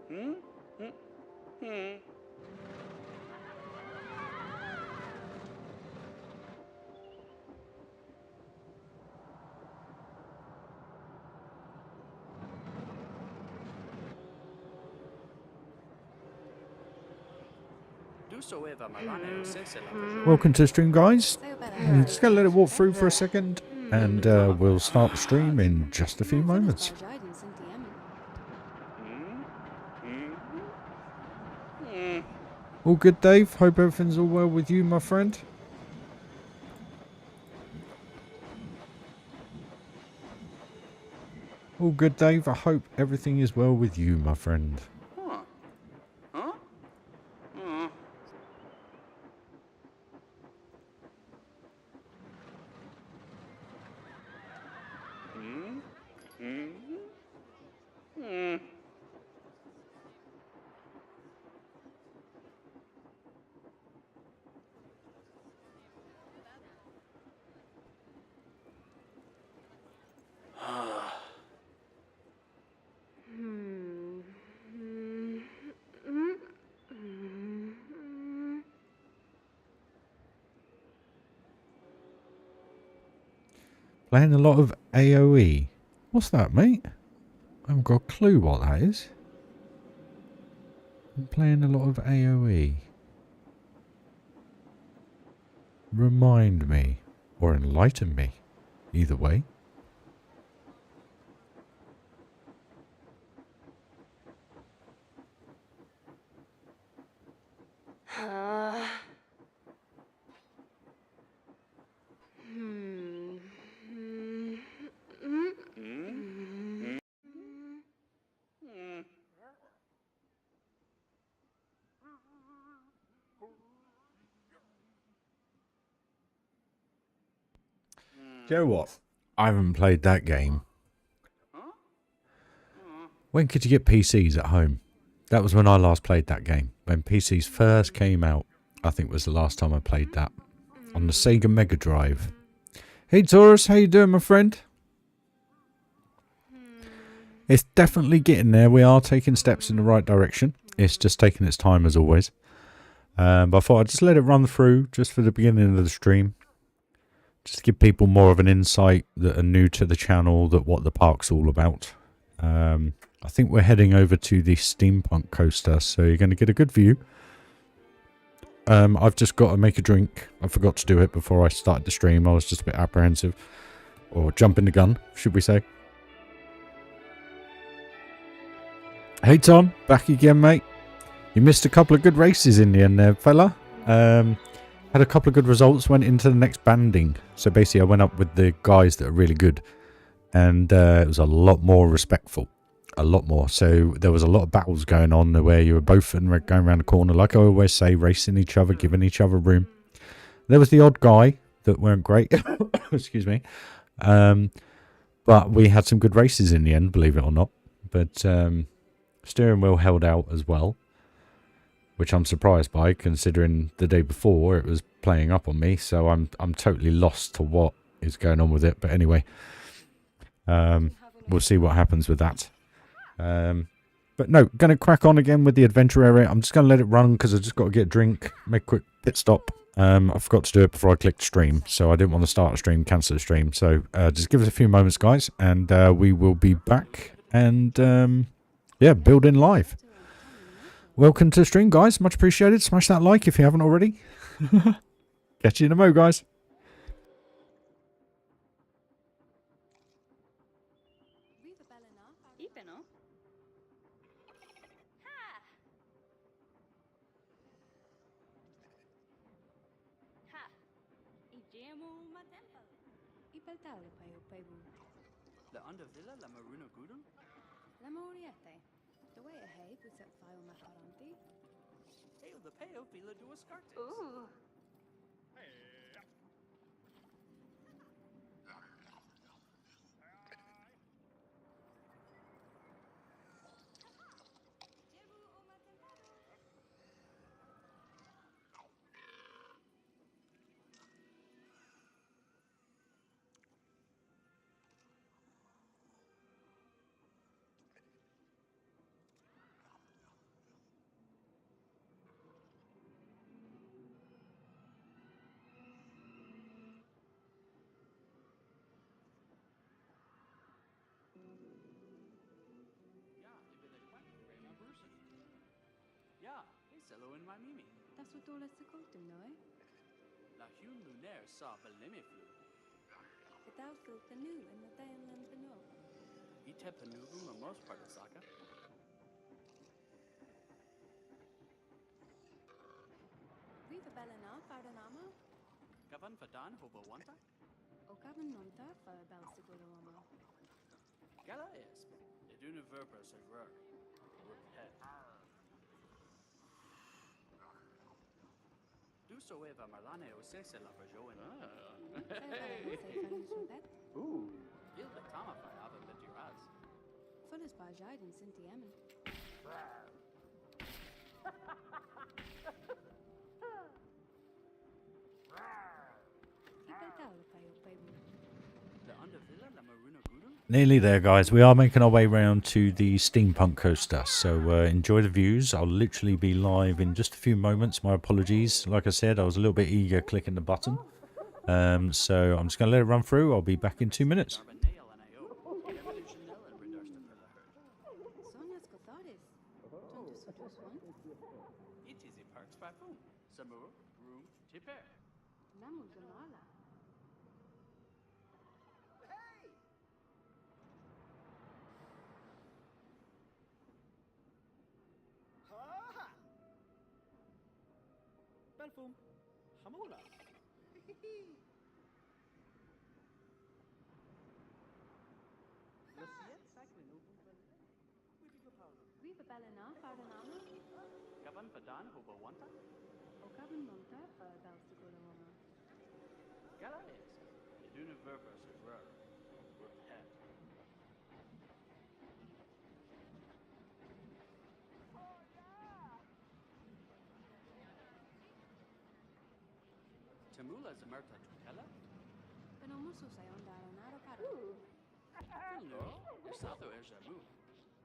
Welcome to the stream, guys. Just gonna let it walk through for a second, and we'll start the stream in just a few moments. All good, Dave? Hope everything's all well with you, my friend. All good, Dave. I hope everything is well with you, my friend. Playing a lot of AoE. What's that, mate? I haven't got a clue what that is. I'm playing a lot of AoE. Remind me, or enlighten me. Either way. Do you know what? I haven't played that game. When could you get PCs at home? That was when I last played that game. When PCs first came out, I think was the last time I played that. On the Sega Mega Drive. Hey Taurus, how you doing, my friend? It's definitely getting there. We are taking steps in the right direction. It's just taking its time as always. But I thought I'd just let it run through just for the beginning of the stream. Just to give people more of an insight that are new to the channel, that what the park's all about. I think we're heading over to the steampunk coaster, so you're going to get a good view. I've just got to make a drink. I forgot to do it before I started the stream. I was just a bit apprehensive. Or jumping the gun, should we say. Hey Tom, back again, mate. You missed a couple of good races in the end there, fella. Had a couple of good results, went into the next banding. So basically I went up with the guys that are really good. And it was a lot more respectful. A lot more. So there was a lot of battles going on where you were both going around the corner. Like I always say, racing each other, giving each other room. There was the odd guy that weren't great. Excuse me. But we had some good races in the end, believe it or not. But steering wheel held out as well. Which I'm surprised by, considering the day before it was playing up on me. So I'm totally lost to what is going on with it. But anyway, we'll see what happens with that. But no, going to crack on again with the adventure area. I'm just going to let it run because I just got to get a drink, make a quick pit stop. I forgot to do it before I clicked stream, so I didn't want to start a stream, cancel the stream. So just give us a few moments, guys, and we will be back and yeah, building live. Welcome to the stream, guys. Much appreciated. Smash that like if you haven't already. Catch you in a mo, guys. Ooh. Cello in my mimi. Das wird alles zu kochten, neu? La hune lunaire saw belimi flu. Without filth the new and the day and the no. Ite panuvu ma most part of Saka. Viva Bellena, Fardanama, Gavan Fadan hobo wanta. o Cabin Monta, Far Belsigolama. Gala is. Eduna verper se rur. Head. Do so eva Marlane o sese la verjoen. Ooh. Feel the tama fi ava mit diraz. Full is by Jiden Sinti Emin. Keep it out, baby. The under villa la maruna guru. Nearly there, guys. We are making our way round to the steampunk coaster, so enjoy the views. I'll literally be live in just a few moments. My apologies. Like I said, I was a little bit eager clicking the button. So I'm just going to let it run through. I'll be back in 2 minutes. Sonia's Gotharis. Don't just one. It is a parks by phone. Samur, room, tipper. Namu Gamala. Belfum. Hamula. Viva Bellena, Fardanama, Gavan Fadan hobo wanta. o Cabin Monta, Far Belsigolama. Gala is. Eduna verper se rur. Head. Tamula is a merta tutela. But almost so say on Daranaro Paro. No, your sato is a move.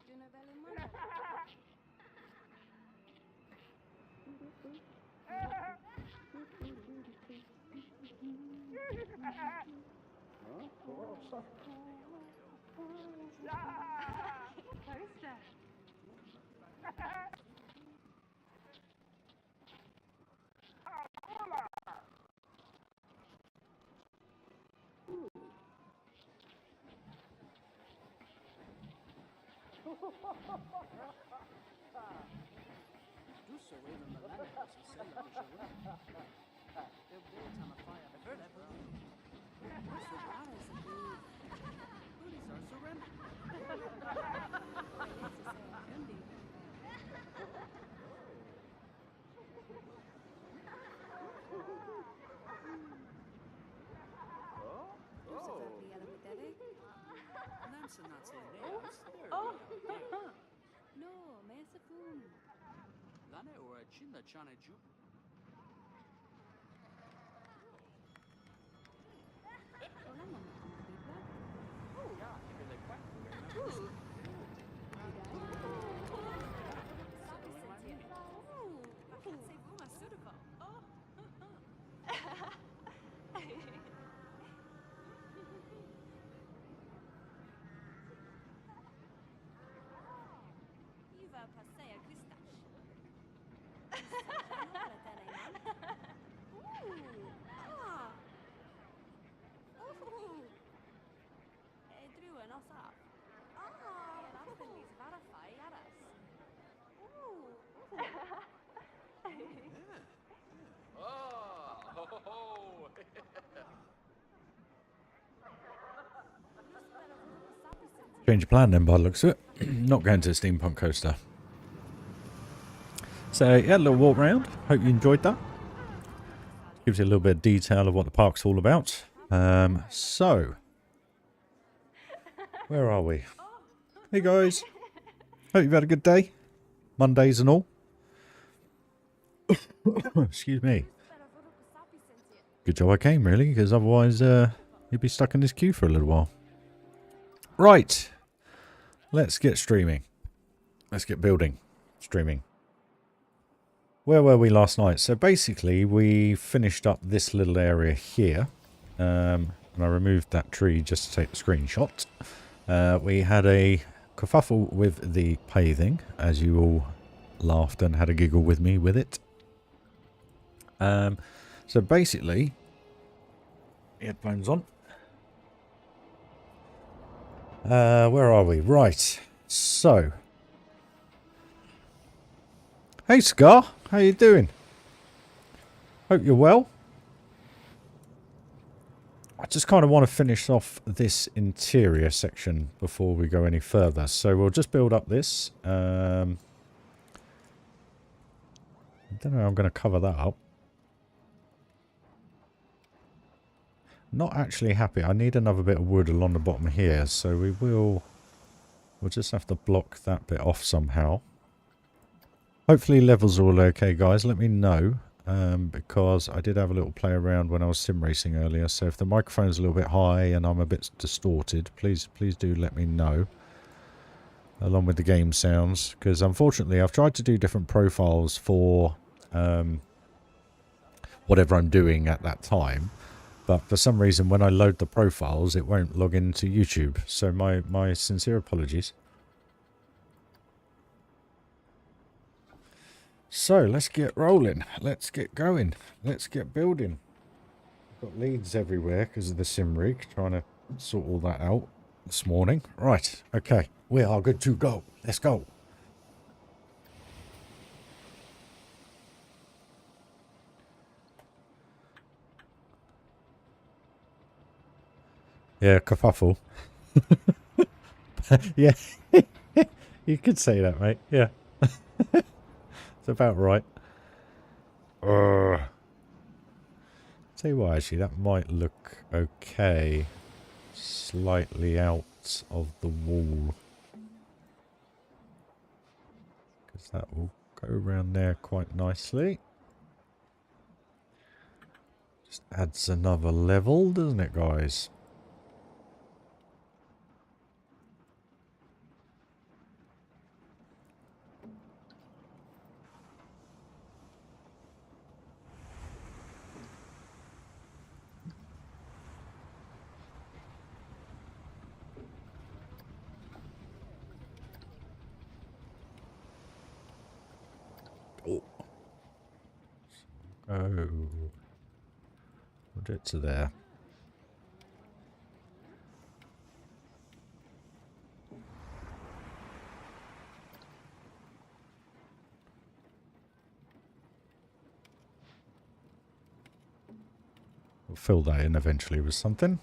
Do you Belly Monta? Do so even Milana as you said la verjoen. They're way time of fire. I've heard that, bro. So bad as a bee. Booties are surrender. Nancy not saying names. No, Mesa Foom. Lane or a chin the chana ju. Yeah, if you're like quite Change of plan then by the looks of it. Not going to the steampunk coaster. So yeah, a little walk round. Hope you enjoyed that. Gives you a little bit of detail of what the park's all about. So where are we? Hey guys. Hope you've had a good day. Mondays and all. Excuse me. Good job I came really, because otherwise you'd be stuck in this queue for a little while. Right. Let's get streaming. Let's get building. Streaming. Where were we last night? So basically we finished up this little area here. And I removed that tree just to take the screenshot. We had a kerfuffle with the paving, as you all laughed and had a giggle with me with it. So basically, headphones on. Where are we? Right. So, hey Scar, how you doing? Hope you're well. I just kind of want to finish off this interior section before we go any further. So we'll just build up this. I don't know how I'm going to cover that up. Not actually happy. I need another bit of wood along the bottom here. So we'll just have to block that bit off somehow. Hopefully levels are all okay, guys. Let me know. Because I did have a little play around when I was sim racing earlier, so if the microphone's a little bit high and I'm a bit distorted, please do let me know, along with the game sounds, because unfortunately I've tried to do different profiles for whatever I'm doing at that time, but for some reason when I load the profiles it won't log into YouTube, so my sincere apologies. So, let's get rolling. Let's get going. Let's get building. Got leads everywhere because of the sim rig. Trying to sort all that out this morning. Right, okay. We are good to go. Let's go. Yeah, kerfuffle. Yeah. You could say that, mate. Yeah. It's about right. Tell you what, actually, that might look okay. Slightly out of the wall. Because that will go around there quite nicely. Just adds another level, doesn't it, guys? Oh. We'll get to there. We'll fill that in eventually with something.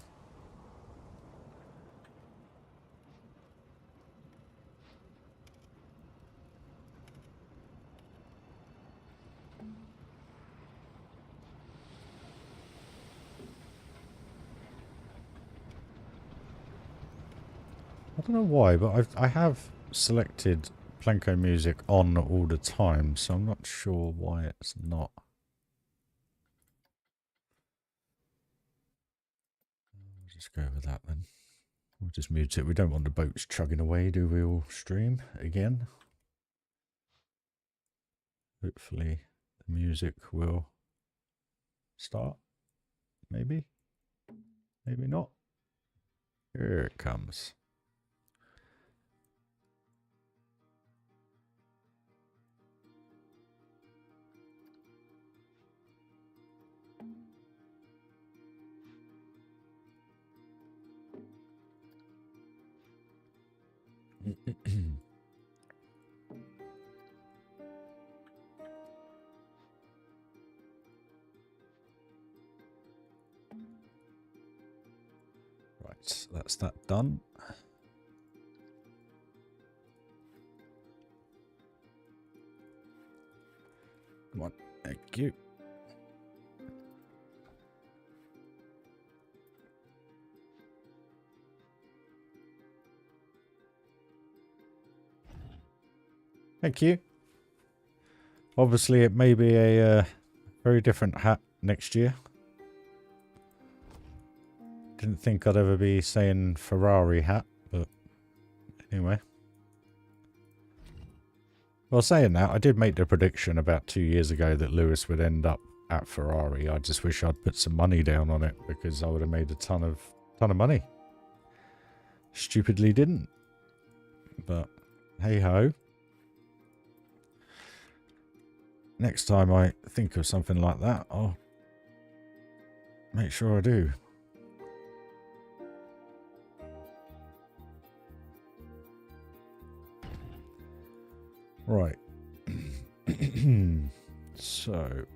I don't know why, but I have selected Planko music on all the time, so I'm not sure why it's not. We'll just go with that then. We'll just mute it. We don't want the boats chugging away, do we, all stream again? Hopefully the music will start. Maybe? Maybe not. Here it comes. Right, that's that done. Come on, thank you. Thank you. Obviously, it may be a very different hat next year. Didn't think I'd ever be saying Ferrari hat, but anyway. Well, saying that, I did make the prediction about 2 years ago that Lewis would end up at Ferrari. I just wish I'd put some money down on it because I would have made a ton of money. Stupidly didn't. But hey ho. next time I think of something like that, I'll make sure I do. Right. So.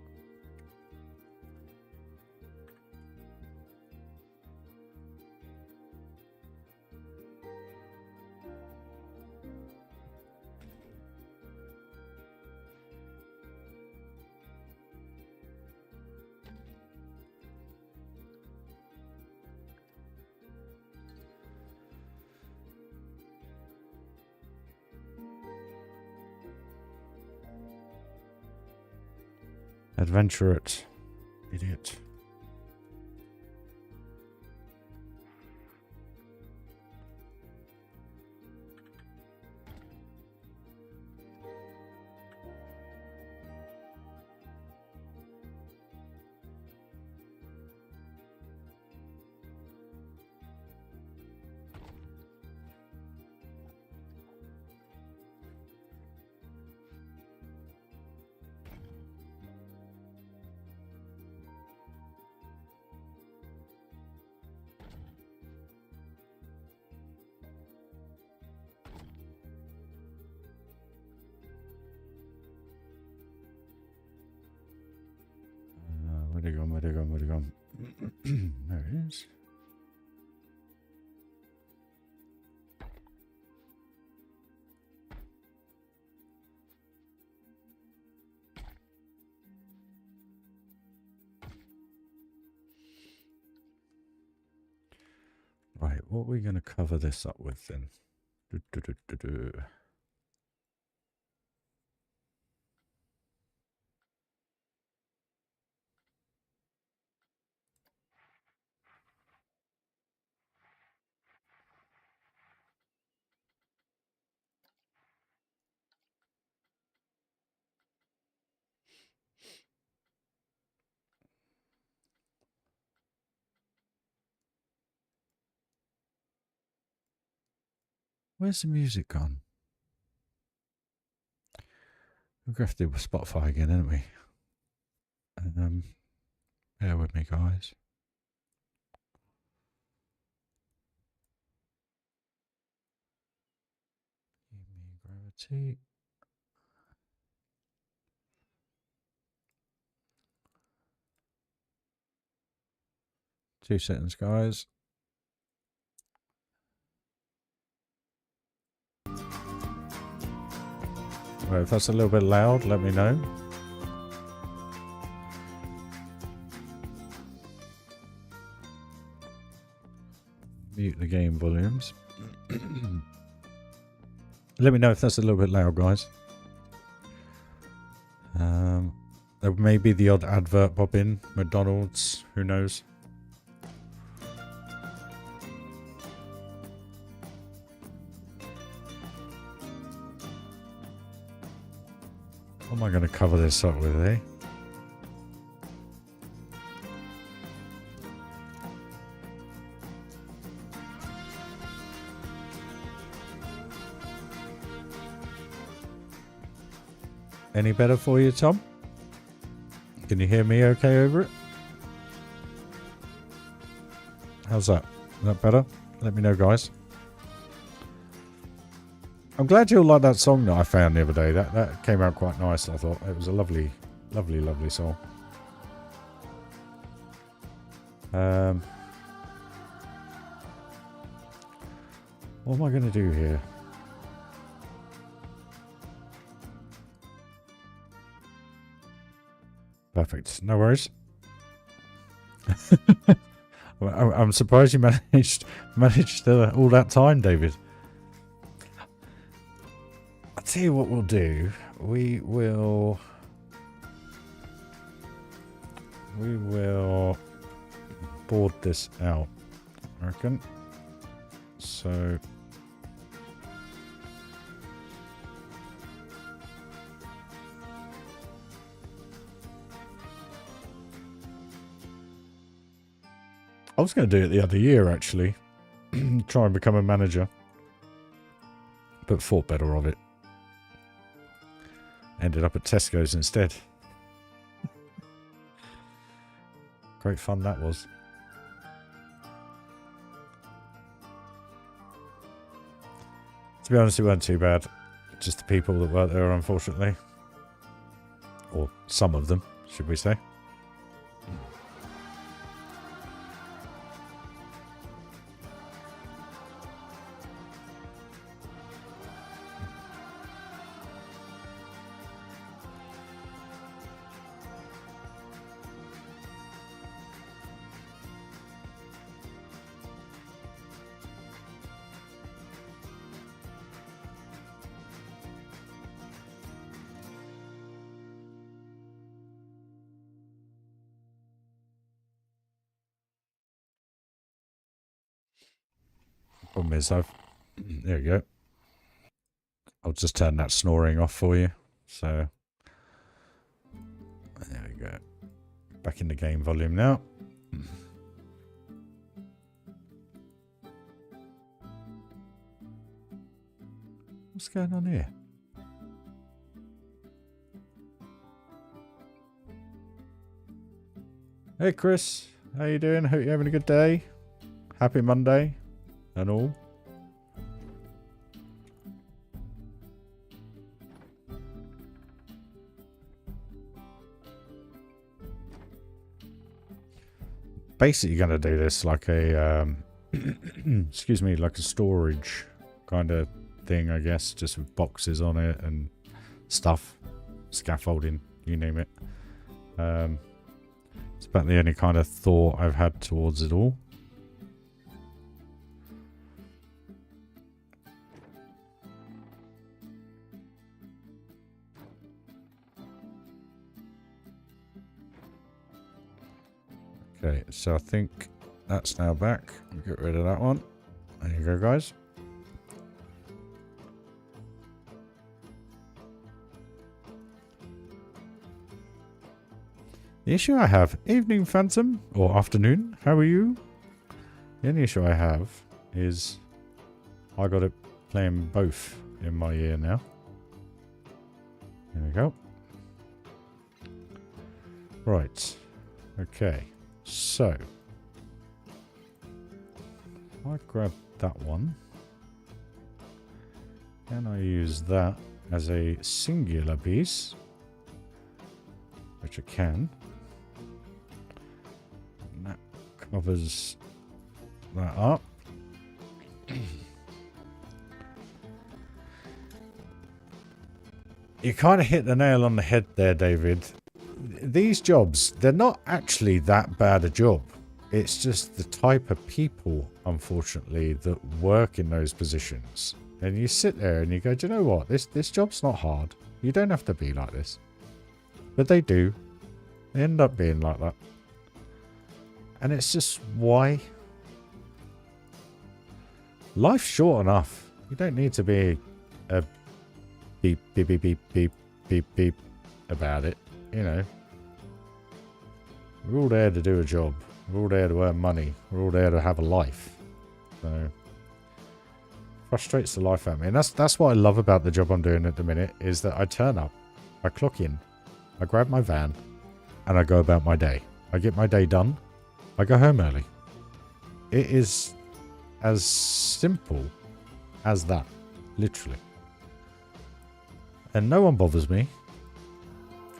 Adventurate. Idiot. Where'd it gone? Where'd it gone? Where'd it gone? There it is. Right, what are we going to cover this up with then? Where's the music gone? We're going to have to do with Spotify again, aren't we? Bear with me, guys. Give me gravity. 2 seconds, guys. Right, if that's a little bit loud, let me know. Mute the game volumes. Let me know if that's a little bit loud, guys. There may be the odd advert pop in. McDonald's, who knows? What am I going to cover this up with, eh? Any better for you, Tom? Can you hear me okay over it? How's that? Is that better? Let me know, guys. I'm glad you all like that song that I found the other day. That came out quite nice, I thought. It was a lovely, lovely, lovely song. What am I going to do here? Perfect. No worries. I'm surprised you managed all that time, David. I'll tell you what we'll do. We will board this out, I reckon. So I was going to do it the other year, actually. Try and become a manager. But thought better of it. Ended up at Tesco's instead. Great fun that was. To be honest, it weren't too bad. Just the people that worked there, unfortunately. Or some of them, should we say. Problem is, there you go. I'll just turn that snoring off for you. So, there we go. Back in the game volume now. What's going on here? Hey Chris, how you doing? Hope you're having a good day. Happy Monday and all. Basically going to do this like a excuse me, like a storage kind of thing, I guess, just with boxes on it and stuff, scaffolding, you name it. It's about the only kind of thought I've had towards it all. Okay, so I think that's now back. I'll get rid of that one. There you go, guys. The issue I have, evening Phantom, or afternoon, how are you? The only issue I have is I got it playing both in my ear now. There we go. Right. Okay. So, I grab that one. Can I use that as a singular piece? Which I can. And that covers that up. You kind of hit the nail on the head there, David. These jobs, they're not actually that bad a job. It's just the type of people, unfortunately, that work in those positions. And you sit there and you go, do you know what? This job's not hard. You don't have to be like this. But they do. They end up being like that. And it's just why? Life's short enough. You don't need to be a beep, beep, beep, beep, beep, beep, beep about it. You know. We're all there to do a job. We're all there to earn money. We're all there to have a life. So, frustrates the life out of me. And that's what I love about the job I'm doing at the minute, is that I turn up, I clock in, I grab my van, and I go about my day. I get my day done, I go home early. It is as simple as that, literally. And no one bothers me.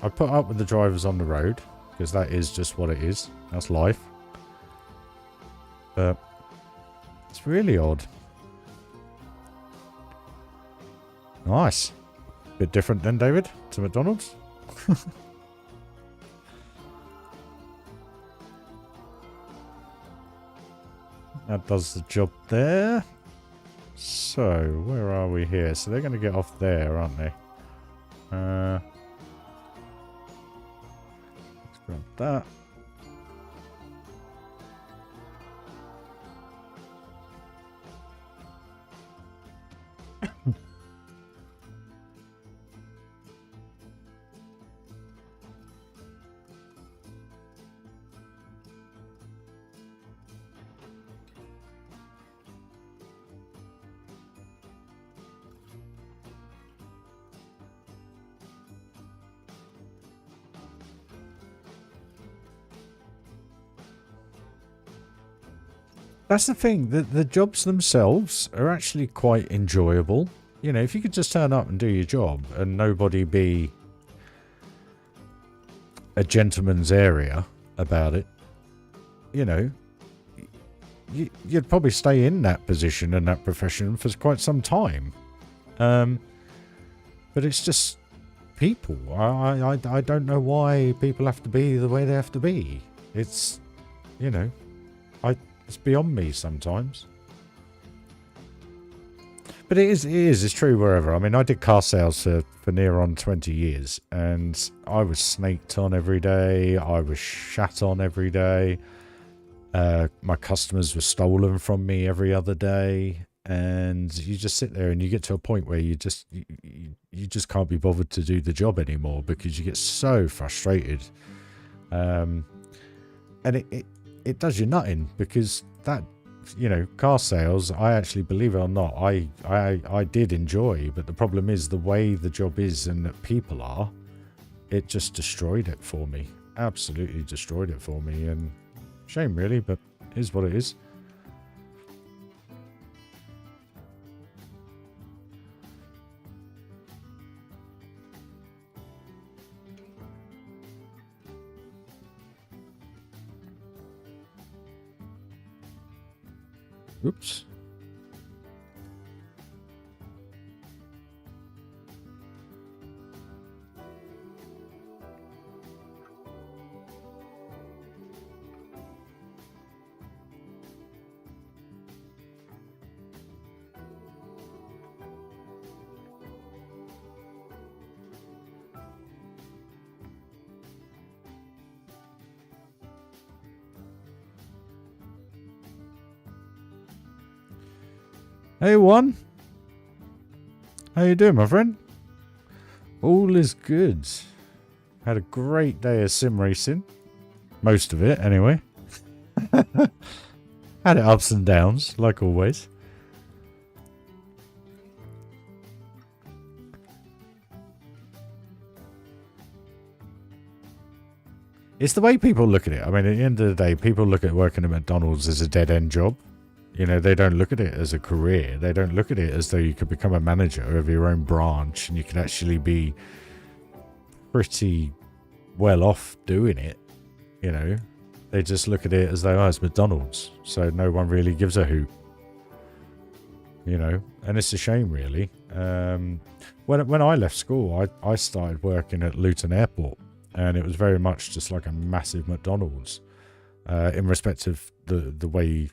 I put up with the drivers on the road, because that is just what it is. That's life. But it's really odd. Nice. Bit different then, David, to McDonald's. That does the job there. So, where are we here? So they're going to get off there, aren't they? Let's grab that. That's the thing. The jobs themselves are actually quite enjoyable. You know, if you could just turn up and do your job and nobody be a gentleman's area about it, you know, you'd probably stay in that position and that profession for quite some time. But it's just people. I don't know why people have to be the way they have to be. It's, you know, it's beyond me sometimes. But it's true wherever. I mean, I did car sales for near on 20 years, and I was snaked on every day. I was shat on every day. My customers were stolen from me every other day. And you just sit there and you get to a point where you just can't be bothered to do the job anymore because you get so frustrated. And it does you nothing, because that, you know, car sales, I actually, believe it or not, I did enjoy, but the problem is the way the job is and that people are, it just destroyed it for me. Absolutely destroyed it for me, and shame really, but it is what it is. Oops. Hey, one. How you doing, my friend? All is good. Had a great day of sim racing. Most of it, anyway. Had it ups and downs, like always. It's the way people look at it. I mean, at the end of the day, people look at working at McDonald's as a dead-end job. You know, they don't look at it as a career. They don't look at it as though you could become a manager of your own branch and you could actually be pretty well off doing it. You know, they just look at it as though, oh, it's McDonald's, so no one really gives a hoot. You know, and it's a shame, really. When I left school, I started working at Luton Airport, and it was very much just like a massive McDonald's in respect of the way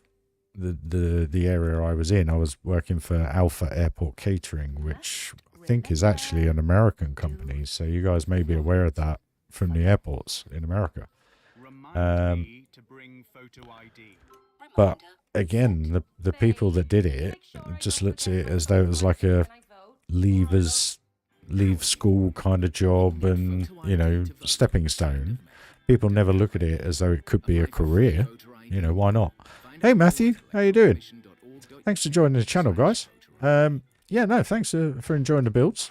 the area I was in. I was working for Alpha Airport Catering, which I think is actually an American company, so you guys may be aware of that from the airports in America. But again, the people that did it just looked at it as though it was like a leave school kind of job, and, you know, stepping stone. People never look at it as though it could be a career. You know, why not? Hey Matthew, how you doing? Thanks for joining the channel, guys. Yeah, no, thanks for enjoying the builds.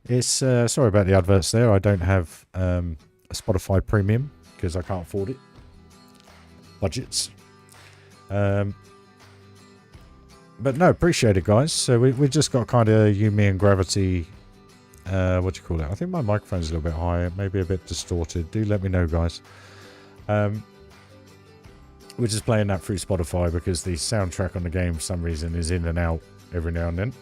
It's sorry about the adverts there. I don't have a Spotify Premium because I can't afford it. Budgets. But no, appreciate it, guys. So we just got kind of you, me, and Gravity. What do you call it? I think my microphone's a little bit higher, maybe a bit distorted. Do let me know, guys. We're just playing that through Spotify because the soundtrack on the game for some reason is in and out every now and then.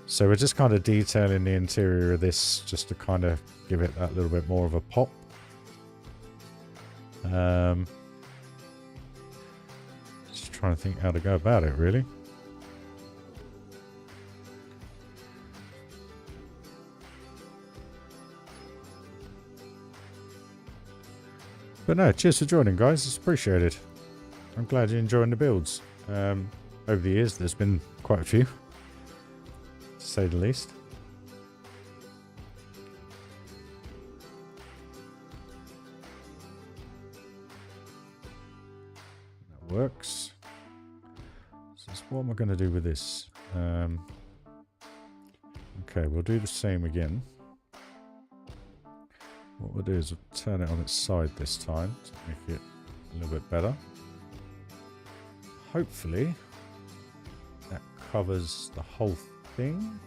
So we're just kind of detailing the interior of this just to kind of give it that little bit more of a pop. Just trying to think how to go about it, really. But no, cheers for joining, guys. It's appreciated. I'm glad you're enjoying the builds. Over the years, there's been quite a few, to say the least. That works. So what am I going to do with this? Okay, we'll do the same again. What we'll do is we'll turn it on its side this time to make it a little bit better. hopefully that covers the whole thing,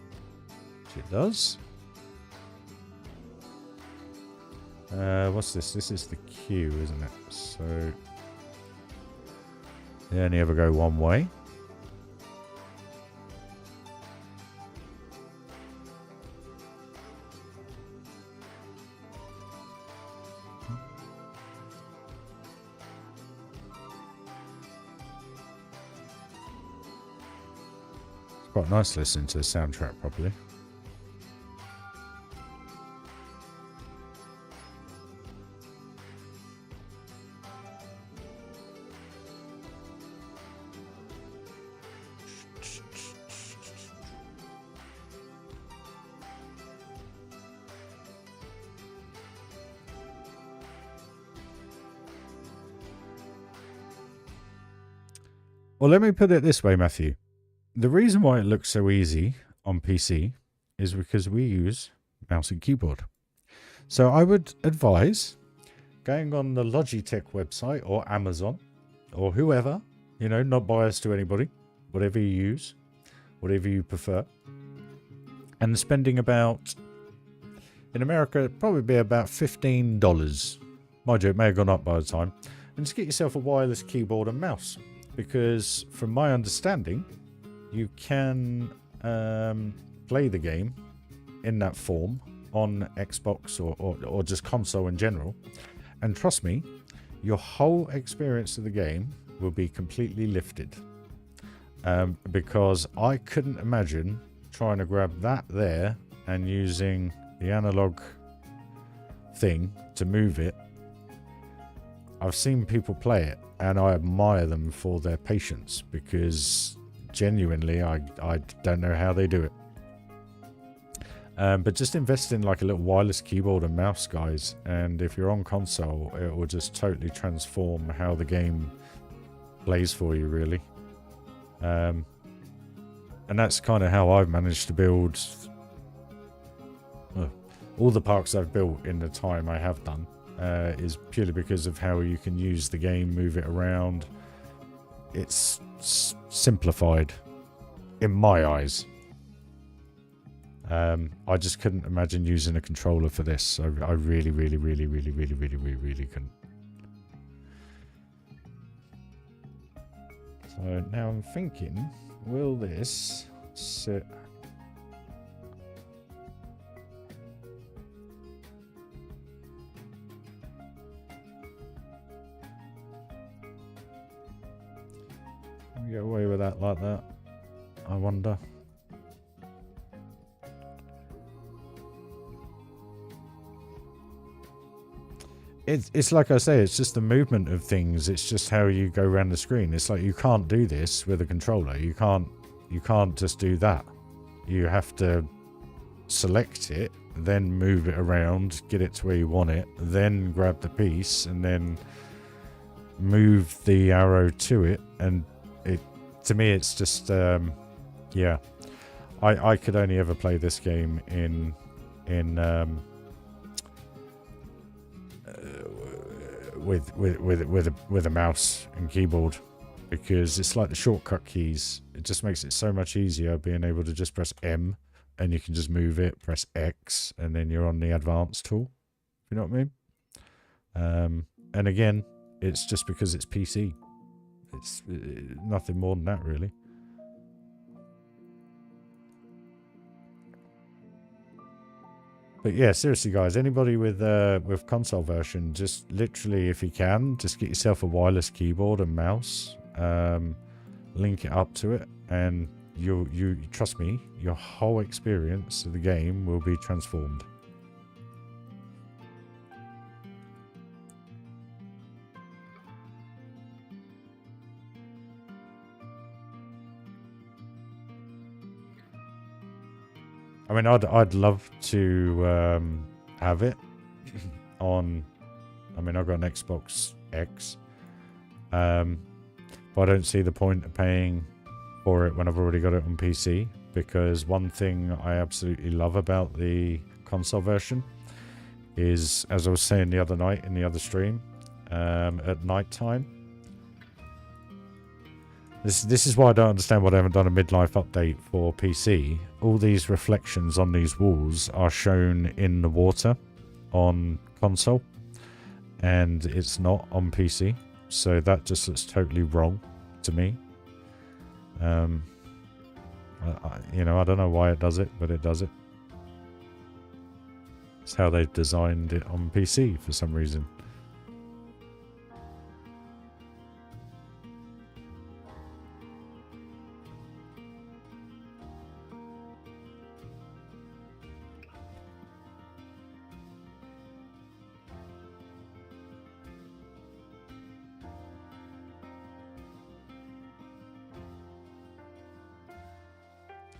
which it does. What's this? This is the queue, isn't it? So they only ever go one way. It's quite nice listening to the soundtrack properly. Well, let me put it this way, Matthew. The reason why it looks so easy on PC is because we use mouse and keyboard. So I would advise going on the Logitech website or Amazon or whoever, you know, not biased to anybody, whatever you use, whatever you prefer, and spending about, in America, it'd probably be about $15. Mind you, it may have gone up by the time. And just get yourself a wireless keyboard and mouse. Because from my understanding, you can play the game in that form on Xbox or just console in general. And trust me, your whole experience of the game will be completely lifted. Because I couldn't imagine trying to grab that there and using the analog thing to move it. I've seen people play it and I admire them for their patience, because genuinely I don't know how they do it. But just invest in like a little wireless keyboard and mouse, guys, and if you're on console, it will just totally transform how the game plays for you, really. And that's kind of how I've managed to build all the parks I've built in the time I have done. Is purely because of how you can use the game, move it around. It's simplified in my eyes. I just couldn't imagine using a controller for this. I really couldn't. So now I'm thinking, will this sit? Get away with that like that, I wonder. It's like I say, it's just the movement of things. It's just how you go around the screen. It's like you can't do this with a controller. You can't just do that. You have to select it, then move it around, get it to where you want it, then grab the piece and then move the arrow to it. And to me, it's just, yeah. I could only ever play this game with a mouse and keyboard, because it's like the shortcut keys. It just makes it so much easier being able to just press M and you can just move it, press X, and then you're on the advanced tool. You know what I mean? And again, it's just because it's PC. It's nothing more than that, really. But yeah, seriously, guys, anybody with console version, just literally, if you can, just get yourself a wireless keyboard and mouse, link it up to it, and you trust me, your whole experience of the game will be transformed. I mean, I'd love to have it on. I mean, I've got an Xbox X, but I don't see the point of paying for it when I've already got it on PC. Because one thing I absolutely love about the console version is, as I was saying the other night in the other stream, at night time, This is why I don't understand why they haven't done a midlife update for PC. All these reflections on these walls are shown in the water on console, and it's not on PC. So that just looks totally wrong to me. You know, I don't know why it does it, but it does it. It's how they've designed it on PC for some reason.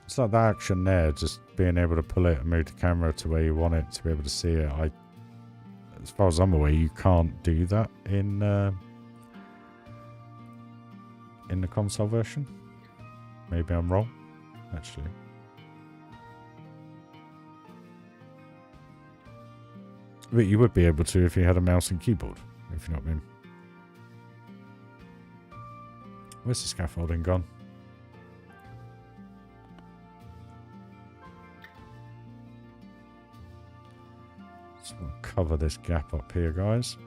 It's like the action there, just being able to pull it and move the camera to where you want it to be able to see it. As far as I'm aware, you can't do that in the console version. Maybe I'm wrong, actually. But you would be able to if you had a mouse and keyboard, if you know what I mean. Where's the scaffolding gone? Just want to cover this gap up here, guys.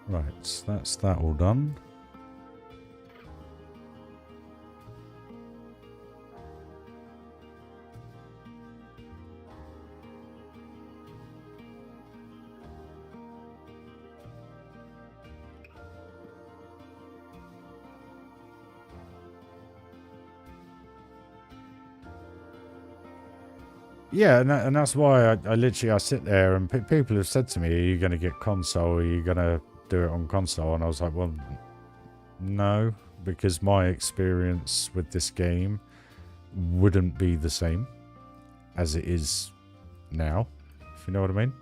Right, so that's that all done. Yeah, and that's why I literally sit there and people have said to me, are you going to get console? Are you going to do it on console? And I was like, well, no, because my experience with this game wouldn't be the same as it is now, if you know what I mean.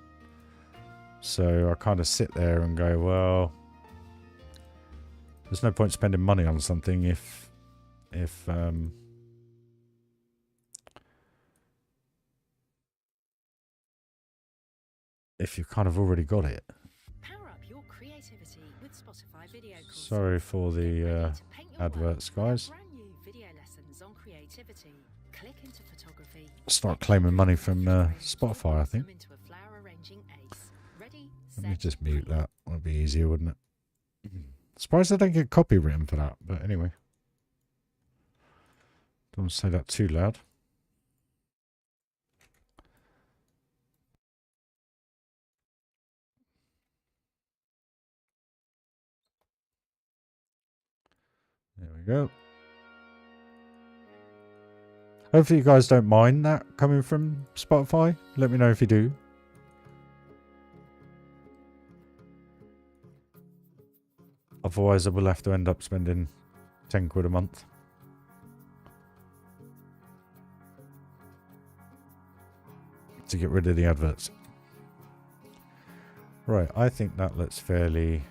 So I kind of sit there and go, well, there's no point spending money on something if you've kind of already got it. Power up your creativity with Spotify video courses. Sorry for the adverts, guys. Brand new video lessons on creativity. Click into photography. Start claiming money from Spotify, I think. Into a flower arranging ace. Ready, Let me set, just mute that. That'd be easier, wouldn't it? Surprised I don't get copywritten for that, but anyway. Don't want to say that too loud. There we go. Hopefully you guys don't mind that coming from Spotify. Let me know if you do. Otherwise I will have to end up spending 10 quid a month. To get rid of the adverts. Right, I think that looks fairly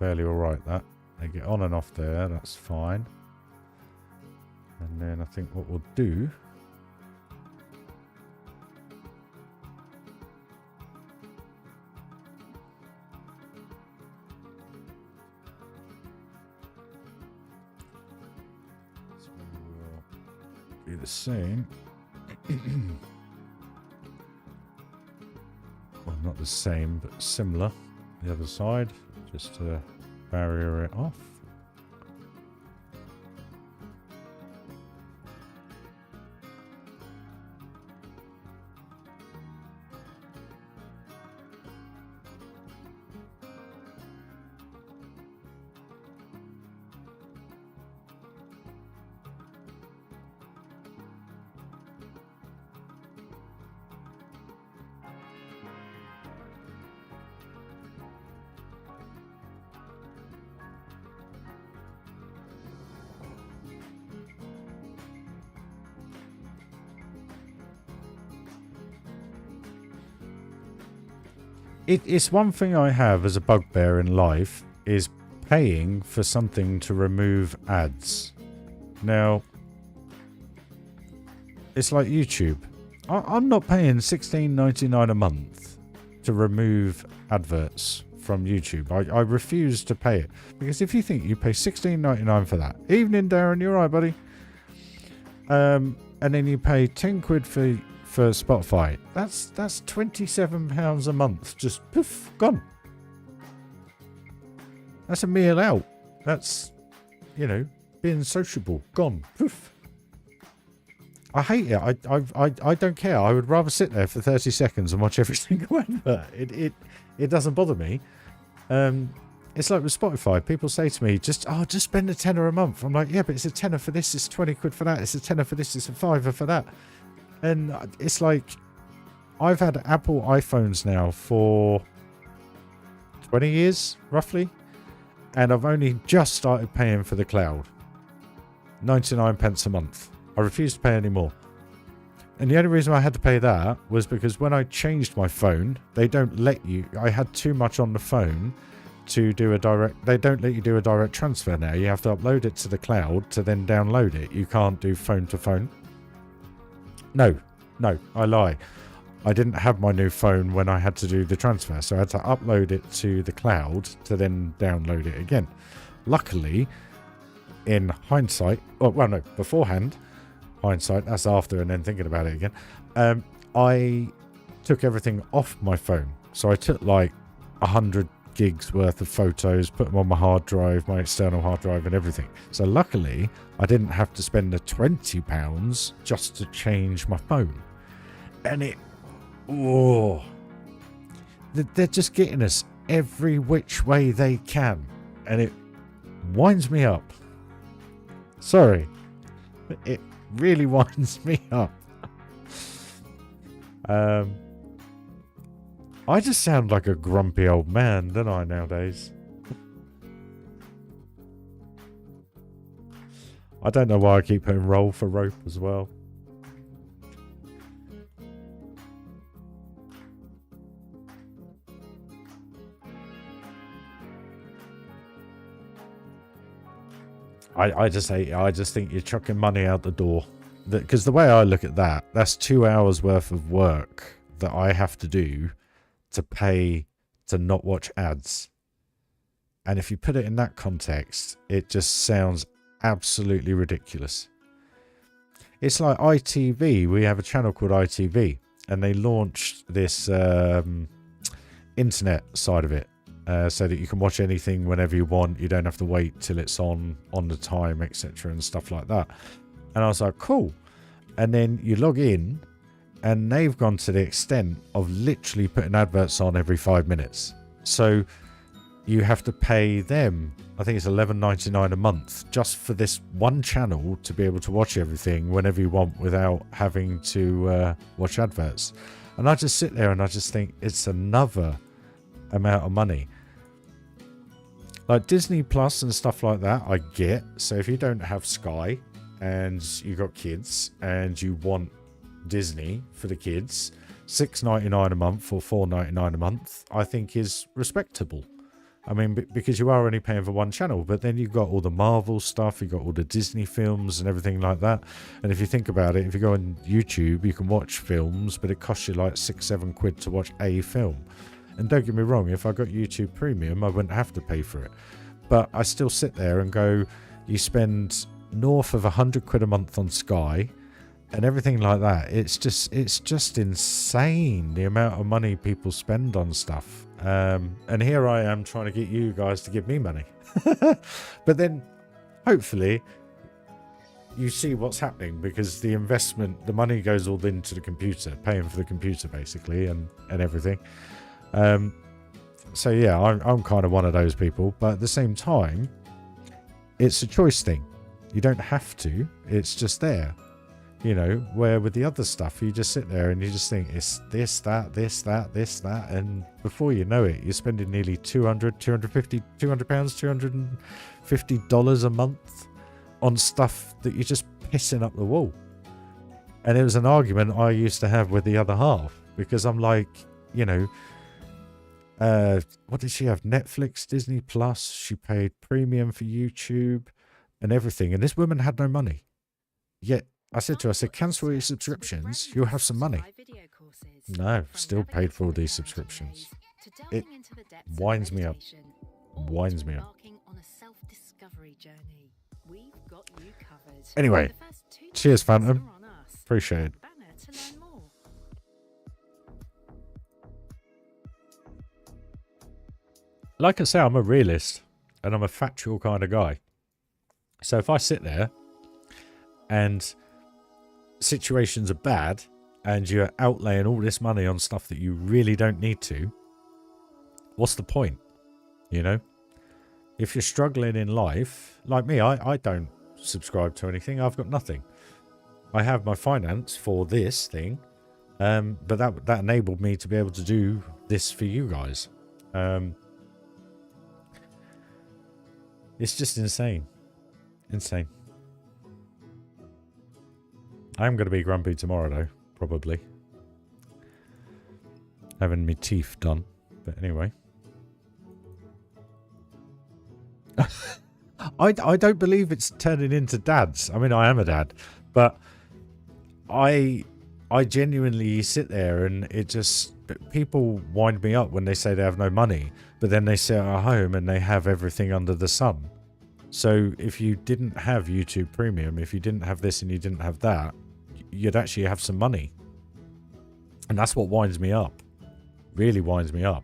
alright, that. They get on and off there, that's fine. And then I think what we'll do is we will do the same. Well, not the same, but similar. The other side, just to barrier it off. It's one thing I have as a bugbear in life is paying for something to remove ads. Now, it's like YouTube. I'm not paying $16.99 a month to remove adverts from YouTube. I refuse to pay it. Because if you think you pay $16.99 for that, evening Darren, you're right, buddy. And then you pay 10 quid for Spotify. That's £27 a month. Just poof, gone. That's a meal out. That's, you know, being sociable. Gone. Poof. I hate it. I don't care. I would rather sit there for 30 seconds and watch every single advert. It doesn't bother me. It's like with Spotify. People say to me, just spend a tenner a month. I'm like, yeah, but it's a tenner for this. It's 20 quid for that. It's a tenner for this. It's a fiver for that. And it's like, I've had Apple iPhones now for 20 years, roughly. And I've only just started paying for the cloud. 99 pence a month. I refuse to pay any more. And the only reason I had to pay that was because when I changed my phone, they don't let you... I had too much on the phone to do a direct... They don't let you do a direct transfer now. You have to upload it to the cloud to then download it. You can't do phone to phone. No, I lie. I didn't have my new phone when I had to do the transfer, so I had to upload it to the cloud to then download it again. Luckily, in hindsight... well, no, beforehand... Hindsight, that's after and then thinking about it again. I took everything off my phone. So I took like 100 gigs worth of photos, put them on my hard drive, my external hard drive and everything. So luckily, I didn't have to spend the £20 just to change my phone. And it... oh, they're just getting us every which way they can. And it winds me up. Sorry. It really winds me up. I just sound like a grumpy old man, don't I, nowadays? I don't know why I keep putting roll for rope as well. I just think you're chucking money out the door. Because the way I look at that, that's 2 hours worth of work that I have to do to pay to not watch ads. And if you put it in that context, it just sounds absolutely ridiculous. It's like ITV. We have a channel called ITV, and they launched this internet side of it. So that you can watch anything whenever you want. You don't have to wait till it's on the time, etc. and stuff like that. And I was like, cool. And then you log in and they've gone to the extent of literally putting adverts on every 5 minutes. So you have to pay them, I think it's $11.99 a month just for this one channel to be able to watch everything whenever you want without having to watch adverts. And I just sit there and I just think it's another amount of money. Like Disney Plus and stuff like that, I get. So if you don't have Sky and you've got kids and you want Disney for the kids, $6.99 a month or $4.99 a month, I think is respectable. I mean, because you are only paying for one channel, but then you've got all the Marvel stuff, you've got all the Disney films and everything like that. And if you think about it, if you go on YouTube, you can watch films, but it costs you like £6-7 quid to watch a film. And don't get me wrong, if I got YouTube Premium, I wouldn't have to pay for it. But I still sit there and go, you spend north of 100 quid a month on Sky and everything like that. It's just insane the amount of money people spend on stuff. And here I am trying to get you guys to give me money. But then hopefully you see what's happening, because the investment, the money goes all into the computer, paying for the computer basically and everything. So yeah, I'm kind of one of those people, but at the same time, it's a choice thing. You don't have to, it's just there. You know, where with the other stuff, you just sit there and you just think it's this, that, this, that, this, that. And before you know it, you're spending nearly £200, $250 a month on stuff that you're just pissing up the wall. And it was an argument I used to have with the other half, because I'm like, you know, what did she have? Netflix, Disney Plus. She paid premium for YouTube and everything. And this woman had no money. Yet I said to her, I said, cancel your subscriptions. You'll have some money. No, still paid for all these subscriptions. It winds me up. Winds me up. Anyway, cheers, Phantom. Appreciate it. Like I say, I'm a realist and I'm a factual kind of guy. So if I sit there and situations are bad and you're outlaying all this money on stuff that you really don't need to, what's the point? You know? If you're struggling in life, like me, I don't subscribe to anything. I've got nothing. I have my finance for this thing, but that enabled me to be able to do this for you guys. It's just insane. Insane. I'm going to be grumpy tomorrow, though. Probably. Having my teeth done. But anyway. I don't believe it's turning into dads. I mean, I am a dad. But I genuinely sit there and it just... People wind me up when they say they have no money. But then they sit at home and they have everything under the sun. So if you didn't have YouTube Premium, if you didn't have this and you didn't have that, you'd actually have some money. And that's what winds me up. Really winds me up.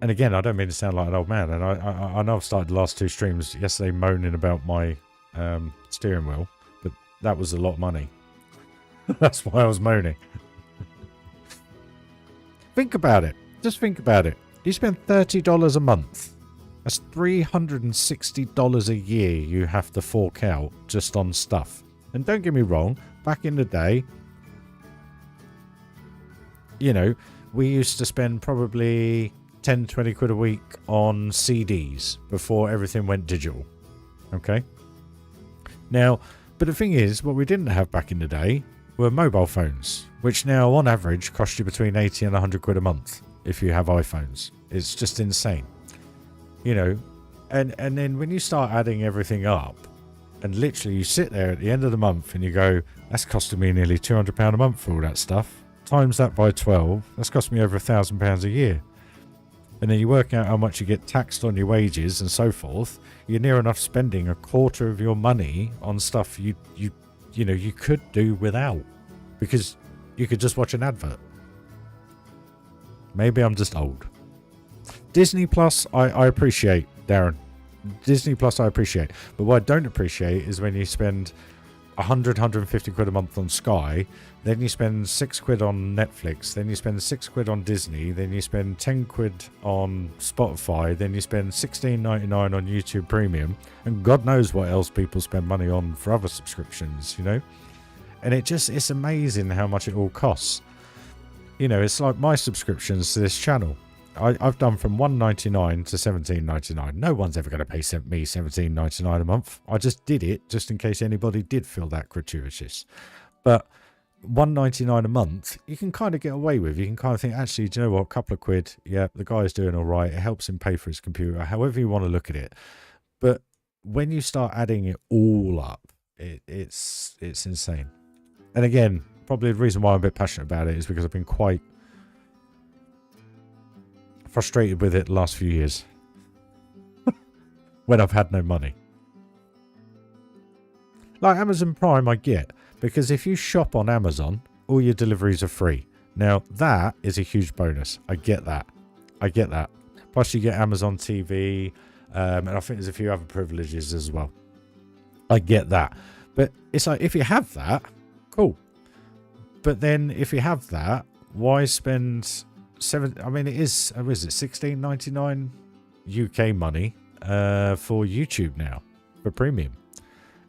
And again, I don't mean to sound like an old man. And I know I've started the last 2 streams yesterday moaning about my steering wheel. But that was a lot of money. That's why I was moaning. Think about it. Just think about it. You spend $30 a month. That's $360 a year you have to fork out just on stuff. And don't get me wrong, back in the day, you know, we used to spend probably 10, 20 quid a week on CDs before everything went digital. Okay? Now, but the thing is, what we didn't have back in the day were mobile phones, which now on average cost you between 80 and 100 quid a month if you have iPhones. It's just insane. You know, and then when you start adding everything up, and literally you sit there at the end of the month and you go, that's costing me nearly £200 a month for all that stuff. Times that by 12, that's cost me over £1,000 a year. And then you work out how much you get taxed on your wages and so forth. You're near enough spending a quarter of your money on stuff you know you could do without, because you could just watch an advert. Maybe I'm just old. Disney Plus, I appreciate, Darren. Disney Plus I appreciate. But what I don't appreciate is when you spend 150 quid a month on Sky, then you spend 6 quid on Netflix, then you spend 6 quid on Disney, then you spend 10 quid on Spotify, then you spend $16.99 on YouTube Premium, and God knows what else people spend money on for other subscriptions, you know? And it's amazing how much it all costs. You know, it's like my subscriptions to this channel. I've done from $1.99 to $17.99. No one's ever going to pay me $17.99 a month. I just did it just in case anybody did feel that gratuitous. But $1.99 a month, you can kind of get away with. You can kind of think, actually, do you know what? A couple of quid. Yeah, the guy's doing all right. It helps him pay for his computer, however you want to look at it. But when you start adding it all up, it's insane. And again, probably the reason why I'm a bit passionate about it is because I've been quite frustrated with it the last few years when I've had no money. Like Amazon Prime I get, because if you shop on Amazon, all your deliveries are free. Now that is a huge bonus. I get that. Plus you get Amazon TV, and I think there's a few other privileges as well. I get that. But it's like, if you have that, cool. But then if you have that, why spend I mean, it is $16.99 UK money for YouTube now for premium.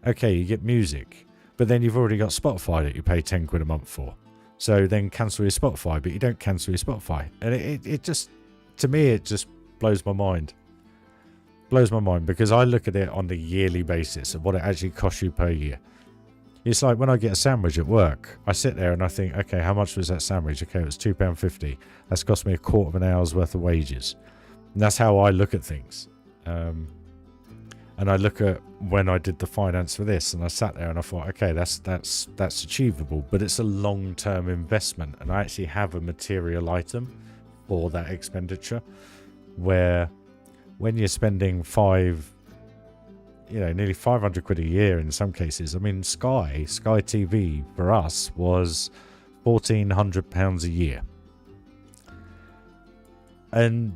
Okay, you get music, but then you've already got Spotify that you pay 10 quid a month for. So then cancel your Spotify, but you don't cancel your Spotify. And it just, to me, it just blows my mind. Blows my mind, because I look at it on the yearly basis of what it actually costs you per year. It's like when I get a sandwich at work, I sit there and I think, okay, how much was that sandwich? Okay, it was £2.50. That's cost me a quarter of an hour's worth of wages. And that's how I look at things. And I look at when I did the finance for this, and I sat there and I thought, okay, that's achievable, but it's a long-term investment, and I actually have a material item for that expenditure. Where when you're spending nearly 500 quid a year in some cases. I mean, Sky TV for us was £1,400 a year, and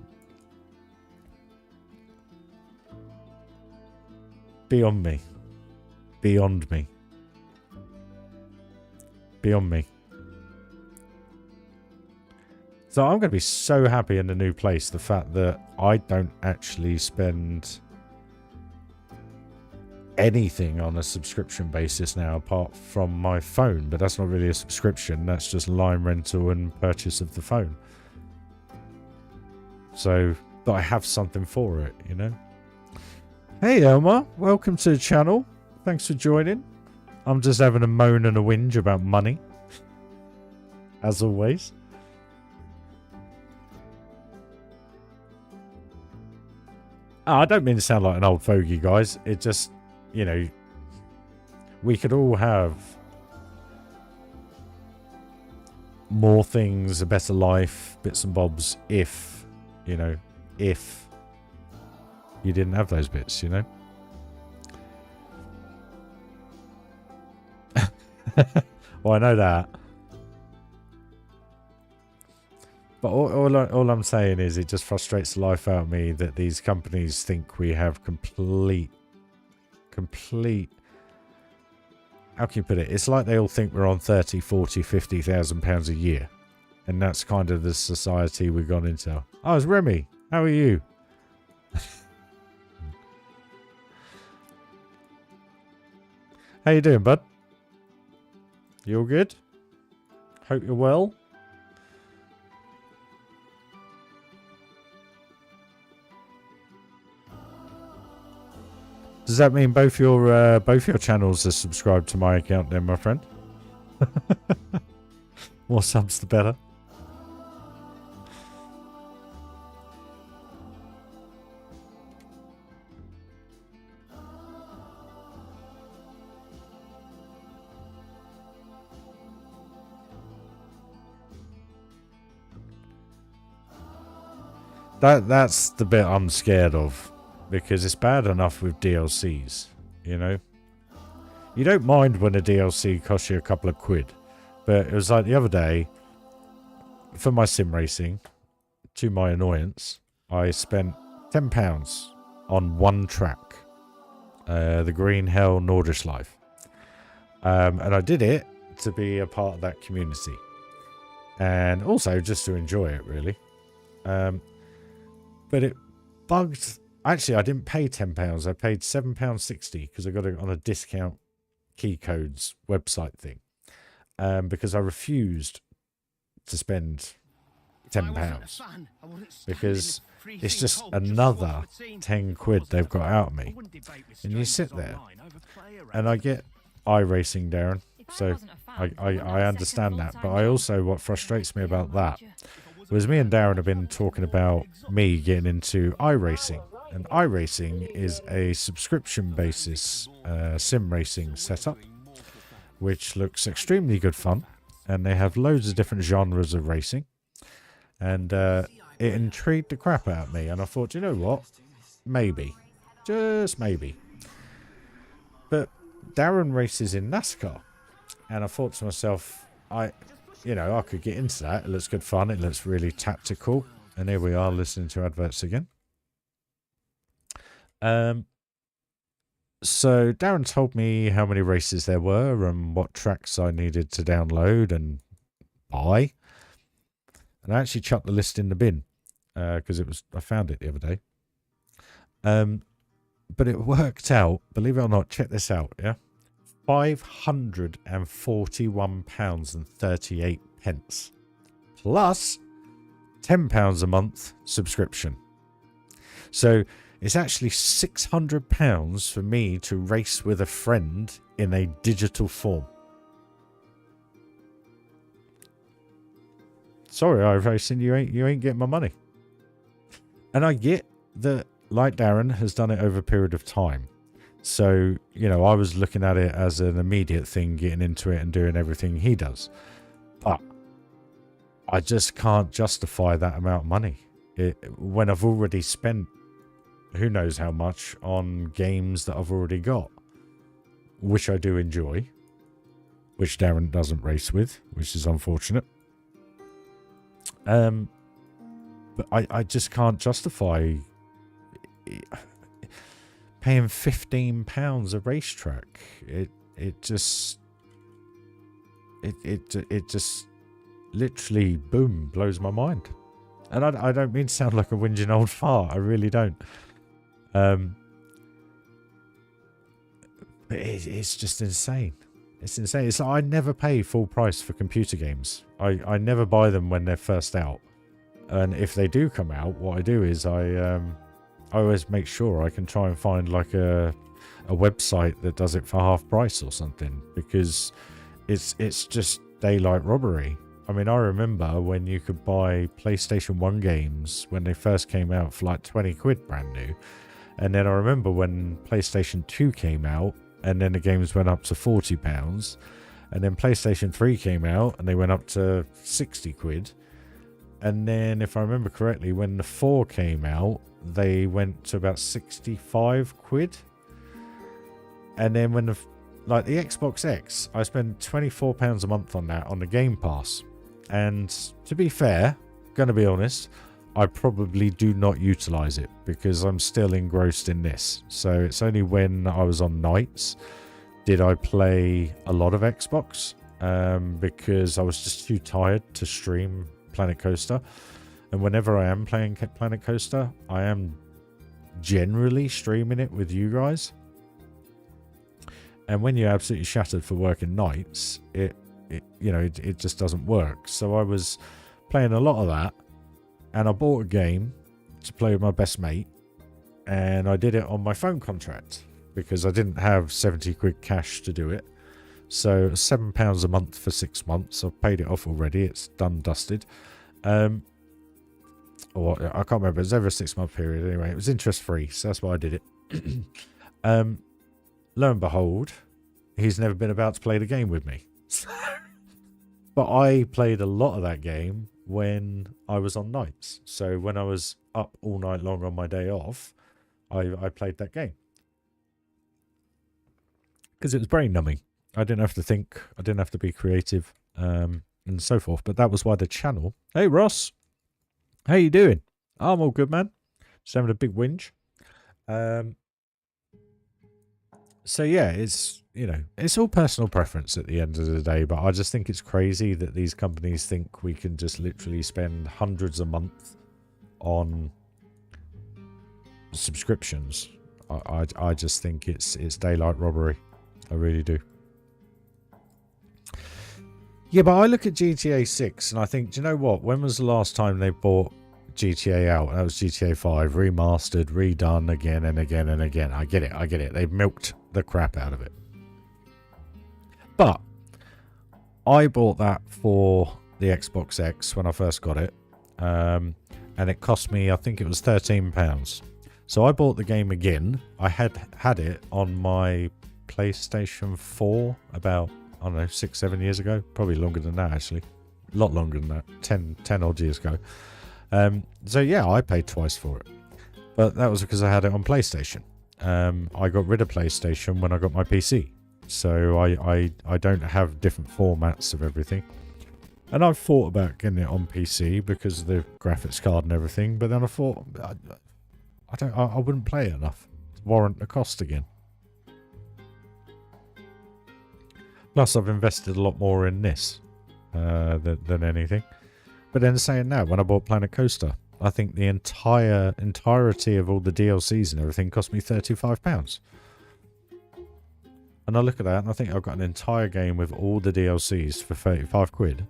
beyond me. So I'm going to be so happy in the new place. The fact that I don't actually spend anything on a subscription basis now apart from my phone. But that's not really a subscription. That's just line rental and purchase of the phone. So, but I have something for it, you know. Hey Elmer, welcome to the channel. Thanks for joining. I'm just having a moan and a whinge about money. As always. Oh, I don't mean to sound like an old fogey, guys. It just, you know, we could all have more things, a better life, bits and bobs, if, you know, if you didn't have those bits, you know? Well, I know that. But all I'm saying is it just frustrates the life out of me that these companies think we have complete... How can you put it? It's like they all think we're on 30, 40, 50,000 pounds a year. And that's kind of the society we've gone into. Oh, it's Remy. How are you? How you doing, bud? You all good? Hope you're well. Does that mean both your channels are subscribed to my account then, my friend? More subs the better. That's the bit I'm scared of, because it's bad enough with DLCs, you know. You don't mind when a DLC costs you a couple of quid, but it was like the other day, for my sim racing, to my annoyance, I spent £10 on one track, the Green Hell Nordishlife, and I did it to be a part of that community, and also just to enjoy it, really. But it bugged. Actually, I didn't pay £10. I paid £7.60 because I got it on a discount key codes website thing. Because I refused to spend £10 because it's just another 10 quid they've got out of me. And you sit there, and I get iRacing, Darren. So I understand that, but I also, what frustrates me about that was me and Darren have been talking about me getting into iRacing. And iRacing is a subscription basis sim racing setup, which looks extremely good fun. And they have loads of different genres of racing. And it intrigued the crap out of me. And I thought, you know what? Maybe. Just maybe. But Darren races in NASCAR. And I thought to myself, I could get into that. It looks good fun. It looks really tactical. And here we are listening to adverts again. So Darren told me how many races there were and what tracks I needed to download and buy. And I actually chucked the list in the bin because I found it the other day. But it worked out, believe it or not, check this out, yeah? £541.38 plus £10 a month subscription. So It's actually £600 for me to race with a friend in a digital form. Sorry, iRacing, you ain't getting my money. And I get that, like Darren, has done it over a period of time. So, you know, I was looking at it as an immediate thing, getting into it and doing everything he does. But I just can't justify that amount of money when I've already spent who knows how much on games that I've already got, which I do enjoy, which Darren doesn't race with, which is unfortunate. But I just can't justify paying £15 a racetrack. It just literally, boom, blows my mind. And I don't mean to sound like a whinging old fart. I really don't. But it's just insane. It's insane. It's like I never pay full price for computer games. I never buy them when they're first out. And if they do come out, what I do is I always make sure I can try and find like a website that does it for half price or something, because it's just daylight robbery. I mean, I remember when you could buy PlayStation 1 games when they first came out for like 20 quid brand new. And then I remember when PlayStation 2 came out and then the games went up to £40. And then PlayStation 3 came out and they went up to 60 quid. And then, if I remember correctly, when the 4 came out, they went to about 65 quid. And then when the Xbox X, I spend £24 a month on that on the Game Pass. And to be fair, gonna be honest, I probably do not utilize it because I'm still engrossed in this. So it's only when I was on nights did I play a lot of Xbox, because I was just too tired to stream Planet Coaster. And whenever I am playing Planet Coaster, I am generally streaming it with you guys. And when you're absolutely shattered for working nights, it just doesn't work. So I was playing a lot of that, and I bought a game to play with my best mate, and I did it on my phone contract because I didn't have 70 quid cash to do it. So £7 a month for 6 months. I've paid it off already. It's done, dusted. Or I can't remember. It was over a 6-month period anyway. It was interest free, so that's why I did it. Lo and behold, he's never been about to play the game with me. But I played a lot of that game when I was on nights. So when I was up all night long on my day off, I played that game. Because it was brain numbing. I didn't have to think. I didn't have to be creative, and so forth. But that was why the channel... Hey, Ross. How you doing? I'm all good, man. Just having a big whinge. So yeah, it's, you know, it's all personal preference at the end of the day, but I just think it's crazy that these companies think we can just literally spend hundreds a month on subscriptions. I just think it's daylight robbery. I really do. Yeah, but I look at GTA 6 and I think, do you know what? When was the last time they bought GTA out? That was GTA 5, remastered, redone again and again and again. I get it. They've milked the crap out of it. But I bought that for the Xbox X when I first got it. And it cost me, I think it was £13. So I bought the game again. I had it on my PlayStation 4 about, I don't know, 6-7 years ago. Probably longer than that, actually. A lot longer than that. 10 odd years ago. So yeah, I paid twice for it. But that was because I had it on PlayStation. I got rid of PlayStation when I got my PC. So I don't have different formats of everything. And I've thought about getting it on PC because of the graphics card and everything. But then I thought, I wouldn't play it enough to warrant the cost again. Plus, I've invested a lot more in this than anything. But then saying that, when I bought Planet Coaster, I think the entirety of all the DLCs and everything cost me £35. And I look at that and I think I've got an entire game with all the DLCs for 35 quid.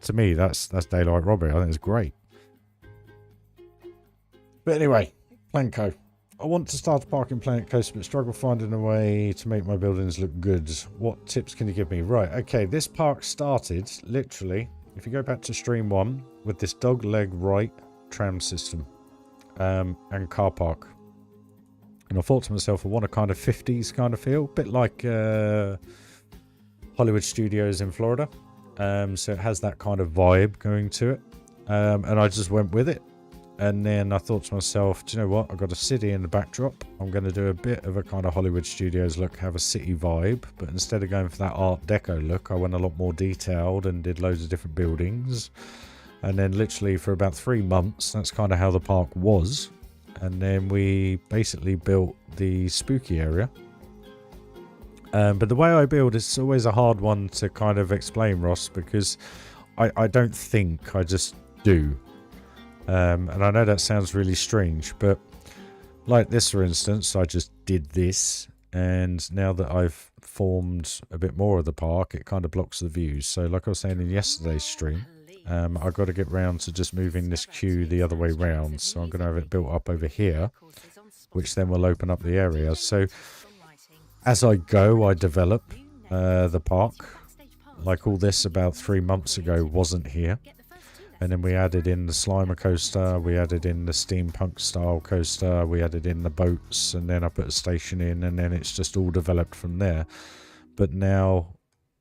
To me, that's daylight robbery. I think it's great. But anyway, Planco. I want to start a park in Planet Coaster, but struggle finding a way to make my buildings look good. What tips can you give me? Right, okay, this park started, literally, if you go back to stream 1, with this dog leg right tram system and car park. And I thought to myself, I want a kind of 50s kind of feel, a bit like Hollywood Studios in Florida. So it has that kind of vibe going to it. And I just went with it. And then I thought to myself, do you know what? I've got a city in the backdrop. I'm going to do a bit of a kind of Hollywood Studios look, have a city vibe. But instead of going for that Art Deco look, I went a lot more detailed and did loads of different buildings. And then literally for about 3 months, that's kind of how the park was. And then we basically built the spooky area. But the way I build is always a hard one to kind of explain, Ross, because I don't think, I just do. And I know that sounds really strange, but like this, for instance, I just did this. And now that I've formed a bit more of the park, it kind of blocks the views. So like I was saying in yesterday's stream, I've got to get round to just moving this queue the other way round. So I'm going to have it built up over here, which then will open up the area. So as I go, I develop the park. Like all this about 3 months ago wasn't here. And then we added in the Slimer coaster, we added in the steampunk style coaster, we added in the boats, and then I put a station in, and then it's just all developed from there. But now,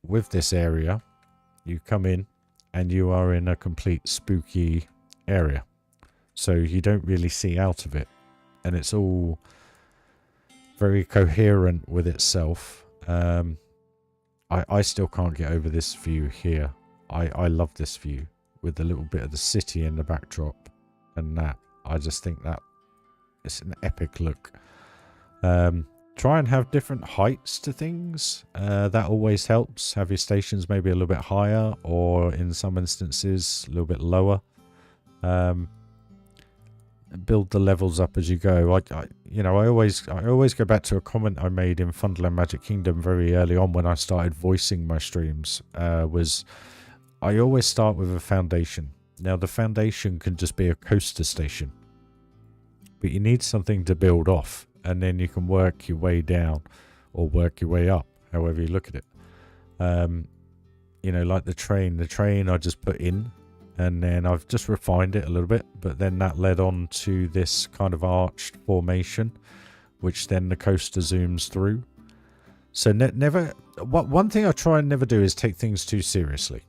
with this area, you come in, and you are in a complete spooky area. So you don't really see out of it. And it's all very coherent with itself. I still can't get over this view here. I love this view with a little bit of the city in the backdrop and that. I just think that it's an epic look. Try and have different heights to things. That always helps. Have your stations maybe a little bit higher, or in some instances a little bit lower. Build the levels up as you go. I always go back to a comment I made in Funderland Magic Kingdom very early on when I started voicing my streams. Was I always start with a foundation. Now the foundation can just be a coaster station, but you need something to build off, and then you can work your way down or work your way up, however you look at it. Like the train I just put in, and then I've just refined it a little bit, but then that led on to this kind of arched formation, which then the coaster zooms through. So one thing I try and never do is take things too seriously.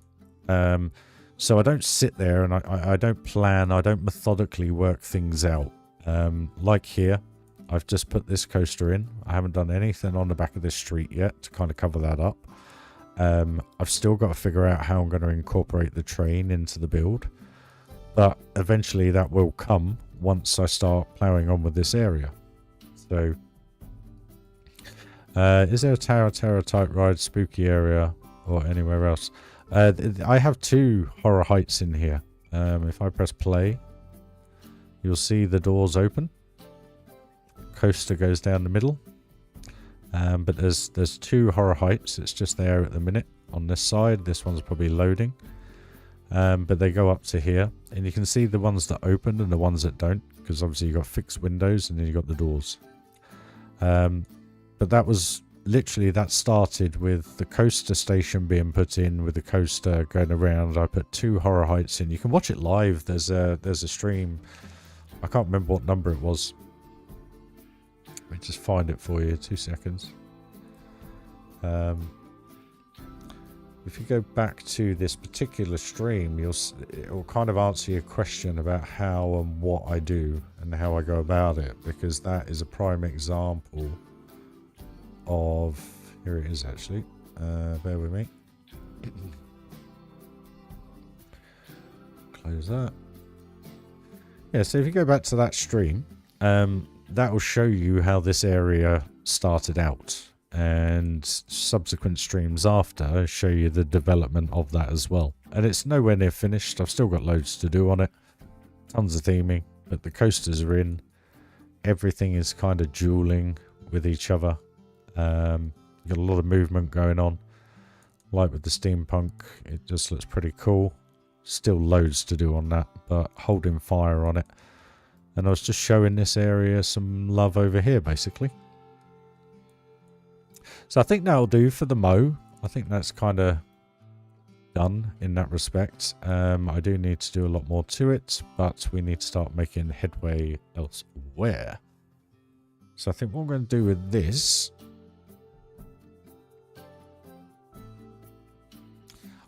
So I don't sit there and I don't plan, I don't methodically work things out. Like here, I've just put this coaster in. I haven't done anything on the back of this street yet to kind of cover that up. I've still got to figure out how I'm going to incorporate the train into the build. But eventually that will come once I start ploughing on with this area. So, is there a Tower type ride, spooky area, or anywhere else? I have 2 horror heights in here. If I press play, you'll see the doors open. Coaster goes down the middle. But there's 2 horror heights. It's just there at the minute on this side. This one's probably loading. But they go up to here. And you can see the ones that open and the ones that don't. Because obviously you've got fixed windows and then you've got the doors. But that was literally, that started with the coaster station being put in, with the coaster going around. I put 2 horror heights in. You can watch it live. There's a stream. I can't remember what number it was. Let me just find it for you. 2 seconds. If you go back to this particular stream, it will kind of answer your question about how and what I do and how I go about it, because that is a prime example of, here it is actually, bear with me. Close that. Yeah, so if you go back to that stream, that will show you how this area started out, and subsequent streams after show you the development of that as well. And it's nowhere near finished. I've still got loads to do on it, tons of theming, but the coasters are in. Everything is kind of dueling with each other. You've got a lot of movement going on, like with the steampunk. It just looks pretty cool. Still loads to do on that, but holding fire on it. And I was just showing this area some love over here, basically. So I think that'll do for the mow. I think that's kind of done in that respect. I do need to do a lot more to it, but we need to start making headway elsewhere. So I think what I'm going to do with this,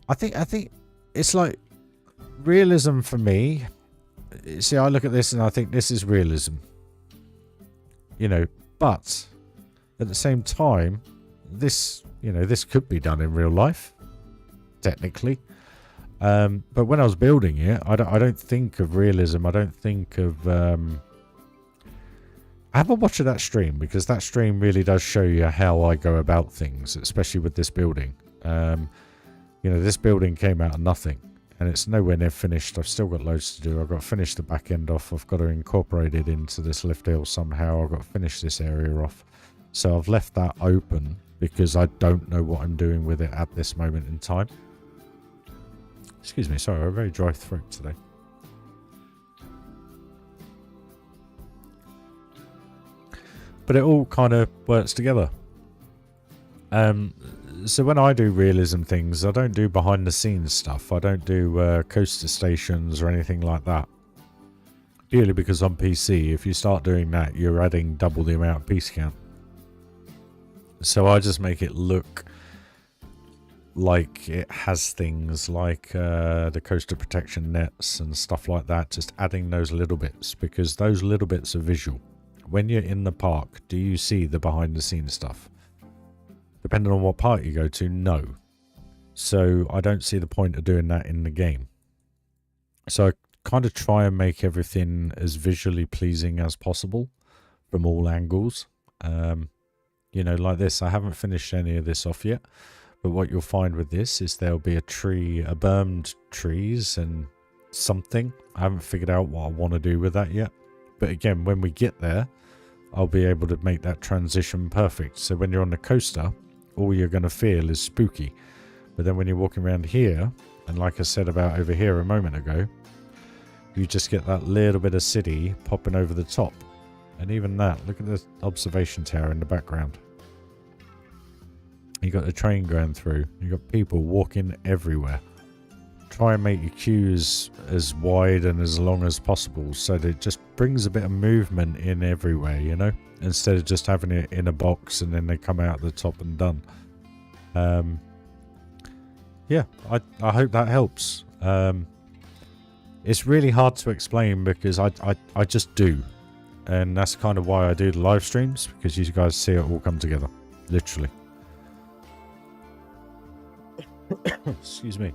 I think it's like realism for me. See, I look at this and I think this is realism, you know, but at the same time, this, you know, this could be done in real life, technically. But when I was building it, I don't think of realism. I don't think of, have a watch of that stream, because that stream really does show you how I go about things, especially with this building. You know, this building came out of nothing. And it's nowhere near finished. I've still got loads to do. I've got to finish the back end off. I've got to incorporate it into this lift hill somehow. I've got to finish this area off. So I've left that open because I don't know what I'm doing with it at this moment in time. Excuse me, sorry, I have a very dry throat today. But it all kind of works together. So when I do realism things, I don't do behind the scenes stuff. I don't do coaster stations or anything like that. Purely because on PC, if you start doing that, you're adding double the amount of piece count. So I just make it look like it has things like the coaster protection nets and stuff like that. Just adding those little bits, because those little bits are visual. When you're in the park, do you see the behind the scenes stuff? Depending on what part you go to, no. So I don't see the point of doing that in the game. So I kind of try and make everything as visually pleasing as possible from all angles. You know, like this, I haven't finished any of this off yet. But what you'll find with this is there'll be a tree, a bermed trees and something. I haven't figured out what I want to do with that yet. But again, when we get there, I'll be able to make that transition perfect. So when you're on the coaster, all you're going to feel is spooky. But then when you're walking around here, and like I said about over here a moment ago, you just get that little bit of city popping over the top. And even that, look at the observation tower in the background. You got the train going through. You got people walking everywhere. Try and make your queues as wide and as long as possible, so that it just brings a bit of movement in everywhere, you know, instead of just having it in a box and then they come out the top and done. Yeah, I hope that helps. It's really hard to explain because I just do, and that's kind of why I do the live streams, because you guys see it all come together, literally. Excuse me.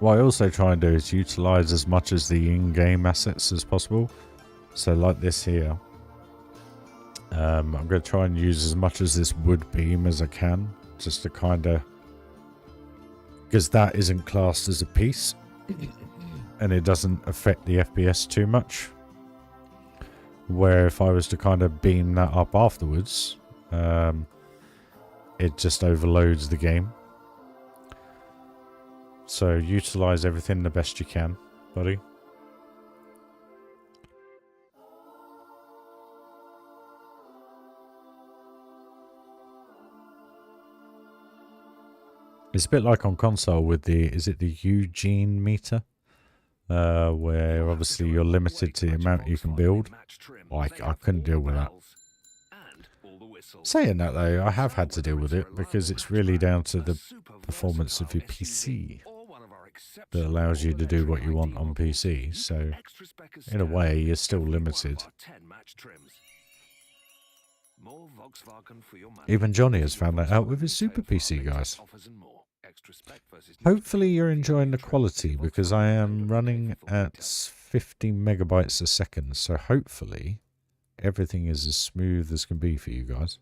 What I also try and do is utilize as much as the in-game assets as possible. So like this here. I'm going to try and use as much as this wood beam as I can. Just to kind of... because that isn't classed as a piece. And it doesn't affect the FPS too much. Where if I was to kind of beam that up afterwards, it just overloads the game. So utilize everything the best you can, buddy. It's a bit like on console with the, is it the Eugene meter? Where obviously you're limited to the amount you can build. Oh, I couldn't deal with that. Saying that though, I have had to deal with it because it's really down to the performance of your PC. that allows you to do what you want on PC. So in a way, you're still limited. Even Johnny has found that out with his Super PC, guys. Hopefully you're enjoying the quality, because I am running at 50 megabytes a second. So hopefully everything is as smooth as can be for you guys.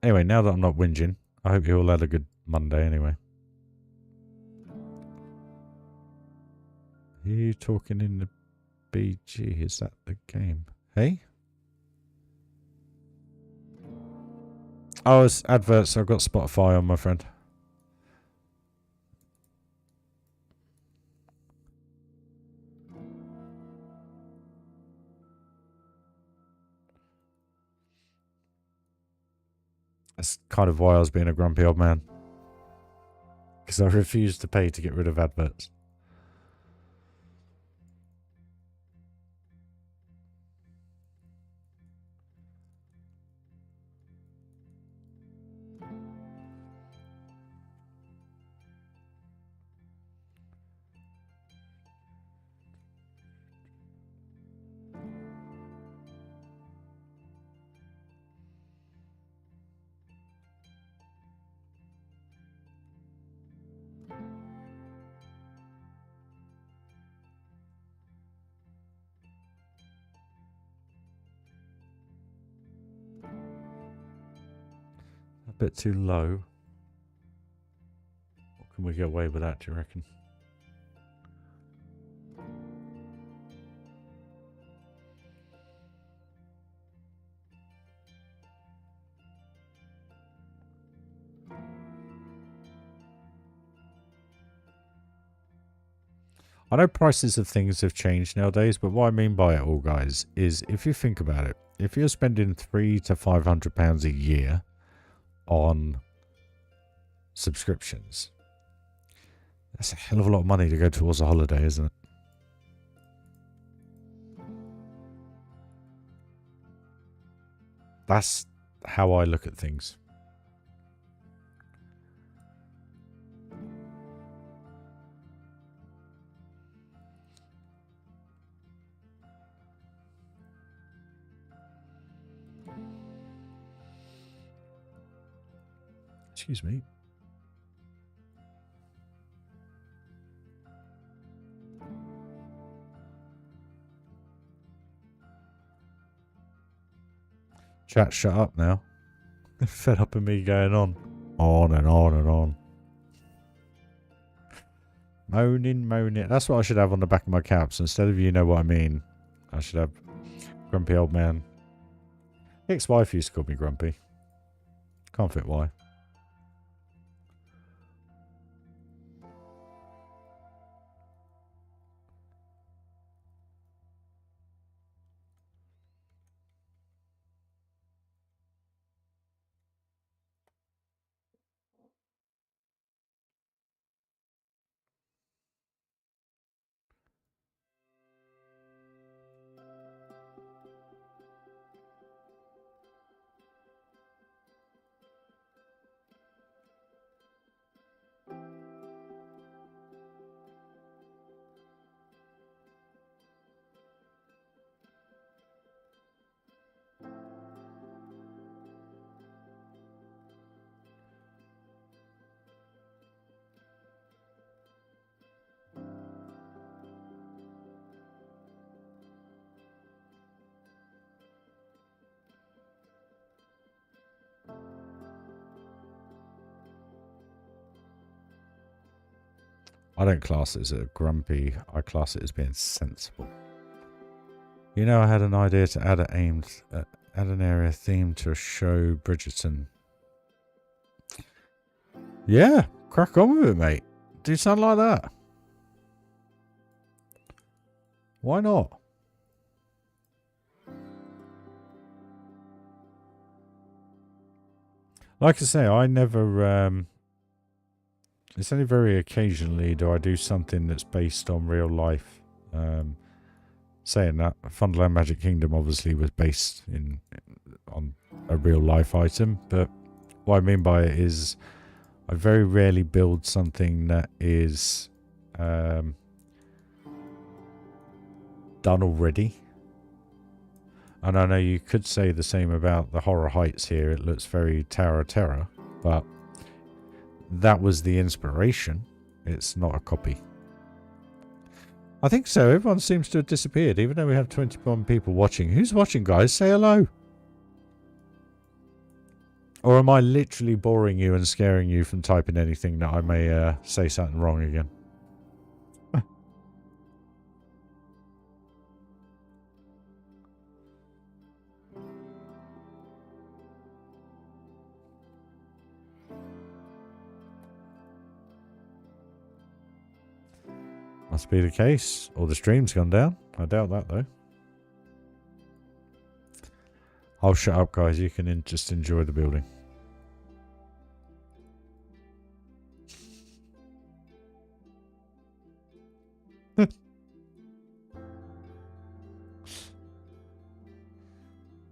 Anyway, now that I'm not whinging, I hope you all had a good Monday anyway. Are you talking in the BG? Is that the game? Hey? Oh, it's adverts. I've got Spotify on, my friend. That's kind of why I was being a grumpy old man. Because I refused to pay to get rid of adverts. A bit too low. What can we get away with that, do you reckon? I know prices of things have changed nowadays, but what I mean by it all, guys, is if you think about it, if you're spending £300 to £500 a year on subscriptions, that's a hell of a lot of money to go towards a holiday, isn't it? That's how I look at things. Excuse me. Chat, shut up now. Fed up of me going on and on and on. Moaning. That's what I should have on the back of my caps. Instead of you know what I mean, I should have grumpy old man. Ex-wife used to call me grumpy. Can't fit why. I don't class it as a grumpy. I class it as being sensible. You know, I had an idea to add an area theme to a show, Bridgerton. Yeah, crack on with it, mate. Do something like that. Why not? Like I say, I never... it's only very occasionally do I do something that's based on real life. Saying that, Thunderland Magic Kingdom obviously was based on a real life item, but what I mean by it is I very rarely build something that is done already. And I know you could say the same about the Horror Heights here. It looks very Tower of Terror, but that was the inspiration. It's not a copy. I think so. Everyone seems to have disappeared, even though we have 21 people watching. Who's watching, guys? Say hello. Or am I literally boring you and scaring you from typing anything that I may say something wrong again? Must be the case. Or the stream's gone down. I doubt that, though. I'll shut up, guys. You can just enjoy the building.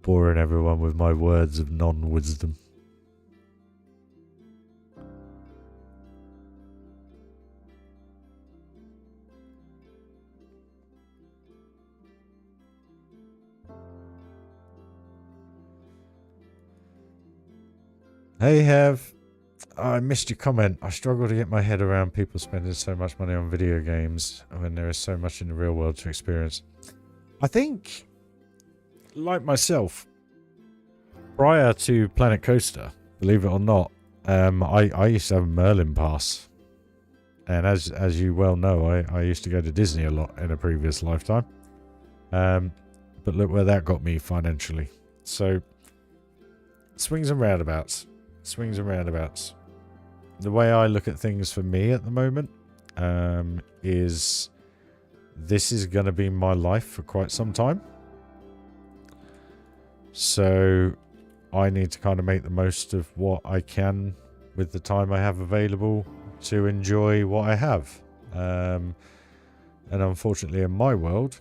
Boring everyone with my words of non-wisdom. Hey, Hev. I missed your comment. I struggle to get my head around people spending so much money on video games when there is so much in the real world to experience. I think, like myself, prior to Planet Coaster, believe it or not, I used to have a Merlin pass. And as you well know, I used to go to Disney a lot in a previous lifetime. But look where that got me financially. So, swings and roundabouts. Swings and roundabouts. The way I look at things for me at the moment is this is going to be my life for quite some time. So I need to kind of make the most of what I can with the time I have available to enjoy what I have. And unfortunately in my world,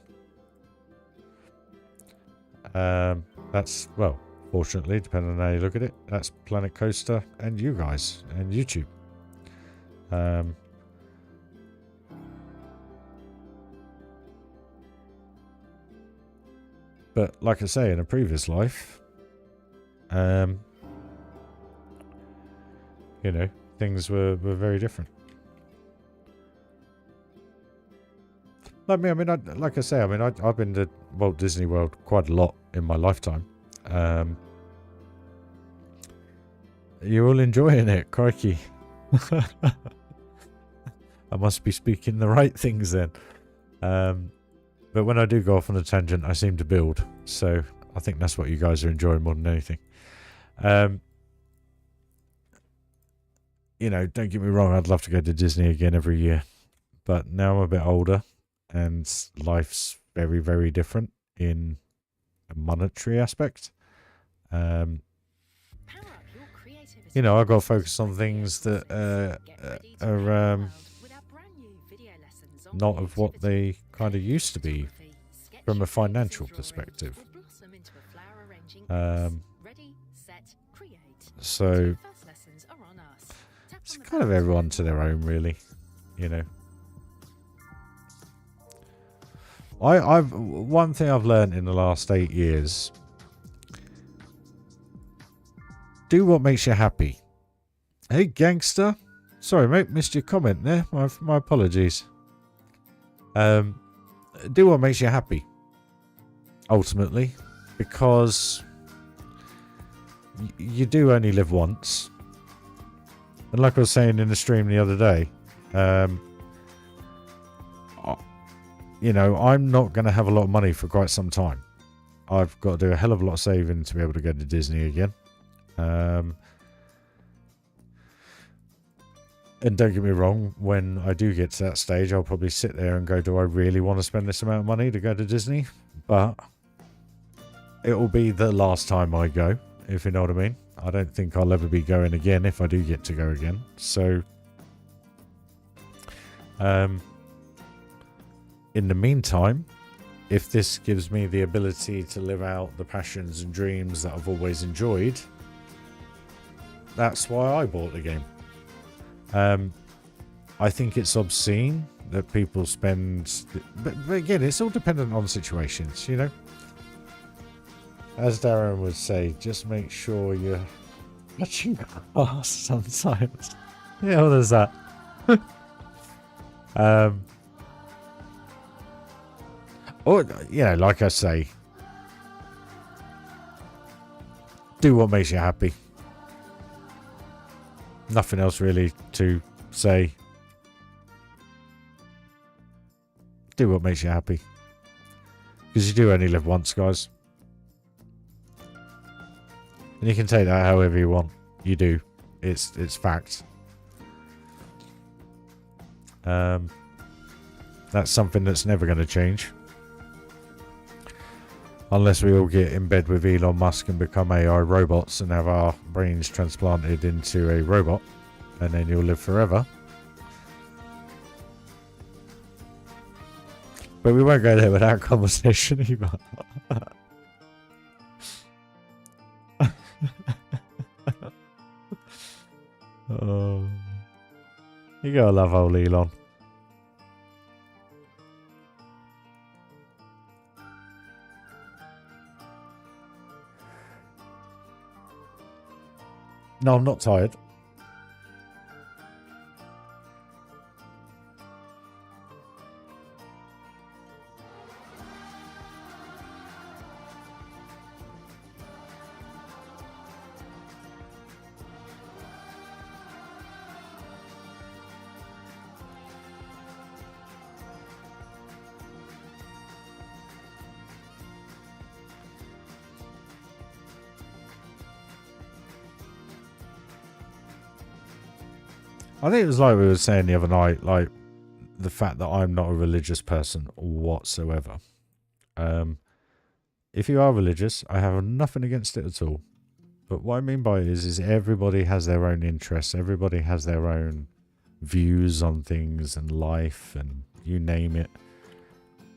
that's, well, fortunately, depending on how you look at it, that's Planet Coaster and you guys and YouTube. But like I say, in a previous life, you know, things were very different. Like me, I mean, like I say, I mean, I've been to Walt Disney World quite a lot in my lifetime. You're all enjoying it, crikey. I must be speaking the right things then. But when I do go off on a tangent, I seem to build. So I think that's what you guys are enjoying more than anything. You know, don't get me wrong, I'd love to go to Disney again every year. But now I'm a bit older and life's very, very different in a monetary aspect. You know, I've got to focus on things that are not of what they kind of used to be from a financial perspective. So it's kind of everyone to their own, really, you know. One thing I've learned in the last 8 years: do what makes you happy. Hey, gangster. Sorry, mate, missed your comment there. My apologies. Do what makes you happy. Ultimately, because you do only live once. And like I was saying in the stream the other day, you know, I'm not going to have a lot of money for quite some time. I've got to do a hell of a lot of saving to be able to go to Disney again. And don't get me wrong, when I do get to that stage, I'll probably sit there and go, do I really want to spend this amount of money to go to Disney? But it will be the last time I go, if you know what I mean. I don't think I'll ever be going again if I do get to go again. So, in the meantime, if this gives me the ability to live out the passions and dreams that I've always enjoyed, that's why I bought the game. I think it's obscene that people spend... But again, it's all dependent on situations, you know? As Darren would say, just make sure you're touching grass sometimes. Yeah, well, there's that. Or, yeah, like I say, do what makes you happy. Nothing else really to say. Do what makes you happy. Because you do only live once, guys. And you can take that however you want. You do. It's fact. That's something that's never going to change. Unless we all get in bed with Elon Musk and become AI robots and have our brains transplanted into a robot. And then you'll live forever. But we won't go there with that conversation either. Oh, you gotta love old Elon. No, I'm not tired. I think it was like we were saying the other night, like the fact that I'm not a religious person whatsoever. If you are religious, I have nothing against it at all. But what I mean by it is everybody has their own interests. Everybody has their own views on things and life and you name it.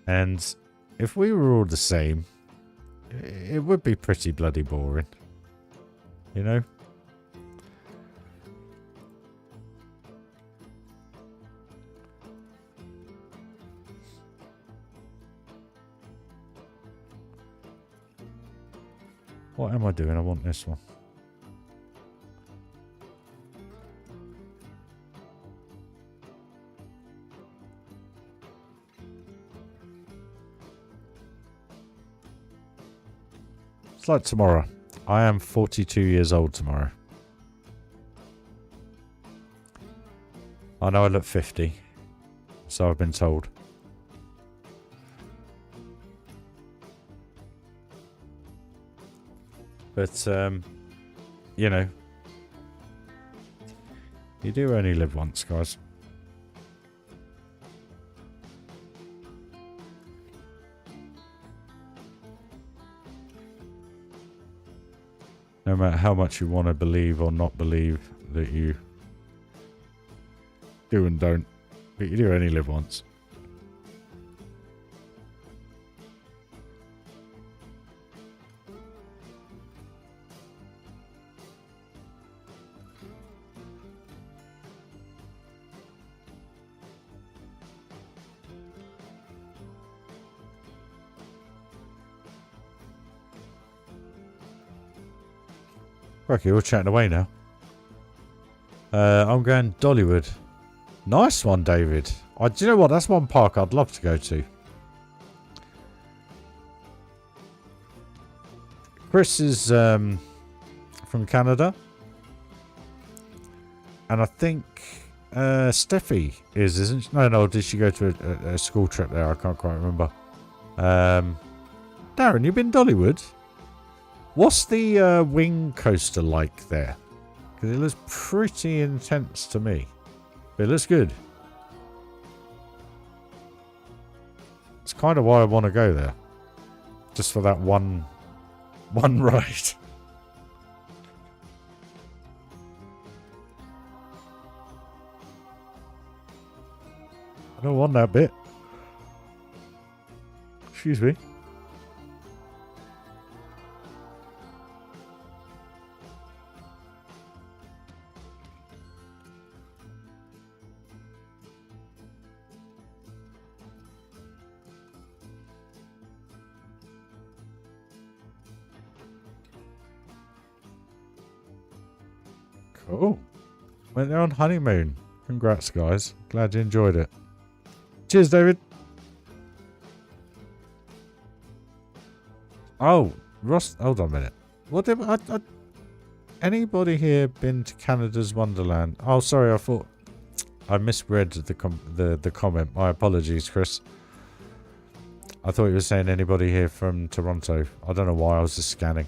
And if we were all the same, it would be pretty bloody boring. You know? What am I doing? I want this one. It's like tomorrow. I am 42 years old tomorrow. I know I look 50. So I've been told. But, you know, you do only live once, guys. No matter how much you want to believe or not believe that you do and don't, but you do only live once. Okay, we're chatting away now. I'm going Dollywood. Nice one, David. Do you know what? That's one park I'd love to go to. Chris is from Canada. And I think Steffi is, isn't she? No, did she go to a school trip there? I can't quite remember. Darren, you've been Dollywood? What's the wing coaster like there? Because it looks pretty intense to me. But it looks good. It's kind of why I want to go there. Just for that one ride. I don't want that bit. Excuse me. Cool. Went there on honeymoon. Congrats, guys. Glad you enjoyed it. Cheers, David. Oh, Ross. Hold on a minute. What did anybody here been to Canada's Wonderland? Oh, sorry. I thought I misread the comment. My apologies, Chris. I thought you were saying anybody here from Toronto. I don't know why. I was just scanning.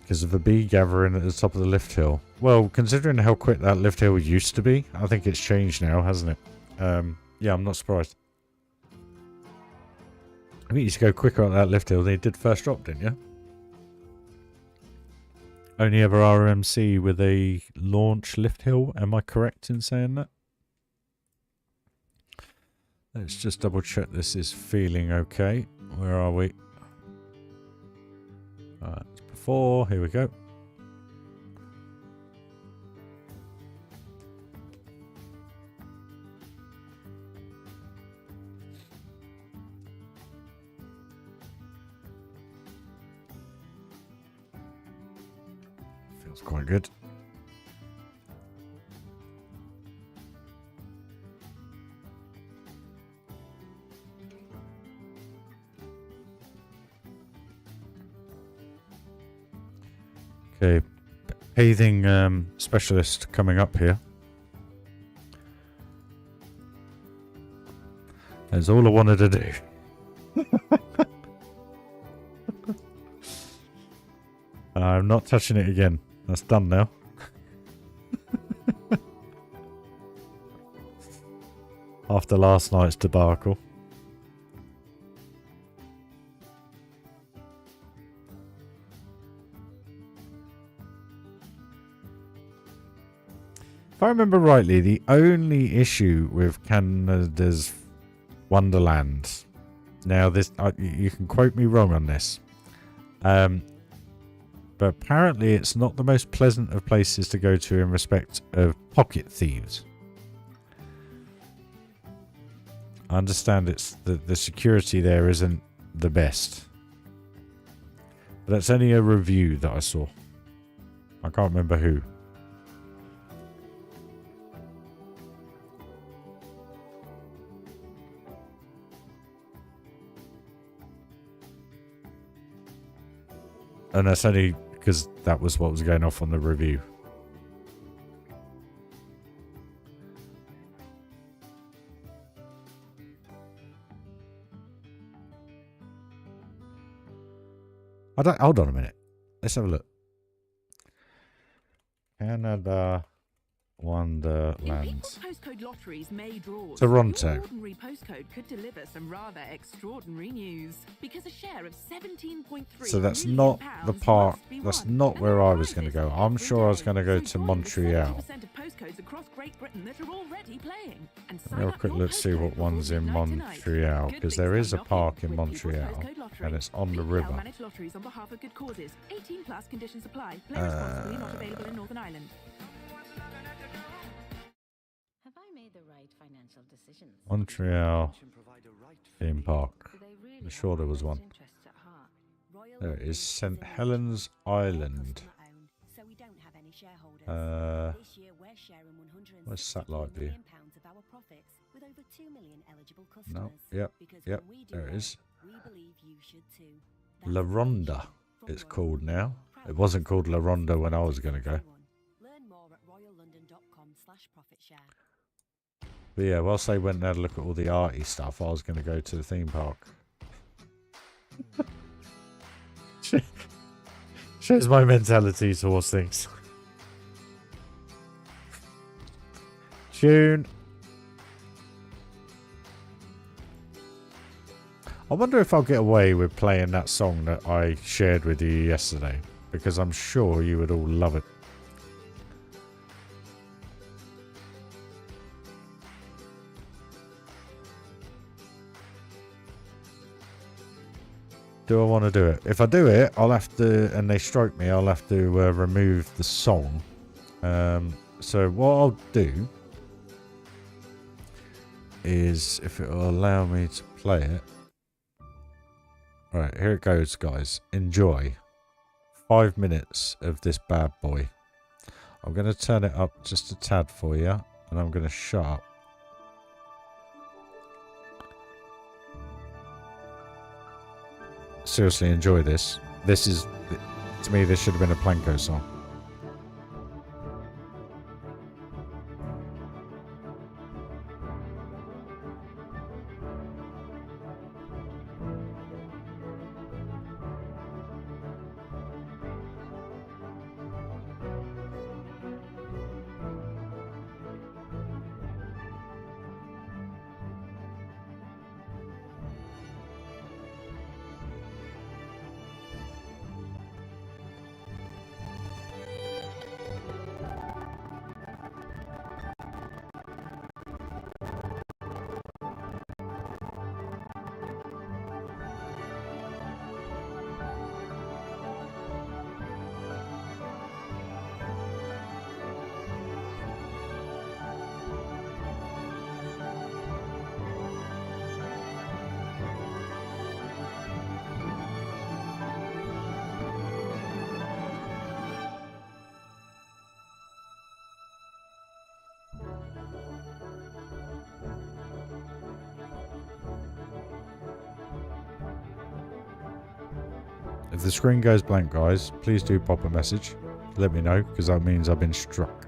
Because of the bee gathering at the top of the lift hill. Well, considering how quick that lift hill used to be, I think it's changed now, hasn't it? Yeah, I'm not surprised. I think you used to go quicker on that lift hill than you did first drop, didn't you? Only ever RMC with a launch lift hill. Am I correct in saying that? Let's just double check this is feeling okay. Where are we? Before, here we go. Feels quite good. Okay, bathing specialist coming up here. That's all I wanted to do. I'm not touching it again. That's done now. After last night's debacle. If I remember rightly, the only issue with Canada's Wonderland, now this you can quote me wrong on this, but apparently it's not the most pleasant of places to go to in respect of pocket thieves. I understand it's the security there isn't the best, but that's only a review that I saw. I can't remember who. And that's only because that was what was going off on the review. Hold on a minute. Let's have a look. Canada Wonderland. Postcode lotteries may draw. Toronto. Your ordinary postcode could deliver some rather extraordinary news because a share of 17.3. So that's not the part. That's not where I was going to go. I'm sure I was going to go to Montreal. Let me have a quick look, see what one's in Montreal, because there is a park in Montreal, and it's on the river. Montreal theme park. I'm sure there was one. There it is, St. Helens Island. Where's satellite view? No, yep, there it is. La Ronda, it's called now. It wasn't called La Ronda when I was going to go. But yeah, whilst they went there to look at all the arty stuff, I was going to go to the theme park. Shows my mentality towards things. Tune. I wonder if I'll get away with playing that song that I shared with you yesterday, because I'm sure you would all love it. Do I want to do it? If I do it, I'll have to, and they strike me, I'll have to remove the song. So what I'll do is, if it will allow me to play it. Alright, here it goes, guys. Enjoy. 5 minutes of this bad boy. I'm going to turn it up just a tad for you, and I'm going to shut up. Seriously, enjoy this. This is, to me, this should have been a Planko song. If the screen goes blank, guys, please do pop a message. Let me know, because that means I've been struck.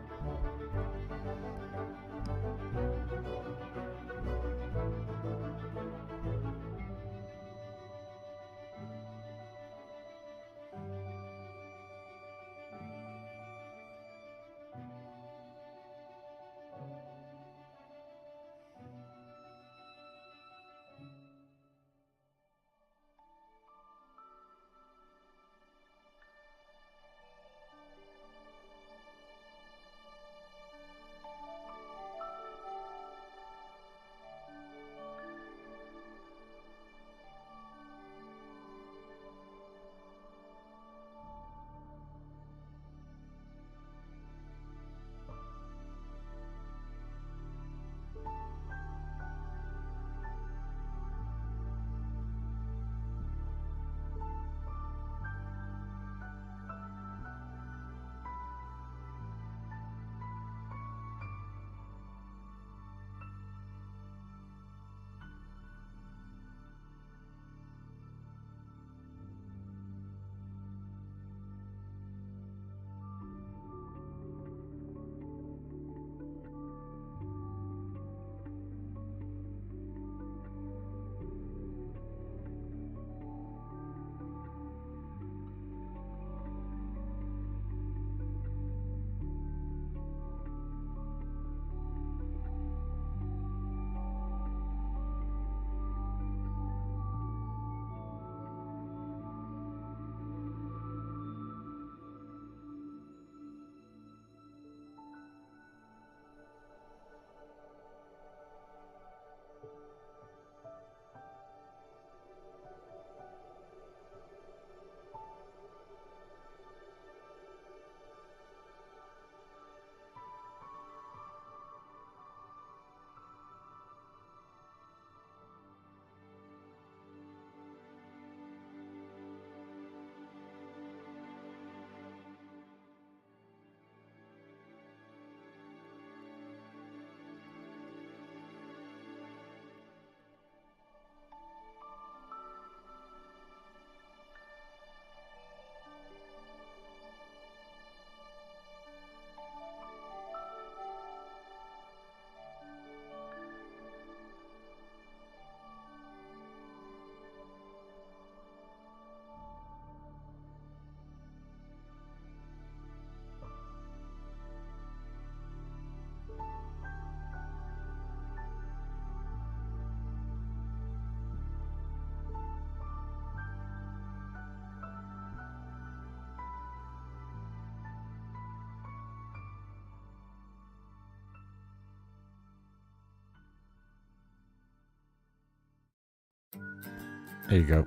There you go.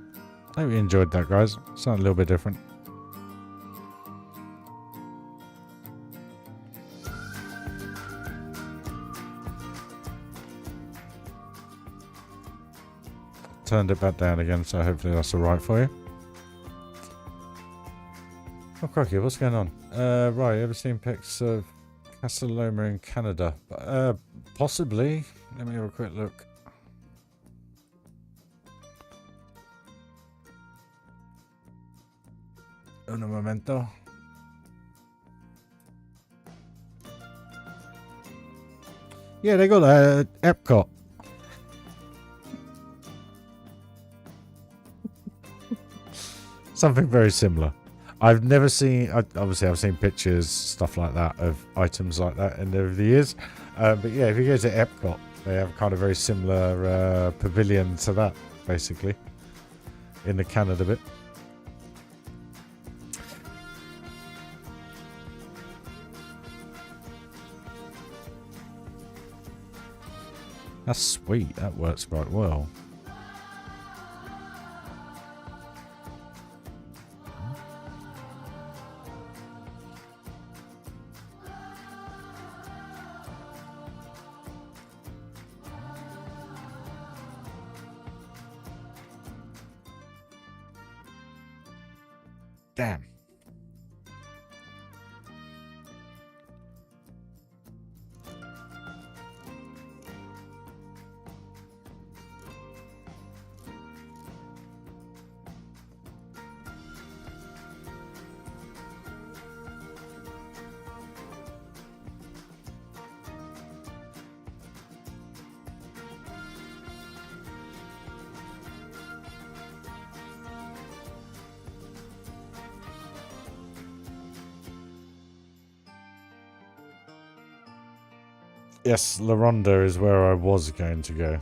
Hope you enjoyed that, guys. Something a little bit different. Turned it back down again, so hopefully that's alright for you. Oh, crikey, what's going on? Right, ever seen pics of Casa Loma in Canada? Possibly. Let me have a quick look. Un momento. Yeah, they got Epcot. Something very similar. I've never seen, obviously I've seen pictures, stuff like that, of items like that in over the years. But yeah, if you go to Epcot, they have kind of very similar pavilion to that, basically, in the Canada bit. That's sweet, that works quite well. Damn. Yes, La Ronda is where I was going to go.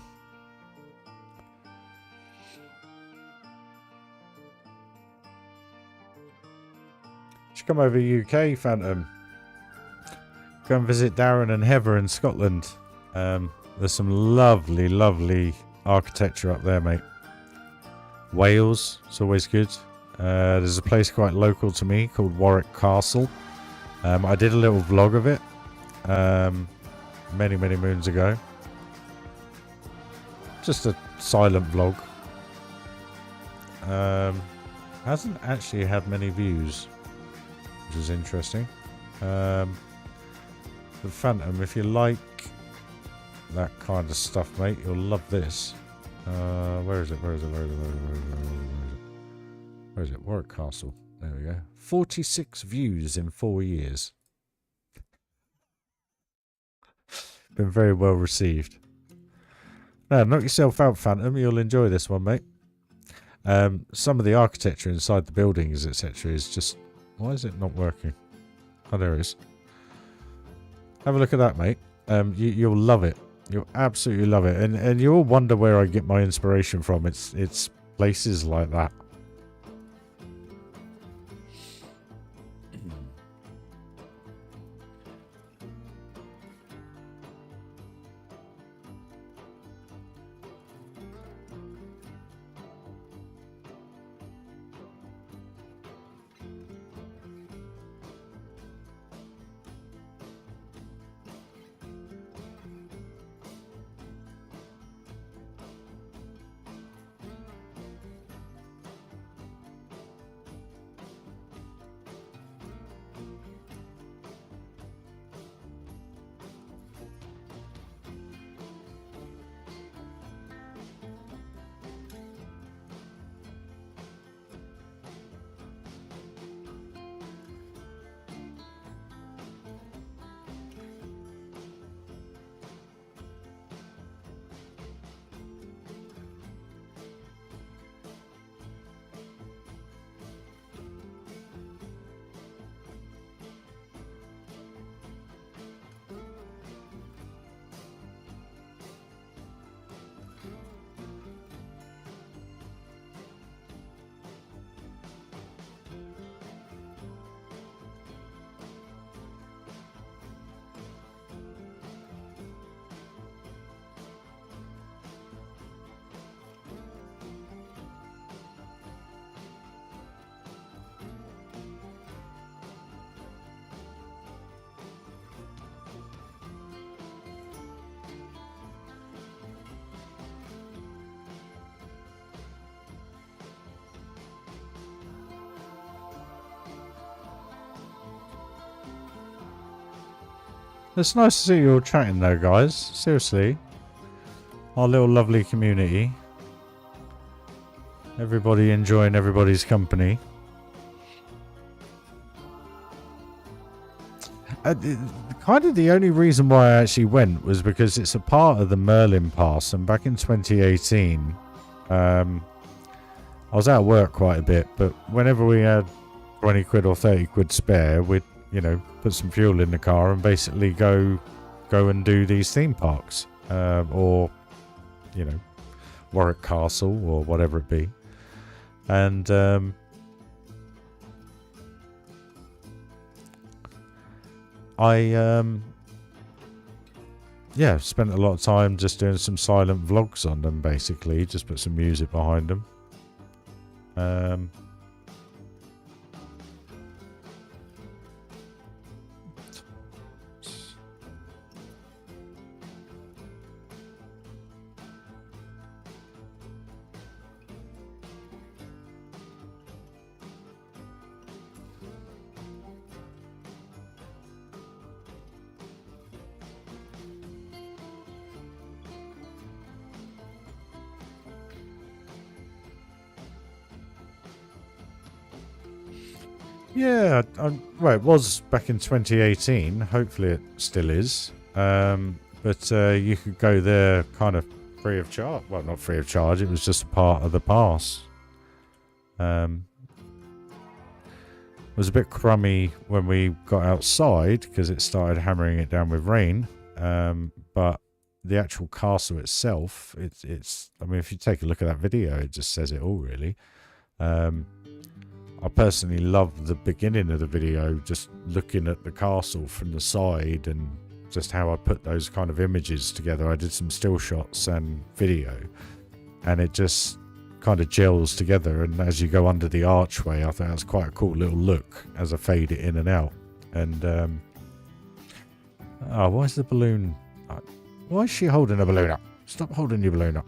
Should come over UK, Phantom. Go and visit Darren and Heather in Scotland. There's some lovely, lovely architecture up there, mate. Wales, it's always good. There's a place quite local to me called Warwick Castle. I did a little vlog of it. Many moons ago. Just a silent vlog. Hasn't actually had many views, which is interesting. The Phantom, if you like that kind of stuff, mate, you'll love this. Where is it? Where is it? Warwick Castle. There we go. 46 views in 4 years. Been very well received. Now, knock yourself out, Phantom. You'll enjoy this one, mate. Some of the architecture inside the buildings, etc., is just... Why is it not working? Oh, there it is. Have a look at that, mate. You'll love it. You'll absolutely love it. And you'll wonder where I get my inspiration from. It's places like that. It's nice to see you all chatting though, guys. Seriously. Our little lovely community. Everybody enjoying everybody's company. Kind of the only reason why I actually went was because it's a part of the Merlin Pass, and back in 2018, I was out of work quite a bit, but whenever we had 20 quid or 30 quid spare, we'd, you know, put some fuel in the car and basically go and do these theme parks, or, you know, Warwick Castle or whatever it be. And yeah, spent a lot of time just doing some silent vlogs on them, basically. Just put some music behind them. Yeah, well, it was back in 2018. Hopefully it still is. But you could go there kind of free of charge. Well, not free of charge. It was just a part of the pass. It was a bit crummy when we got outside because it started hammering it down with rain. But the actual castle itself, it's. I mean, if you take a look at that video, it just says it all, really. I personally love the beginning of the video, just looking at the castle from the side and just how I put those kind of images together. I did some still shots and video, and it just kind of gels together. And as you go under the archway, I think that's quite a cool little look as I fade it in and out. And oh, why is the balloon? Why is she holding a balloon up? Stop holding your balloon up.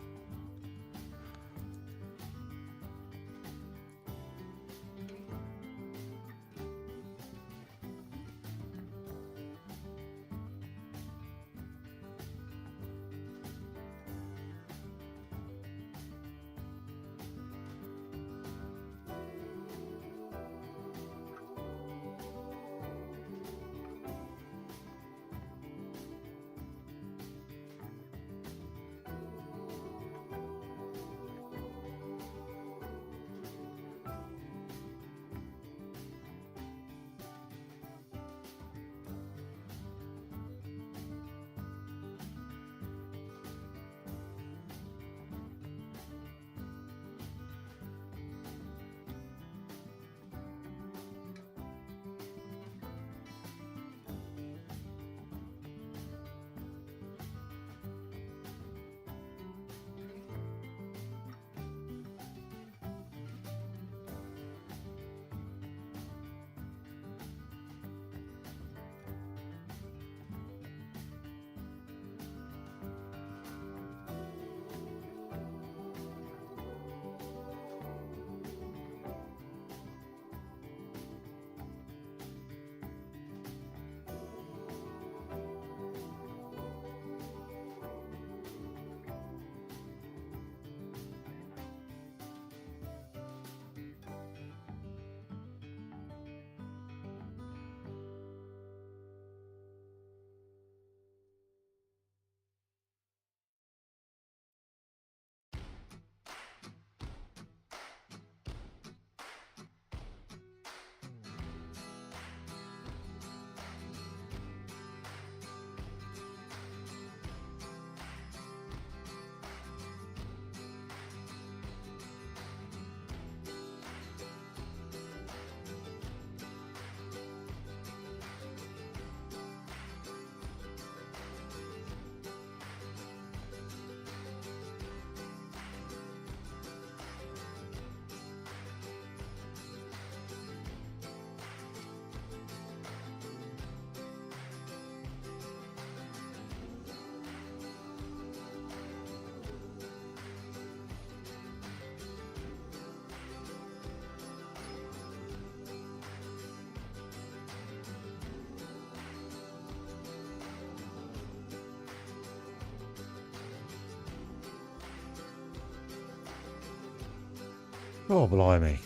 Oh, blimey.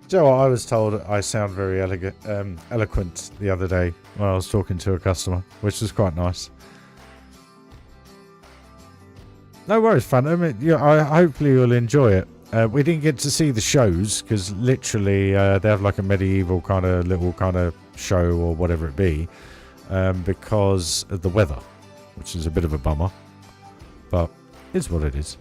Do you know what? I was told I sound very eloquent the other day when I was talking to a customer, which was quite nice. No worries, Phantom. Hopefully you'll enjoy it. We didn't get to see the shows because literally they have like a medieval kind of little kind of show or whatever it be because of the weather, which is a bit of a bummer, but it's what it is.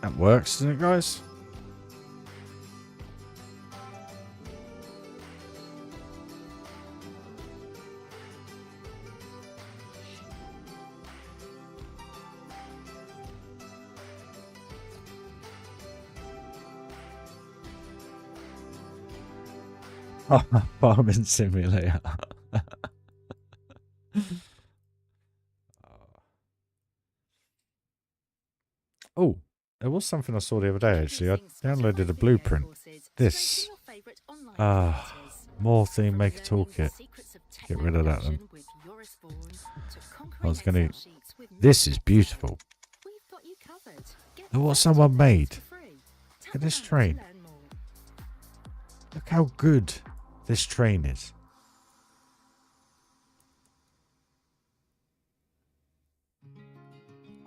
That works, doesn't it, guys? Farming simulator. Oh, there was something I saw the other day actually. I downloaded a blueprint. This. More theme maker toolkit. Get rid of that then. I was gonna. This is beautiful. Look what someone made. Look at this train. Look how good this train is.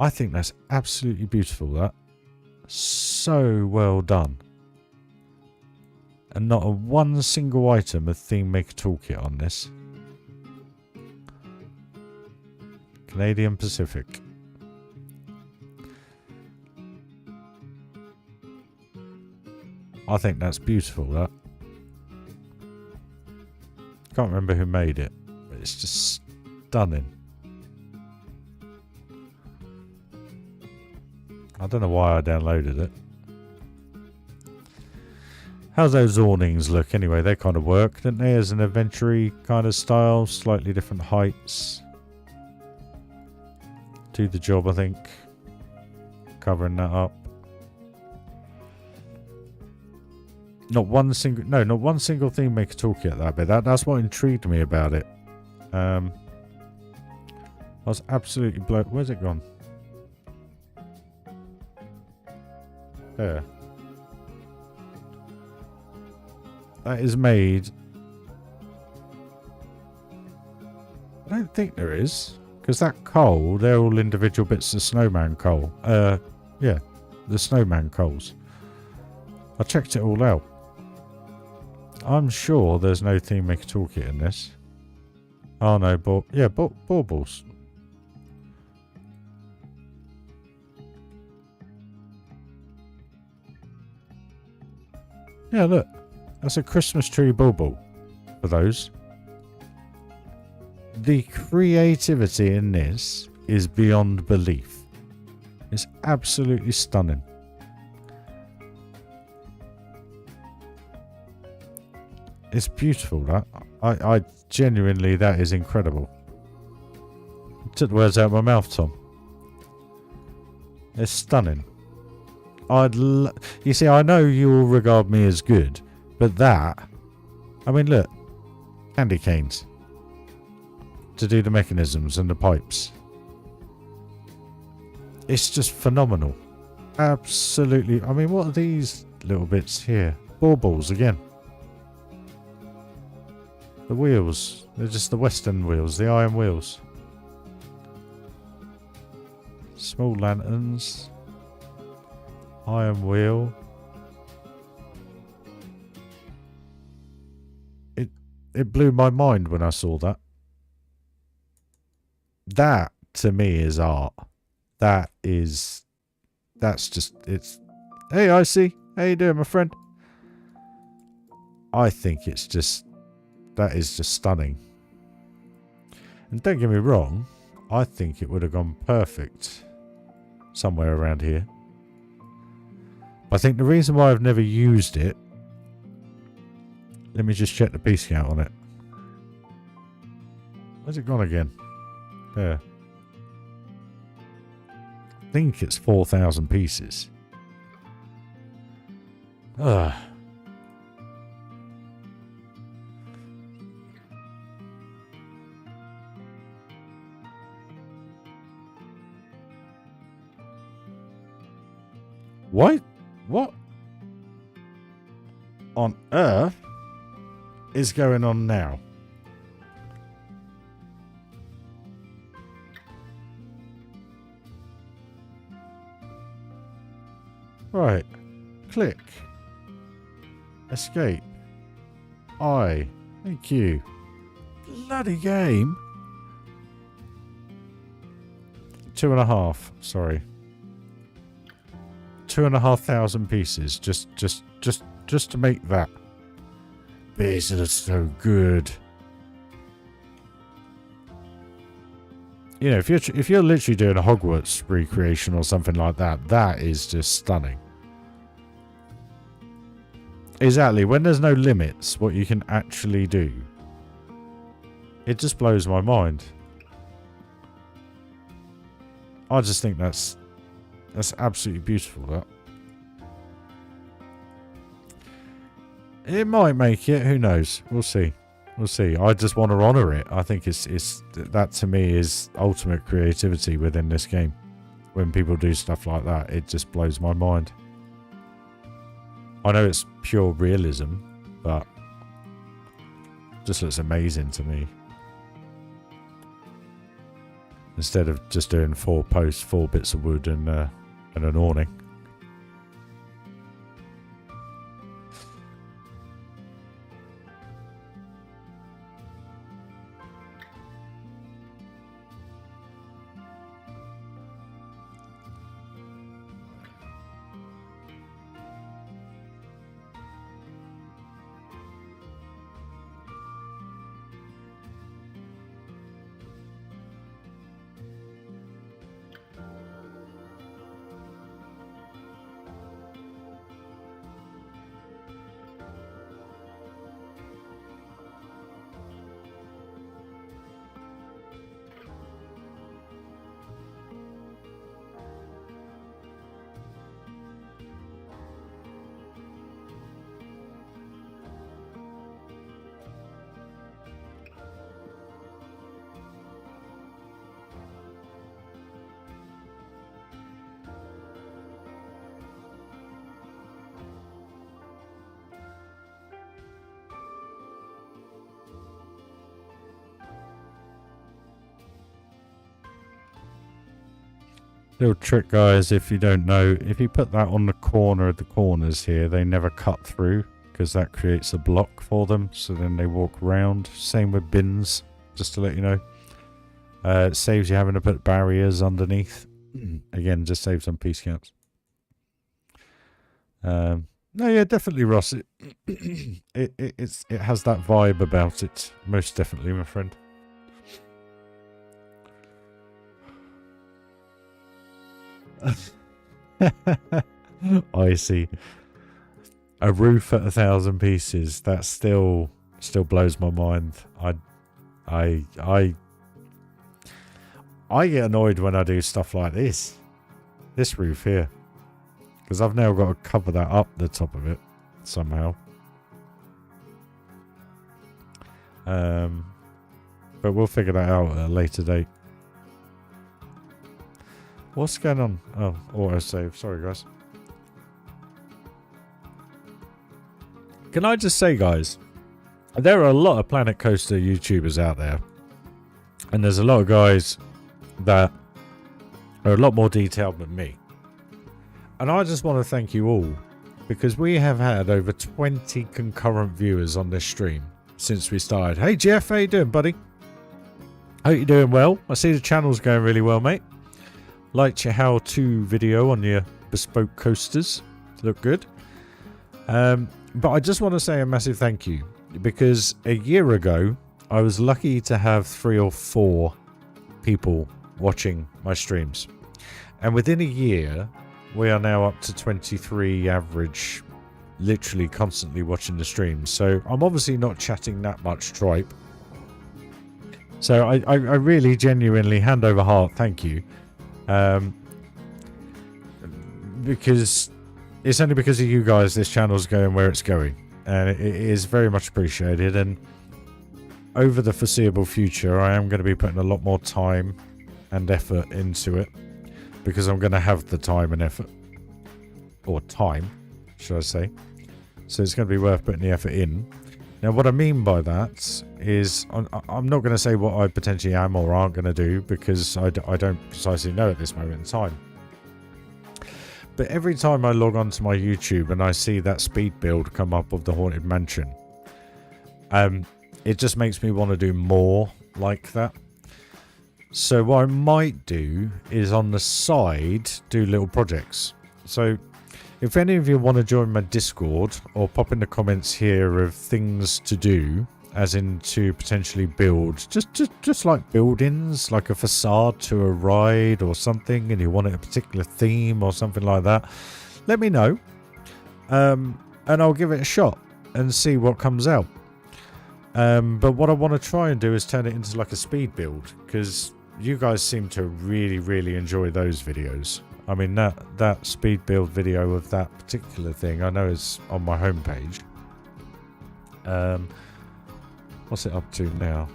I think that's absolutely beautiful, that. So well done. And not a one single item of Theme Maker Toolkit on this. Canadian Pacific. I think that's beautiful, that. Can't remember who made it, but it's just stunning. I don't know why I downloaded it. How's those awnings look anyway? They kind of work, don't they? As an adventure kind of style, slightly different heights. Do the job, I think. Covering that up. Not one single theme maker toolkit that bit. That's what intrigued me about it. I was absolutely blown. Where's it gone? There. That is made. I don't think there is. Because that coal, they're all individual bits of snowman coal. Yeah. The snowman coals. I checked it all out. I'm sure there's no theme maker toolkit in this. Oh no, baubles. Yeah, look. That's a Christmas tree bauble for those. The creativity in this is beyond belief. It's absolutely stunning. It's beautiful, that. I genuinely, that is incredible. Took the words out of my mouth, Tom. It's stunning. You see, I know you all regard me as good, but that, I mean, look, candy canes to do the mechanisms and the pipes. It's just phenomenal. Absolutely. I mean, what are these little bits here? Baubles again. The wheels, they're just the western wheels, the iron wheels. Small lanterns. Iron wheel. It blew my mind when I saw that. That, to me, is art. That's just, it's... Hey, Icy. How you doing, my friend? I think it's just... That is just stunning. And don't get me wrong, I think it would have gone perfect somewhere around here. I think the reason why I've never used it... Let me just check the piece count on it. Where's it gone again? There. I think it's 4,000 pieces. Ugh. What on earth is going on now? Right. Click. Escape. Thank you. Bloody game. 2.5. Sorry. 2,500 pieces. Just to make that. These are so good. You know, if you're literally doing a Hogwarts recreation or something like that, that is just stunning. Exactly. When there's no limits, what you can actually do. It just blows my mind. I just think that's absolutely beautiful, that. It might make it, who knows? We'll see. We'll see. I just want to honour it. I think it's that to me is ultimate creativity within this game. When people do stuff like that, it just blows my mind. I know it's pure realism, but it just looks amazing to me. Instead of just doing 4 posts, 4 bits of wood and an awning. Little trick, guys, if you don't know, if you put that on the corner of the corners here, they never cut through because that creates a block for them, so then they walk round. Same with bins, just to let you know. It saves you having to put barriers underneath. Again, just saves some piece counts. No, yeah, definitely, Ross. It has that vibe about it, most definitely, my friend. I see. A roof at 1,000 pieces. That still blows my mind. I get annoyed when I do stuff like this. This roof here, because I've now got to cover that up the top of it somehow. But we'll figure that out at a later date. What's going on? Oh, autosave. Sorry, guys. Can I just say, guys, there are a lot of Planet Coaster YouTubers out there. And there's a lot of guys that are a lot more detailed than me. And I just want to thank you all, because we have had over 20 concurrent viewers on this stream since we started. Hey, Jeff, how you doing, buddy? Hope you're doing well. I see the channel's going really well, mate. Liked your how-to video on your bespoke coasters. Look good. But I just want to say a massive thank you, because a year ago I was lucky to have 3 or 4 people watching my streams. And within a year, we are now up to 23 average, literally constantly watching the streams. So I'm obviously not chatting that much tripe. So I really genuinely, hand over heart, thank you. Because it's only because of you guys this channel's going where it's going. And it is very much appreciated. And over the foreseeable future, I am going to be putting a lot more time and effort into it. Because I'm going to have the time and effort. Or time, should I say. So it's going to be worth putting the effort in. Now, what I mean by that is I'm not going to say what I potentially am or aren't going to do because I don't precisely know at this moment in time. But every time I log onto my YouTube and I see that speed build come up of the Haunted Mansion, it just makes me want to do more like that. So what I might do is on the side do little projects. So if any of you want to join my Discord or pop in the comments here of things to do, as in to potentially build just like buildings, like a facade to a ride or something, and you want a particular theme or something like that, let me know. And I'll give it a shot and see what comes out. But what I want to try and do is turn it into like a speed build, because you guys seem to really enjoy those videos. I mean, that speed build video of that particular thing, I know is on my homepage. What's it up to now?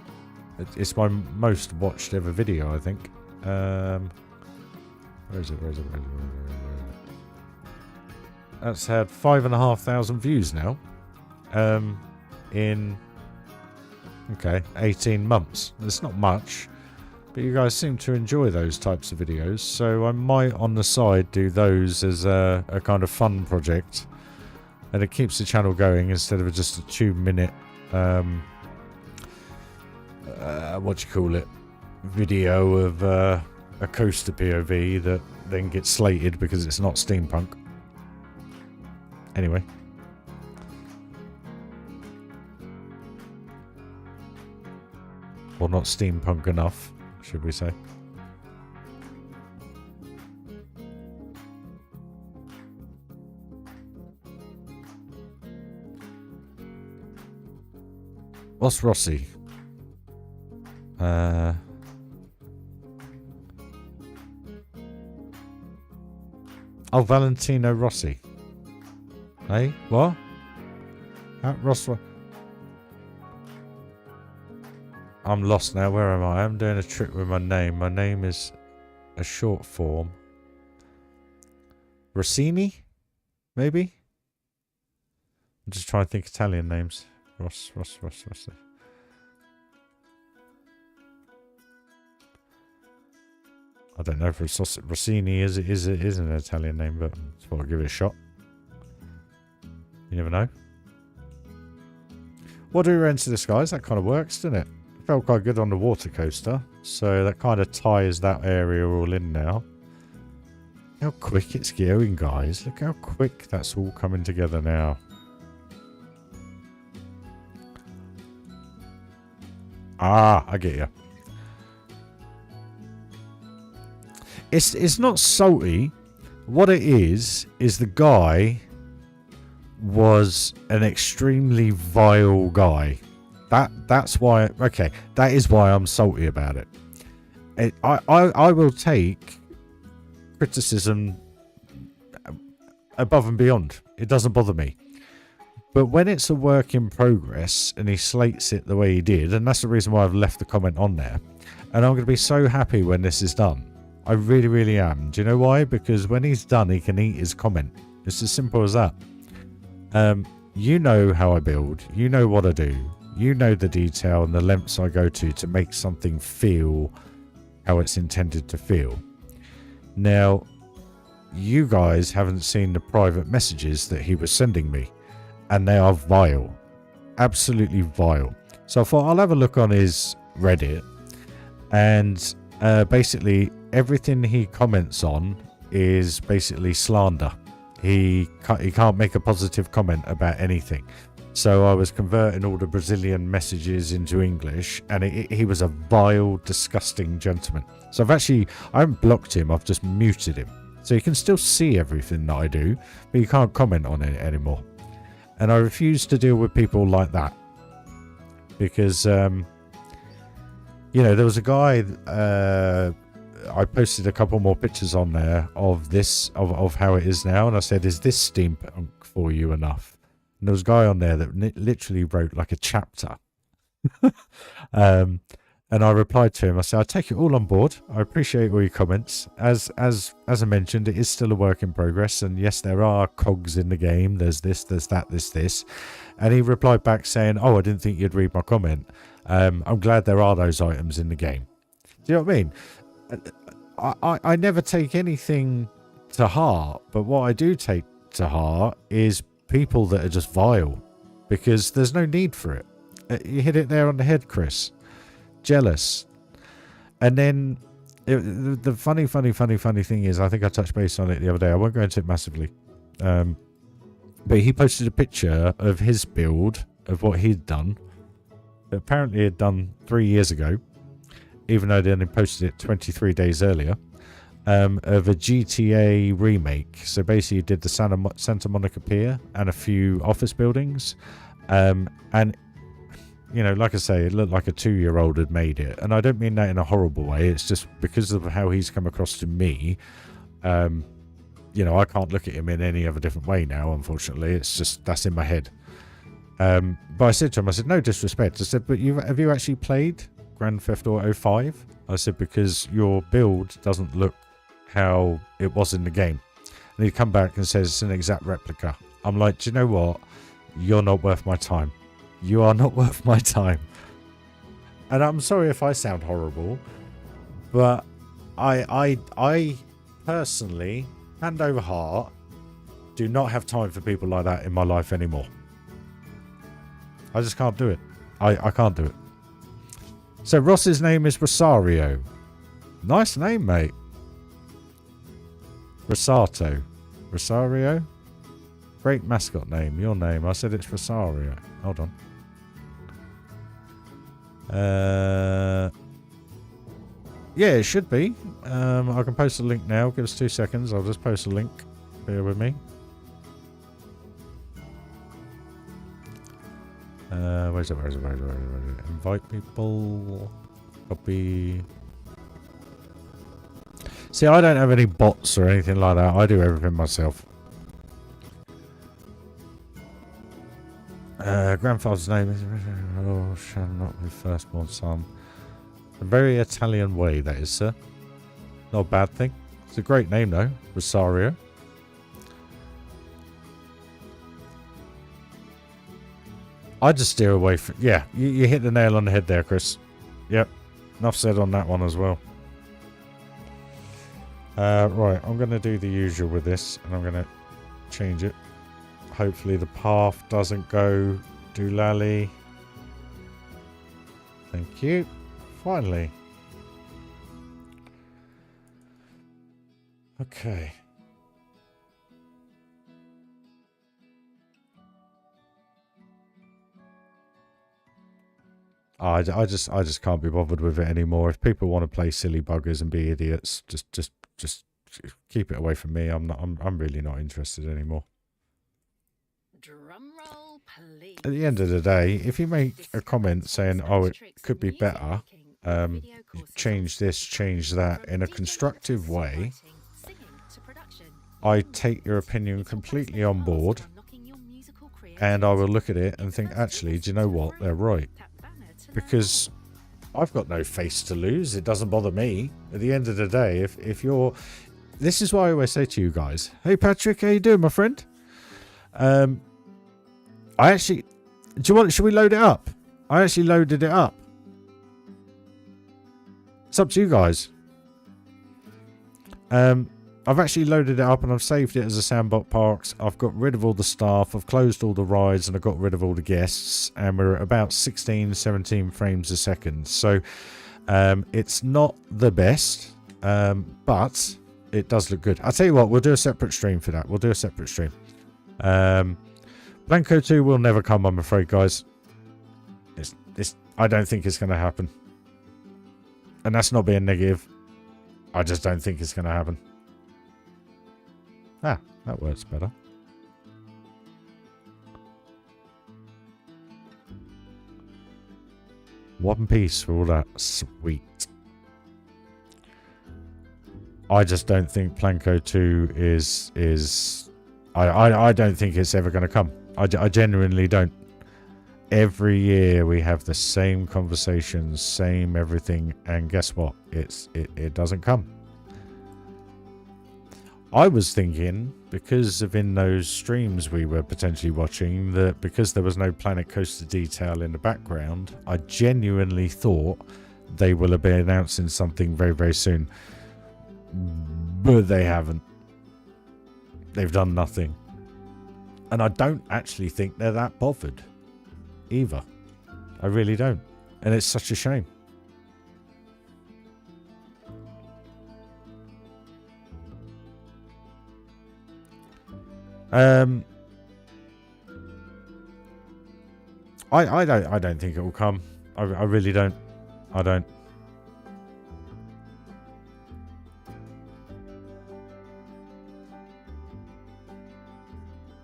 It's my most watched ever video, I think. Where is it? That's had 5,500 views now. In 18 months. It's not much. But you guys seem to enjoy those types of videos, so I might on the side do those as a kind of fun project, and it keeps the channel going instead of just a 2-minute video of a coaster POV that then gets slated because it's not steampunk. Anyway. Or not steampunk enough, should we say. What's Rossi? Oh, Valentino Rossi. Hey, what? Ross. I'm lost now. Where am I? I'm doing a trick with my name. My name is a short form. Rossini? Maybe? I'm just trying to think Italian names. Ross. I don't know if Rossini is an Italian name, but I thought I'd give it a shot. You never know. What do we enter this, guys? That kind of works, doesn't it? Felt quite good on the water coaster, so that kind of ties that area all in now. How quick it's going, guys. Look how quick that's all coming together now. Ah, I get you. It's not salty. What it is the guy was an extremely vile guy. That's why. Okay, that is why I'm salty about it. I will take criticism above and beyond. It doesn't bother me. But when it's a work in progress and he slates it the way he did, and that's the reason why I've left the comment on there, and I'm going to be so happy when this is done. I really am. Do you know why? Because when he's done, he can eat his comment. It's as simple as that. You know how I build. You know what I do. You know the detail and the lengths I go to make something feel how it's intended to feel. Now, you guys haven't seen the private messages that he was sending me, and they are vile. Absolutely vile. So I thought I'll have a look on his Reddit, and basically everything he comments on is basically slander. He can't make a positive comment about anything. So I was converting all the Brazilian messages into English, and he was a vile, disgusting gentleman. So I haven't blocked him, I've just muted him. So you can still see everything that I do, but you can't comment on it anymore. And I refuse to deal with people like that. Because, you know, there was a guy, I posted a couple more pictures on there of this, of how it is now. And I said, is this steampunk for you enough? And there was a guy on there that literally wrote like a chapter. And I replied to him. I said, I take it all on board. I appreciate all your comments. As I mentioned, it is still a work in progress. And yes, there are cogs in the game. There's this, there's that, this. And he replied back saying, oh, I didn't think you'd read my comment. I'm glad there are those items in the game. Do you know what I mean? I never take anything to heart. But what I do take to heart is people that are just vile. Because there's no need for it. You hit it there on the head, Chris. Jealous. And then the funny thing is, I think I touched base on it the other day. I won't go into it massively. But he posted a picture of his build of what he'd done. Apparently he'd done 3 years ago, even though they only posted it 23 days earlier, of a GTA remake. So basically he did the Santa Monica Pier and a few office buildings. And you know, like I say, it looked like a 2-year-old had made it. And I don't mean that in a horrible way. It's just because of how he's come across to me. You know, I can't look at him in any other different way now, unfortunately. It's just, that's in my head. But I said to him, I said, no disrespect. I said, but have you actually played Grand Theft Auto 5? I said, because your build doesn't look how it was in the game. And he'd come back and says, it's an exact replica. I'm like, do you know what? You're not worth my time. You are not worth my time. And I'm sorry if I sound horrible, but I personally, hand over heart, do not have time for people like that in my life anymore. I just can't do it. I can't do it. So Ross's name is Rosario. Nice name, mate. Rosato. Rosario? Great mascot name. Your name. I said it's Rosario. Hold on. Yeah, it should be. I can post a link now. Give us 2 seconds. I'll just post a link. Bear with me. Where's it? Invite people. Copy. See, I don't have any bots or anything like that. I do everything myself. Grandfather's name is... Oh, shall not be firstborn son. A very Italian way, that is, sir. Not a bad thing. It's a great name, though. Rosario. I just steer away from... Yeah, you hit the nail on the head there, Chris. Yep. Enough said on that one as well. Right, I'm going to do the usual with this, and I'm going to change it. Hopefully the path doesn't go doolally. Thank you. Finally. Okay. I just can't be bothered with it anymore. If people want to play silly buggers and be idiots, just keep it away from me. I'm really not interested anymore. Drum roll, please. At the end of the day, if you make a comment saying, oh, it could be better, change this, change that in a constructive way, I take your opinion completely on board, and I will look at it and think, actually, do you know what? They're right. Because I've got no face to lose. It doesn't bother me. At the end of the day, if you're... This is why I always say to you guys, hey, Patrick, how you doing, my friend? I actually... Do you want... Should we load it up? I actually loaded it up. It's up to you guys. I've actually loaded it up and I've saved it as a sandbox parks. I've got rid of all the staff. I've closed all the rides and I've got rid of all the guests. And we're at about 16, 17 frames a second. So it's not the best, but it does look good. I'll tell you what, we'll do a separate stream for that. We'll do a separate stream. Blanco 2 will never come, I'm afraid, guys. I don't think it's going to happen. And that's not being negative. I just don't think it's going to happen. Ah, that works better. One piece for all that. Sweet. I just don't think Planko 2 is... I don't think it's ever going to come. I genuinely don't. Every year we have the same conversations, same everything, and guess what? It doesn't come. I was thinking, because of in those streams we were potentially watching, that because there was no Planet Coaster detail in the background, I genuinely thought they will have been announcing something very, very soon. But they haven't. They've done nothing. And I don't actually think they're that bothered either. I really don't. And it's such a shame. I don't think it will come. I really don't. I don't.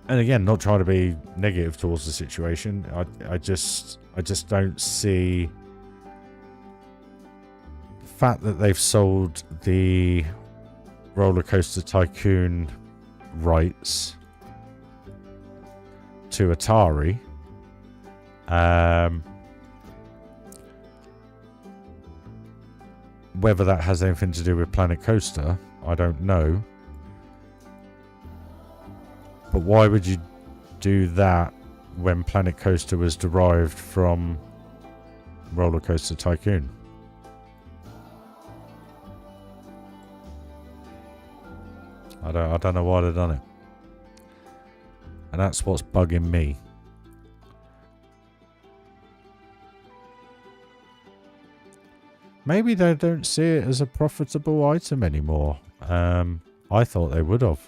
And again, not trying to be negative towards the situation. I just don't see the fact that they've sold the Roller Coaster Tycoon rights to Atari. Whether that has anything to do with Planet Coaster, I don't know. But why would you do that when Planet Coaster was derived from Roller Coaster Tycoon? I don't know why they've done it. And that's what's bugging me. Maybe they don't see it as a profitable item anymore. I thought they would have.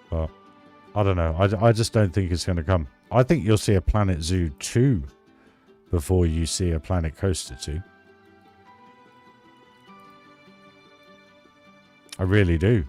But I don't know. I just don't think it's going to come. I think you'll see a Planet Zoo 2 before you see a Planet Coaster 2. I really do.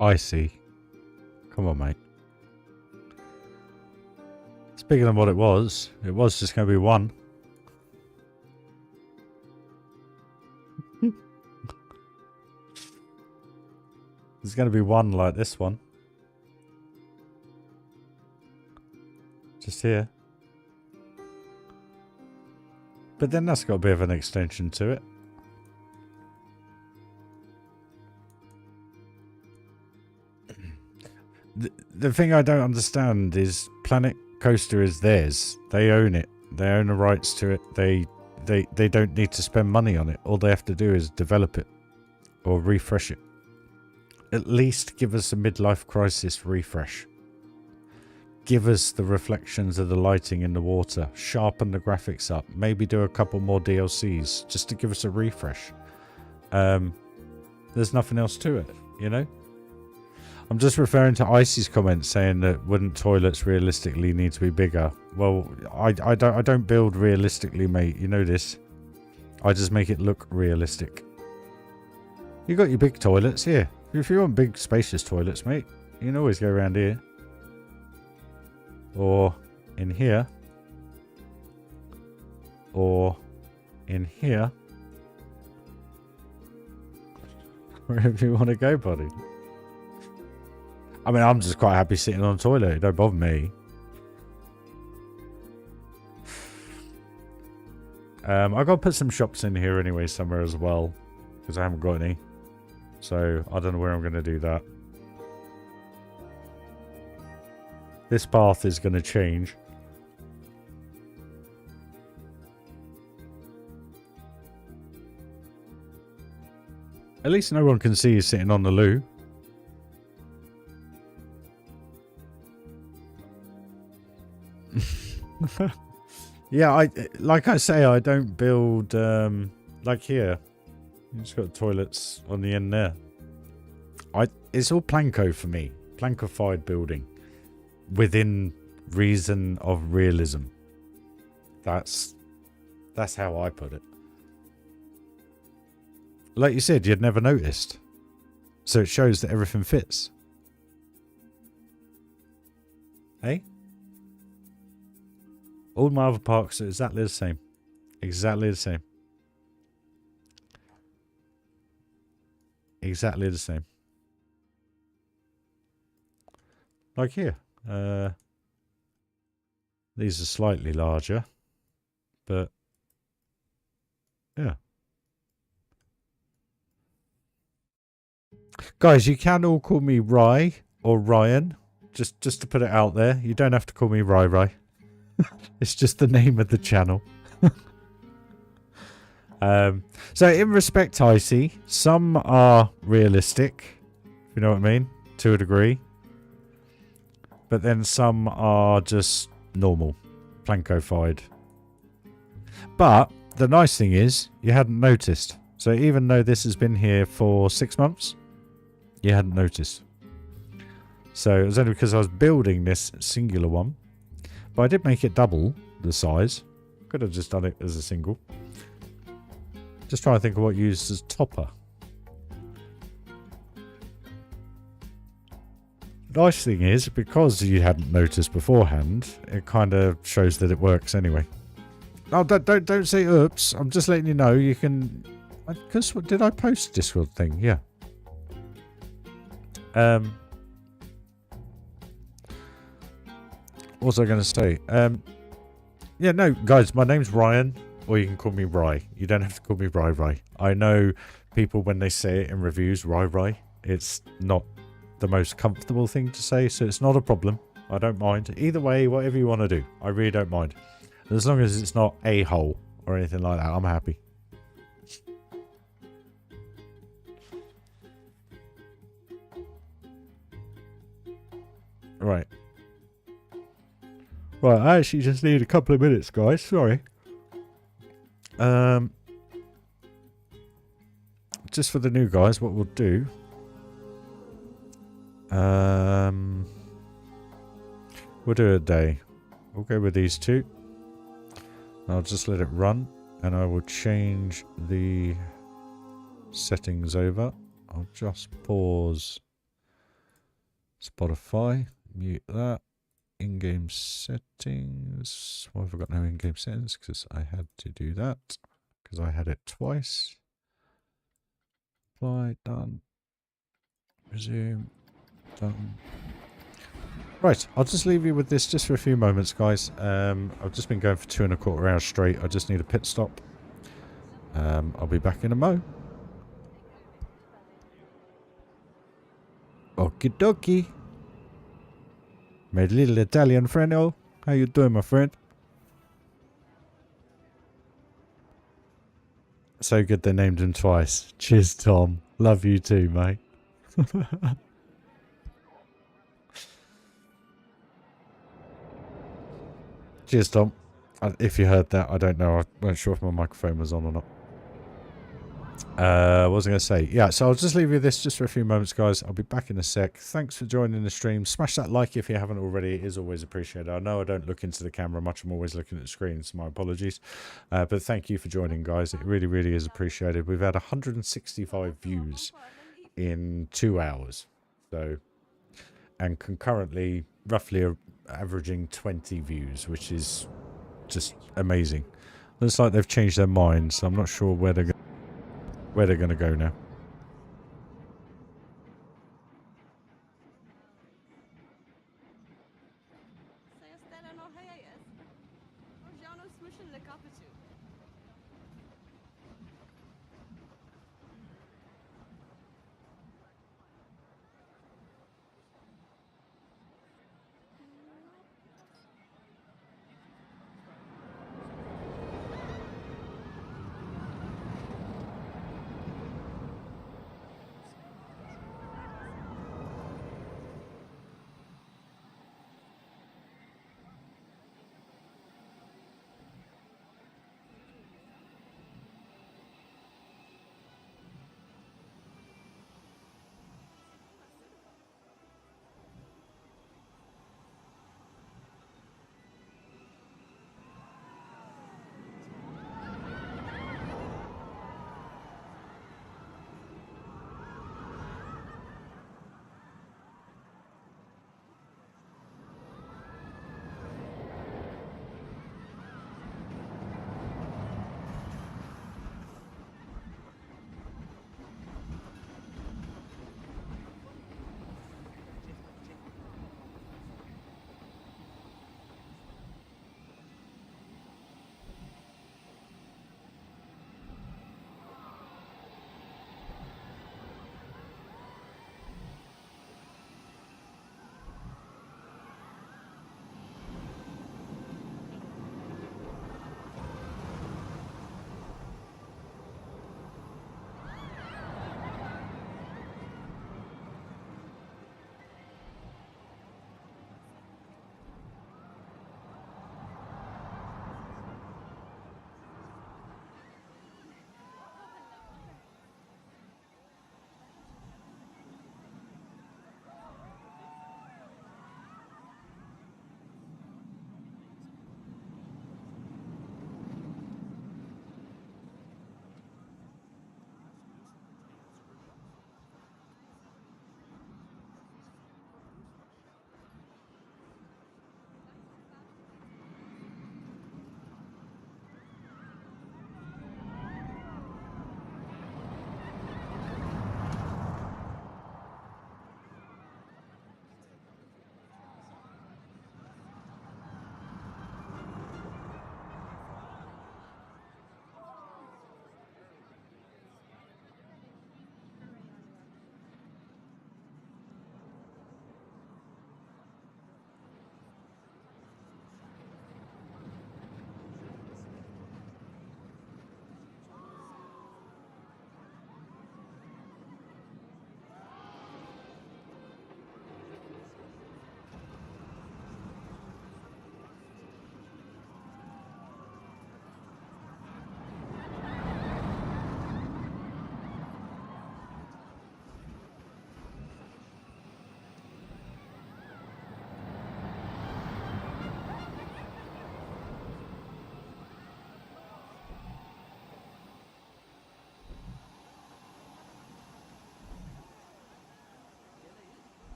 I see. Come on, mate. It's bigger than what it was. It was just going to be one. There's going to be one like this one. Just here. But then that's got a bit of an extension to it. The thing I don't understand is Planet Coaster is theirs. They own it. They own the rights to it. They don't need to spend money on it. All they have to do is develop it or refresh it. At least give us a midlife crisis refresh. Give us the reflections of the lighting in the water. Sharpen the graphics up. Maybe do a couple more DLCs just to give us a refresh. There's nothing else to it, you know? I'm just referring to Icy's comment saying that wouldn't toilets realistically need to be bigger? Well, I don't build realistically, mate. You know this. I just make it look realistic. You got your big toilets here. If you want big spacious toilets, mate, you can always go around here. Or in here. Or in here. Wherever you want to go, buddy. I mean, I'm just quite happy sitting on a toilet. It don't bother me. I've got to put some shops in here anyway somewhere as well. Because I haven't got any. So, I don't know where I'm going to do that. This path is going to change. At least no one can see you sitting on the loo. Yeah, like I say, I don't build like here. You just got toilets on the end there. It's all planko for me. Plankified building. Within reason of realism. That's how I put it. Like you said, you'd never noticed. So it shows that everything fits. Hey? All my other parks are exactly the same. Exactly the same. Exactly the same. Like here. These are slightly larger. But yeah. Guys, you can all call me Ry or Ryan. Just to put it out there. You don't have to call me RyRy. It's just the name of the channel. So in respect, Icy, some are realistic, if you know what I mean, to a degree. But then some are just normal, plankofied. But the nice thing is, you hadn't noticed. So even though this has been here for 6 months, you hadn't noticed. So it was only because I was building this singular one. But I did make it double the size. Could have just done it as a single. Just trying to think of what used as topper. The nice thing is, because you hadn't noticed beforehand, it kind of shows that it works anyway. Oh, don't say oops. I'm just letting you know you can. Because what did I post Discord thing? Yeah. What was I going to say? Yeah, no, guys, my name's Ryan, or you can call me Ry. You don't have to call me RyRy. I know people, when they say it in reviews, RyRy, it's not the most comfortable thing to say, so it's not a problem. I don't mind. Either way, whatever you want to do, I really don't mind. As long as it's not a-hole or anything like that, I'm happy. Right. Right, I actually just need a couple of minutes, guys. Sorry. Just for the new guys, what we'll do. We'll do a day. We'll go with these two. I'll just let it run, and I will change the settings over. I'll just pause Spotify, mute that. In-game settings. Why have I got no in-game settings? Because I had to do that. Because I had it twice. Apply, done. Resume, done. Right, I'll just leave you with this just for a few moments, guys. I've just been going for 2.25 hours straight. I just need a pit stop. I'll be back in a mo. Okie dokie. My little Italian friend. Oh, how you doing, my friend? So good they named him twice. Cheers, Tom. Love you too, mate. Cheers, Tom. If you heard that, I don't know. I wasn't sure if my microphone was on or not. What was I going to say? Yeah, so I'll just leave you this just for a few moments, guys. I'll be back in a sec. Thanks for joining the stream. Smash that like if you haven't already. It is always appreciated. I know I don't look into the camera much. I'm always looking at the screen, so my apologies. But thank you for joining, guys. It really, really is appreciated. We've had 165 views in 2 hours. So, and concurrently, roughly averaging 20 views, which is just amazing. Looks like they've changed their minds. So I'm not sure where they're going to go now.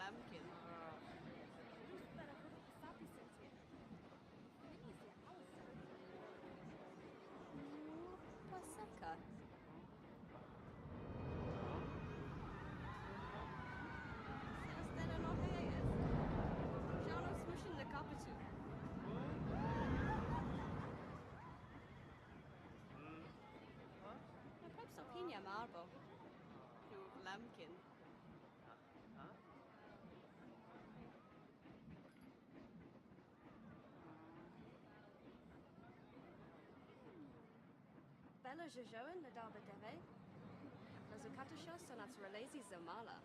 lambkin. Pasaka. Seostero no heia jest. Żono smuszyn na kapitu. Na pep sopinia marbo. Tu lambkin. Bella Jojoen na darba deve. Na zukatusha sonats relezi zamala.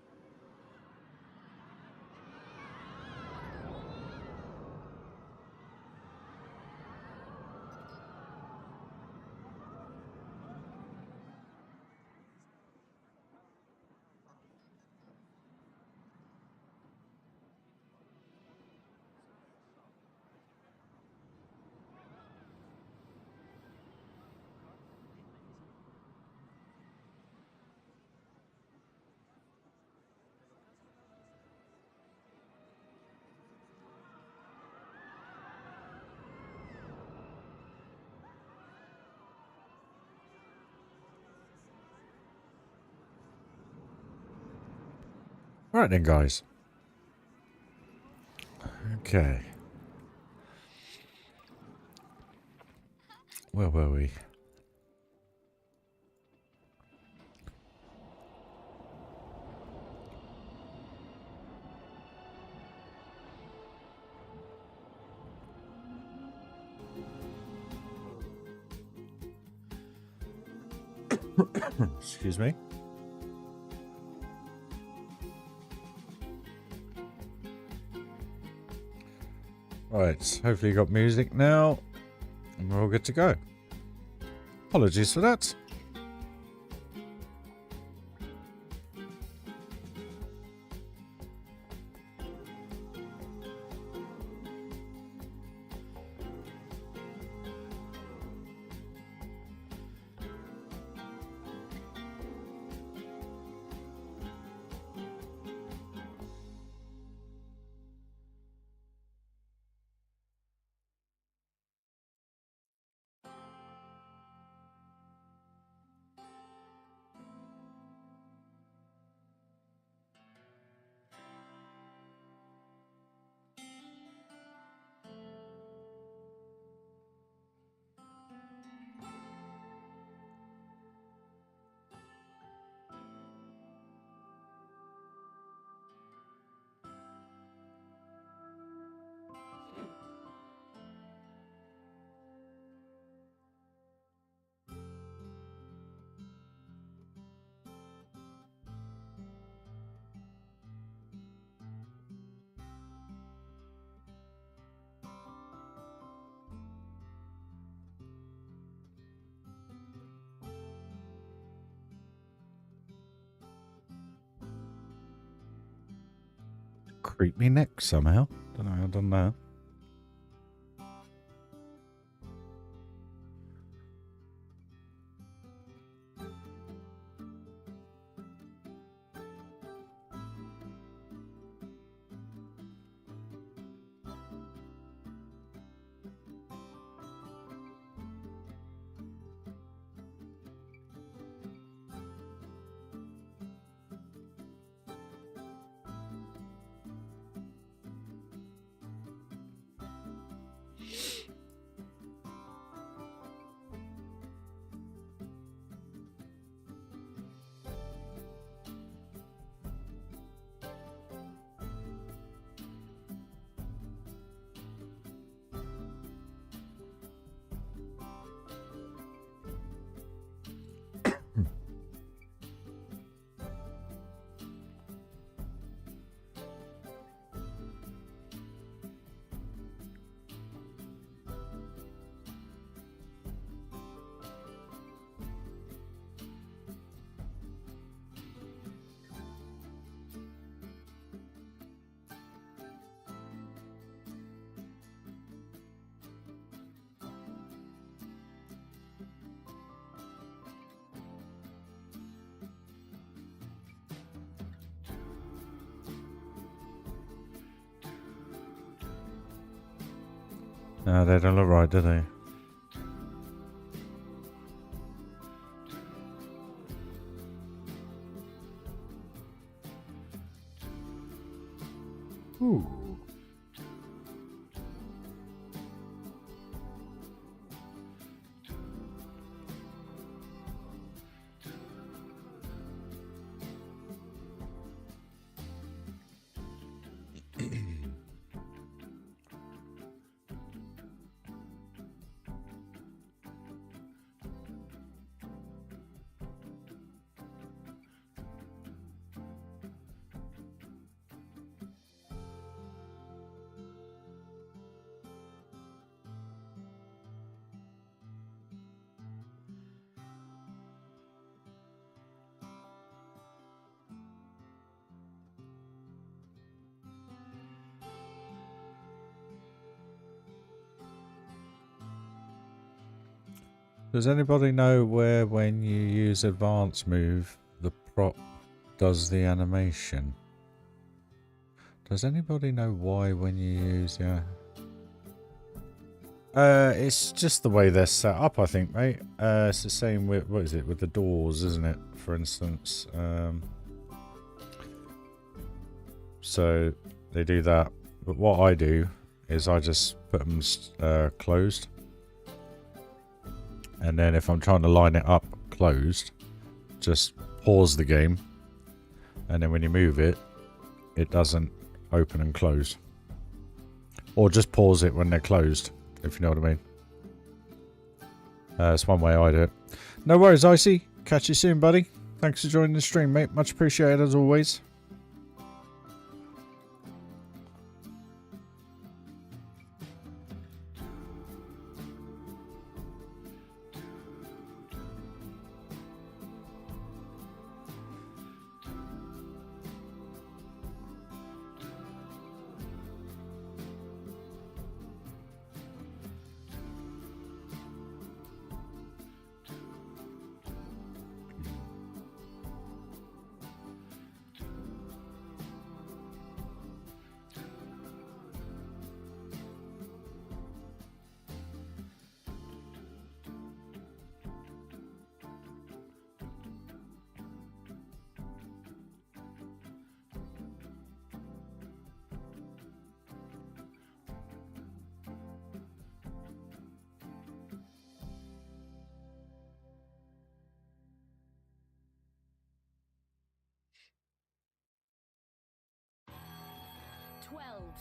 Right then, guys. Okay. Where were we? Excuse me. Right, hopefully you got music now, and we're all good to go. Apologies for that. Creep me neck somehow. Don't know how I've done that. No, they don't look right, do they? Ooh. Does anybody know where, when you use advanced move, the prop does the animation? Does anybody know why when you use, yeah? It's just the way they're set up, I think, mate. It's the same with, what is it, with the doors, isn't it? For instance, so they do that. But what I do is I just put them closed. And then if I'm trying to line it up closed, just pause the game. And then when you move it, it doesn't open and close. Or just pause it when they're closed, if you know what I mean. It's one way I do it. No worries, Icy. Catch you soon, buddy. Thanks for joining the stream, mate. Much appreciated as always.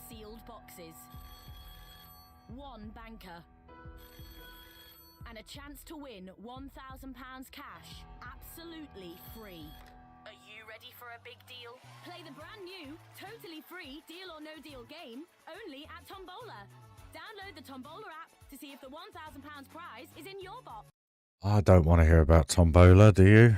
Sealed boxes, 1 banker, and a chance to win £1,000 cash, absolutely free. Are you ready for a big deal? Play the brand new, totally free Deal or No Deal game, only at Tombola. Download the Tombola app to see if the £1,000 prize is in your box. I don't want to hear about Tombola, do you?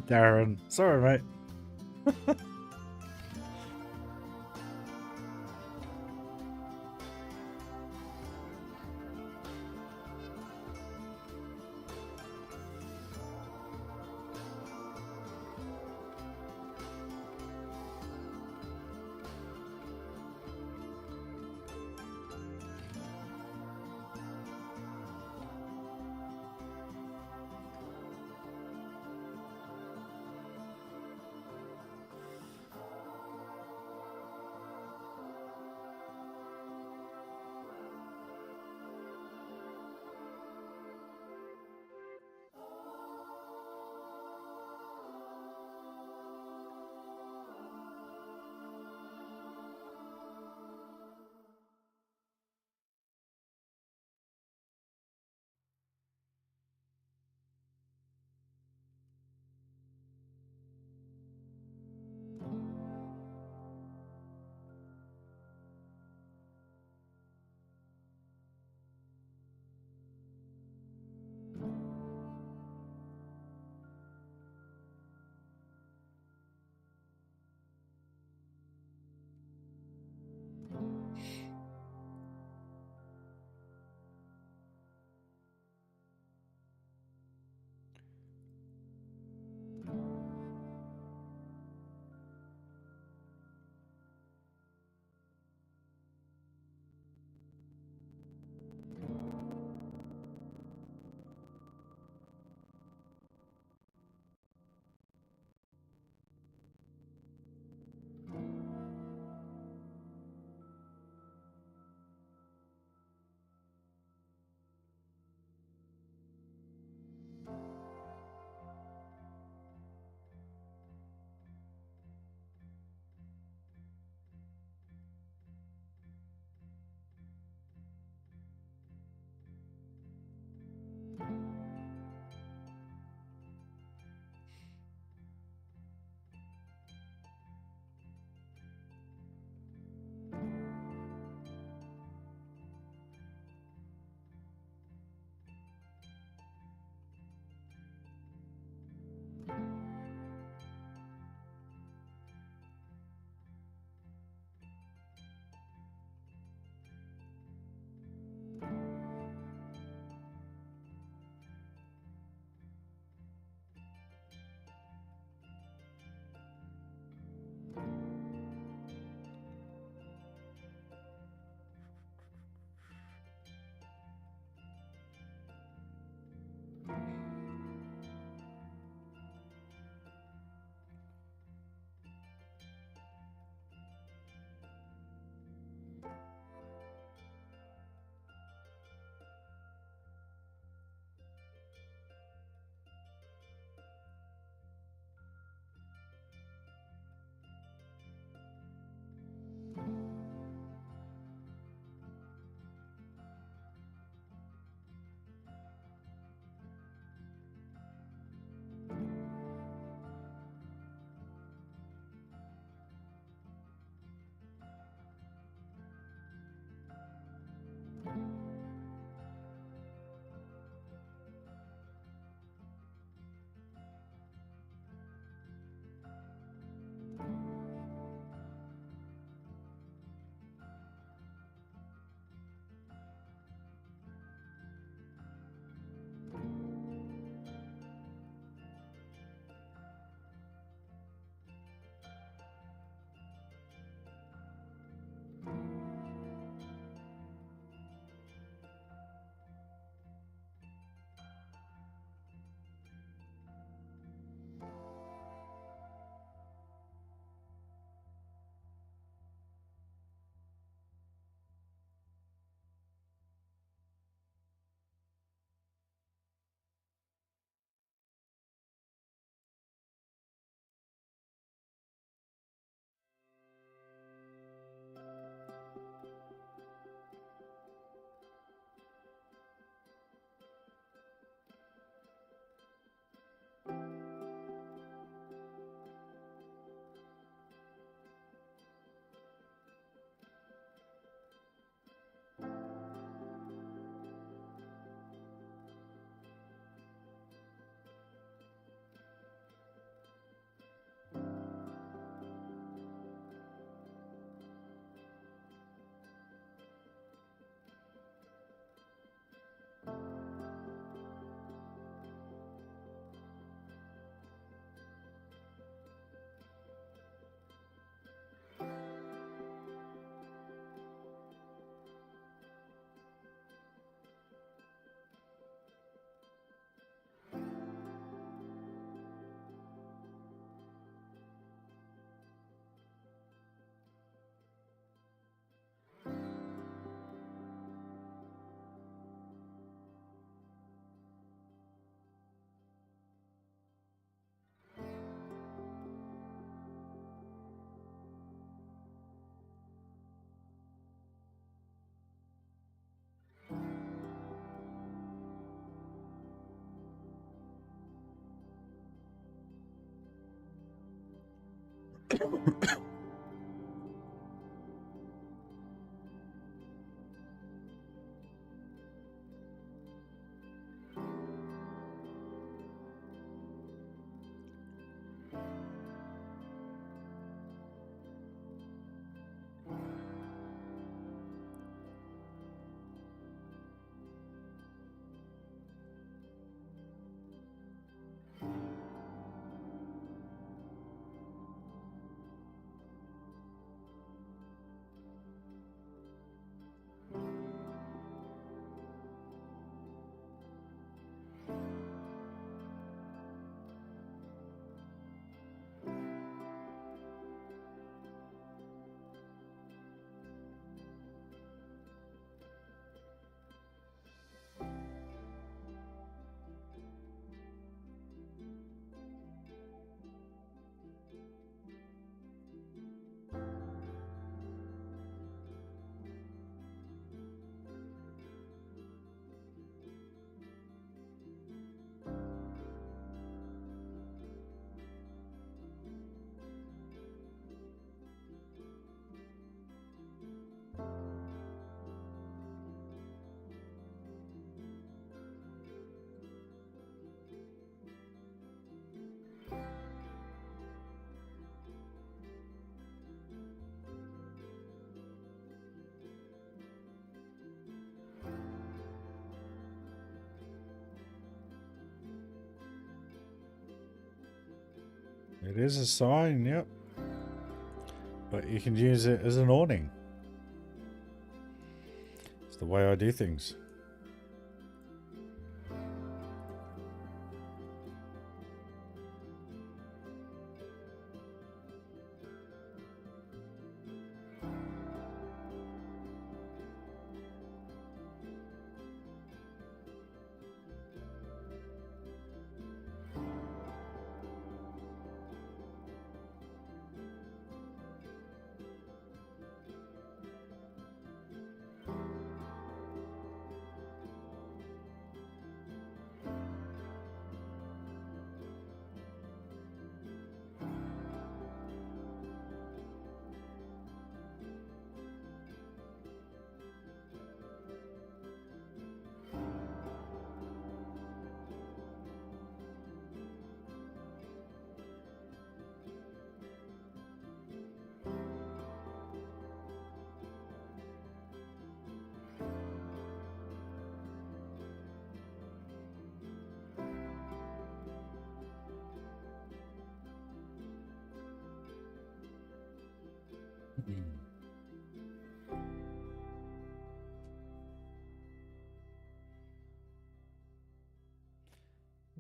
Darren. Sorry, mate. It is a sign, yep. But you can use it as an awning. It's the way I do things.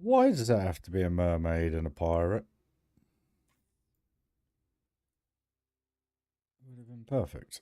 Why does that have to be a mermaid and a pirate? Would have been perfect.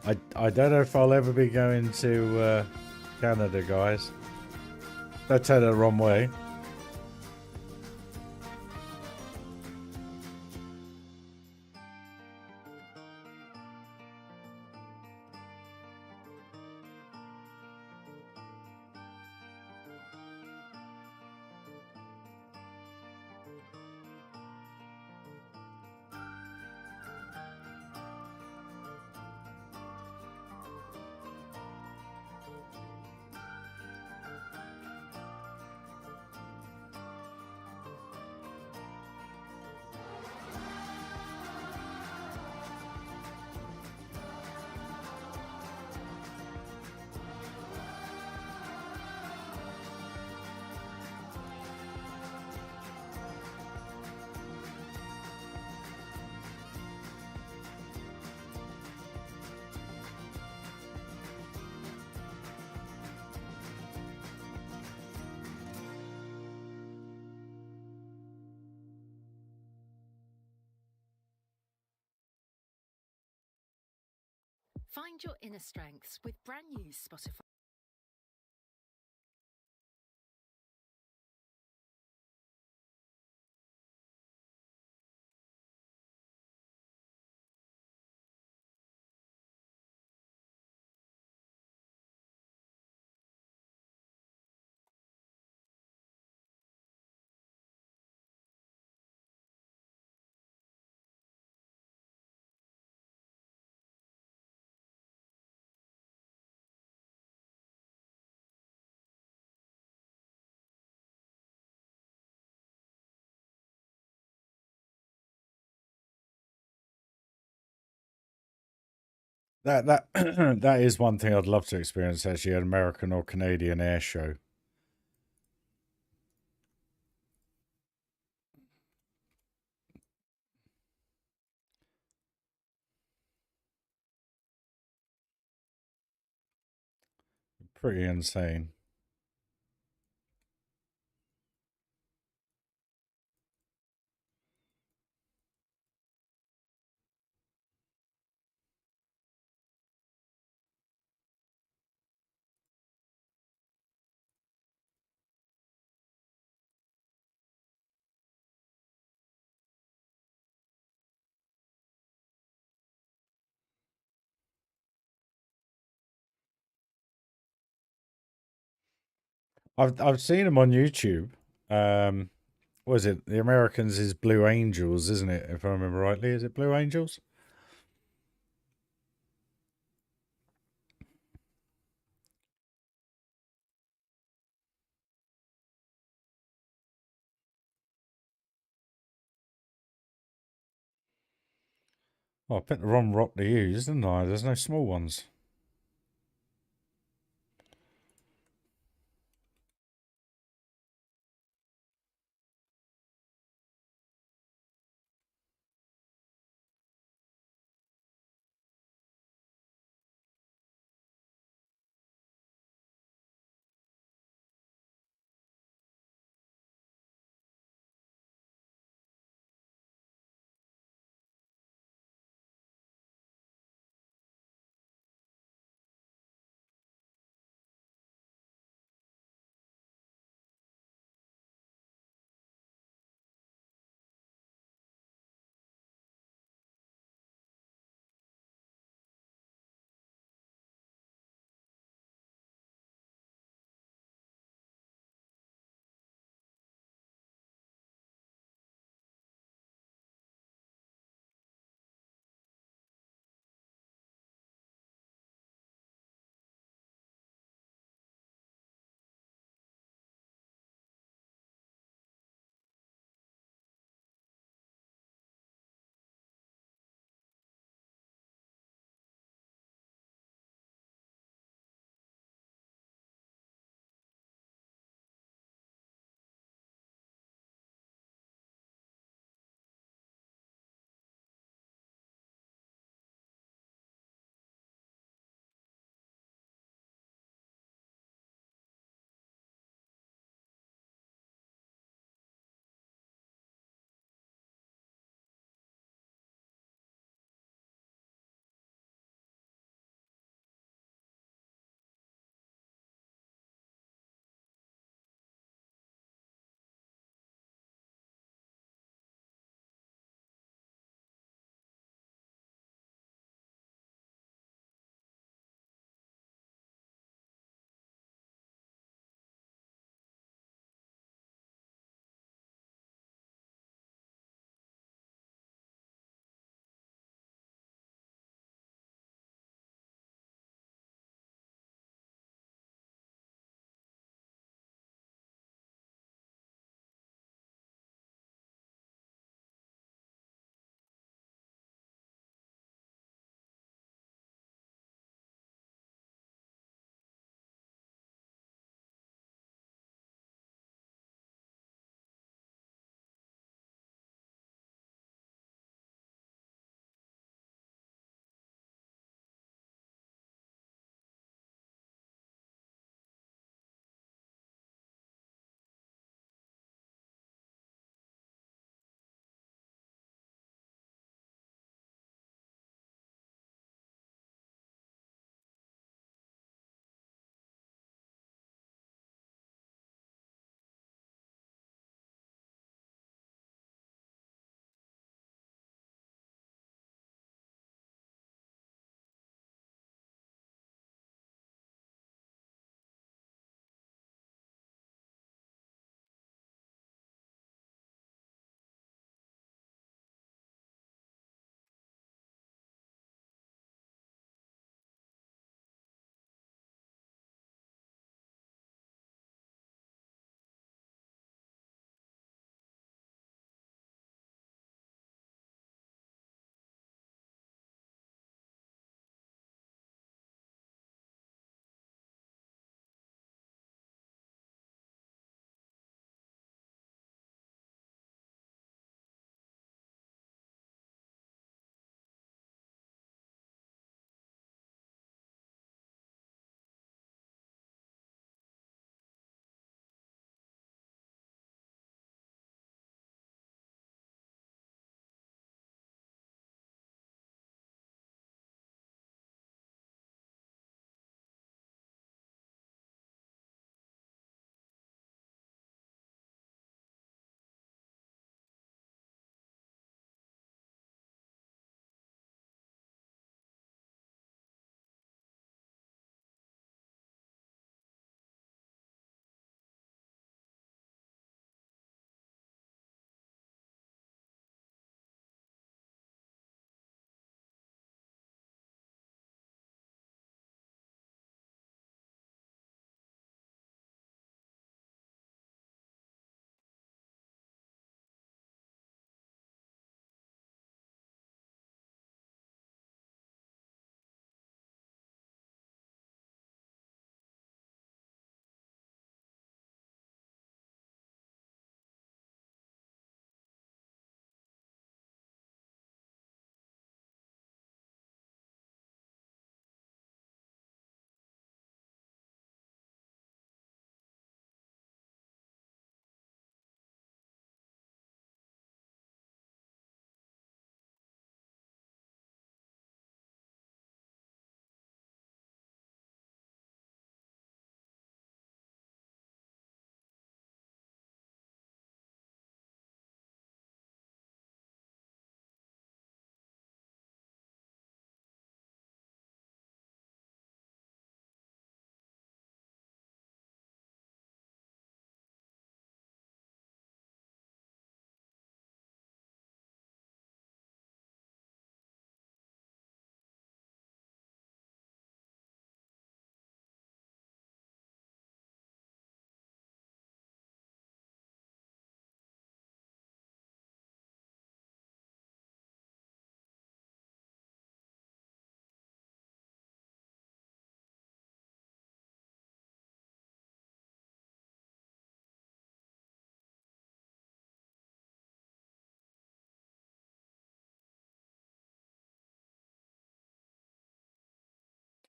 I don't know if I'll ever be going to Canada, guys. Don't take that the wrong way. Find your inner strengths with brand new Spotify. That that is one thing I'd love to experience, actually, an American or Canadian air show. Pretty insane. I've seen them on YouTube. What is it? The Americans is Blue Angels, isn't it? If I remember rightly, is it Blue Angels? Oh, I picked the wrong rock to use, didn't I? There's no small ones.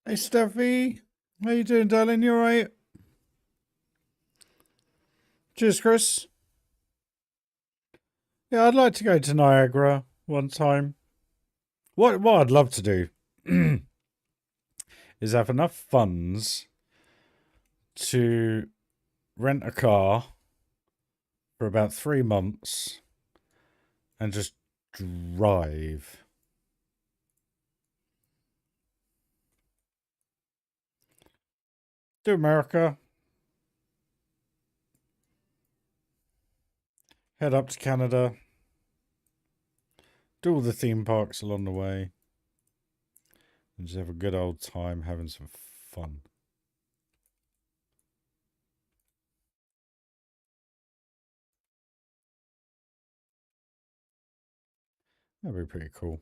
Hey, Steffi. How you doing, darling? You alright? Cheers, Chris. Yeah, I'd like to go to Niagara one time. What I'd love to do is have enough funds to rent a car for about 3 months and just drive. Do America. Head up to Canada. Do all the theme parks along the way. And just have a good old time having some fun. That'd be pretty cool.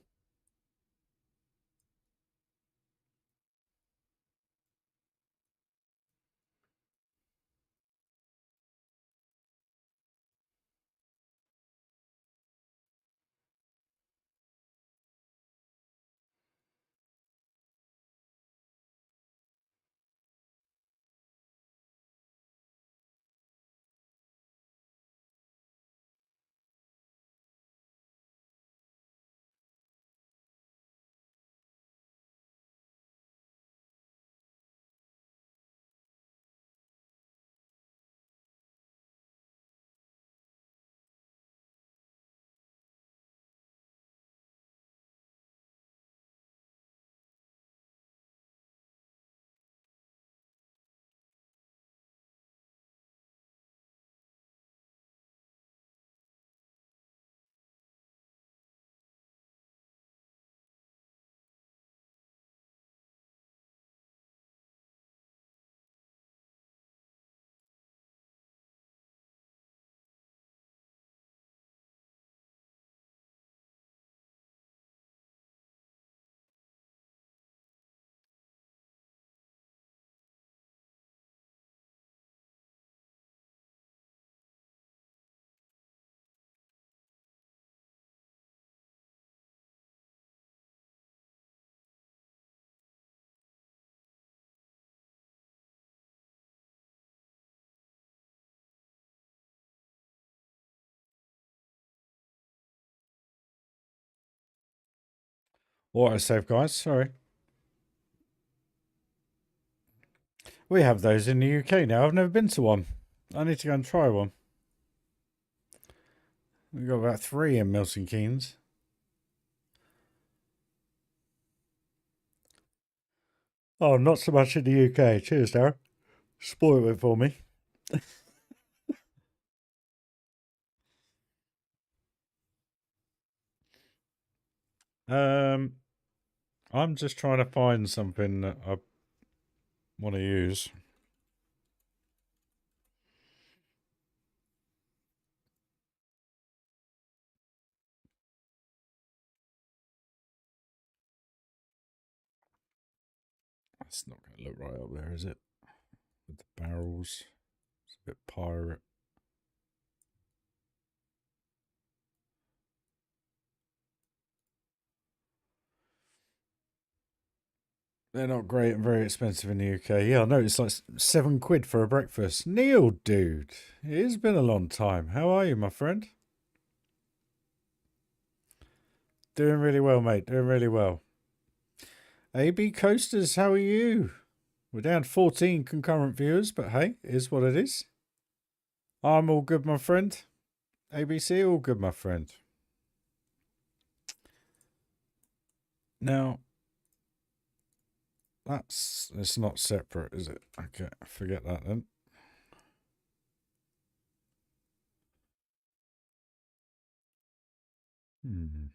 Auto save, guys. Sorry. We have those in the UK now. I've never been to one. I need to go and try one. We've got about 3 in Milton Keynes. Oh, not so much in the UK. Cheers, Darren. Spoil it for me. I'm just trying to find something that I want to use. That's not going to look right up there, is it? With the barrels. It's a bit pirate. They're not great and very expensive in the UK. Yeah, I know it's like £7 for a breakfast. Neil, dude, it has been a long time. How are you, my friend? Doing really well, mate. Doing really well. AB Coasters, how are you? We're down to 14 concurrent viewers, but hey, it is what it is. I'm all good, my friend. ABC, all good, my friend. Now, it's not separate, is it? Okay, forget that then. Hmm.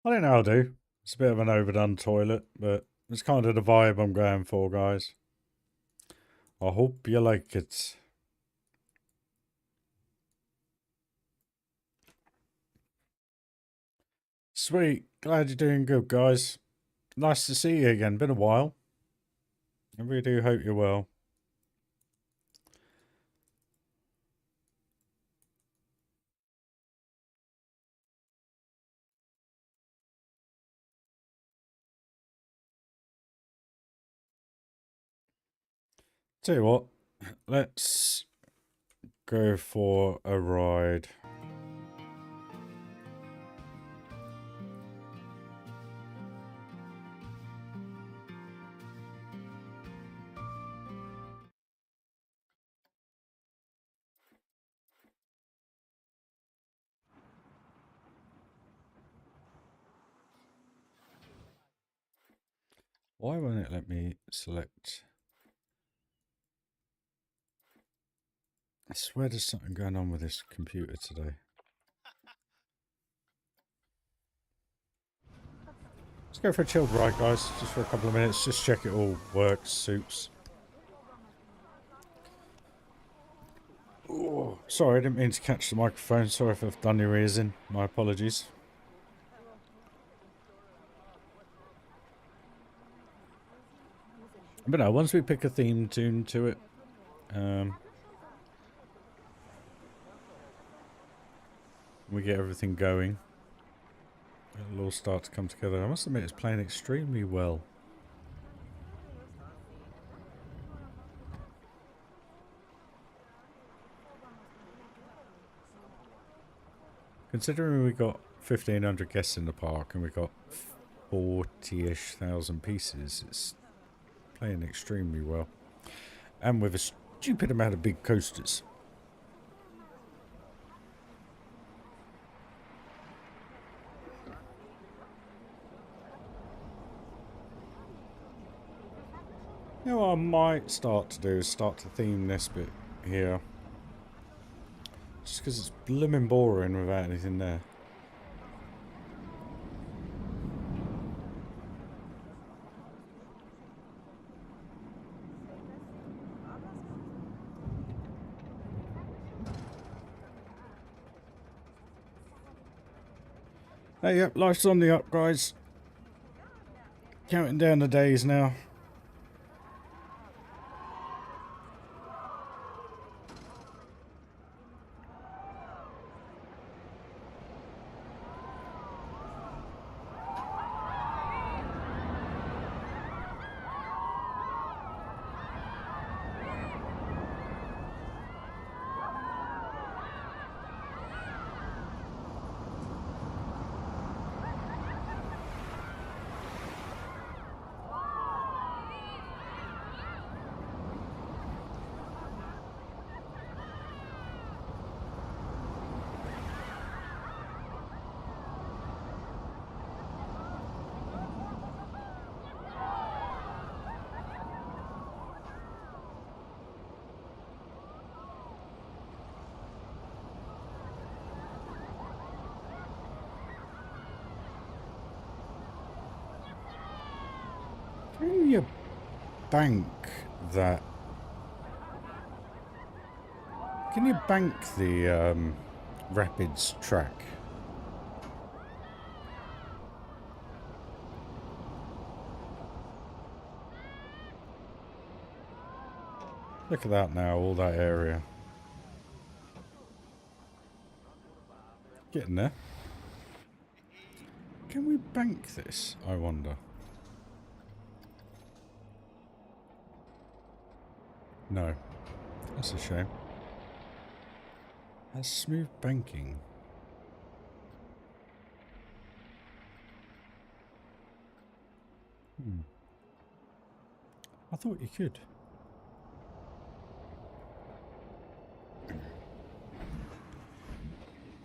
I don't know how to do. It's a bit of an overdone toilet, but it's kind of the vibe I'm going for, guys. I hope you like it. Sweet. Glad you're doing good, guys. Nice to see you again. Been a while. I really do hope you're well. Tell you what, let's go for a ride. Why won't it let me select? I swear there's something going on with this computer today. Let's go for a chilled ride, guys. Just for a couple of minutes. Just check it all works, suits. Oh, sorry, I didn't mean to catch the microphone. Sorry if I've done your ears in. My apologies. But no, once we pick a theme tune to it, we get everything going, it'll all start to come together. I must admit, it's playing extremely well. Considering we got 1,500 guests in the park and we got 40-ish thousand pieces, it's playing extremely well. And with a stupid amount of big coasters. You know what I might start to do is start to theme this bit here. Just because it's blooming boring without anything there. Hey, yep, life's on the up, guys. Counting down the days now. Can you bank that? Can you bank the rapids track? Look at that now, all that area. Getting there. Can we bank this, I wonder? No. That's a shame. That's smooth banking. I thought you could.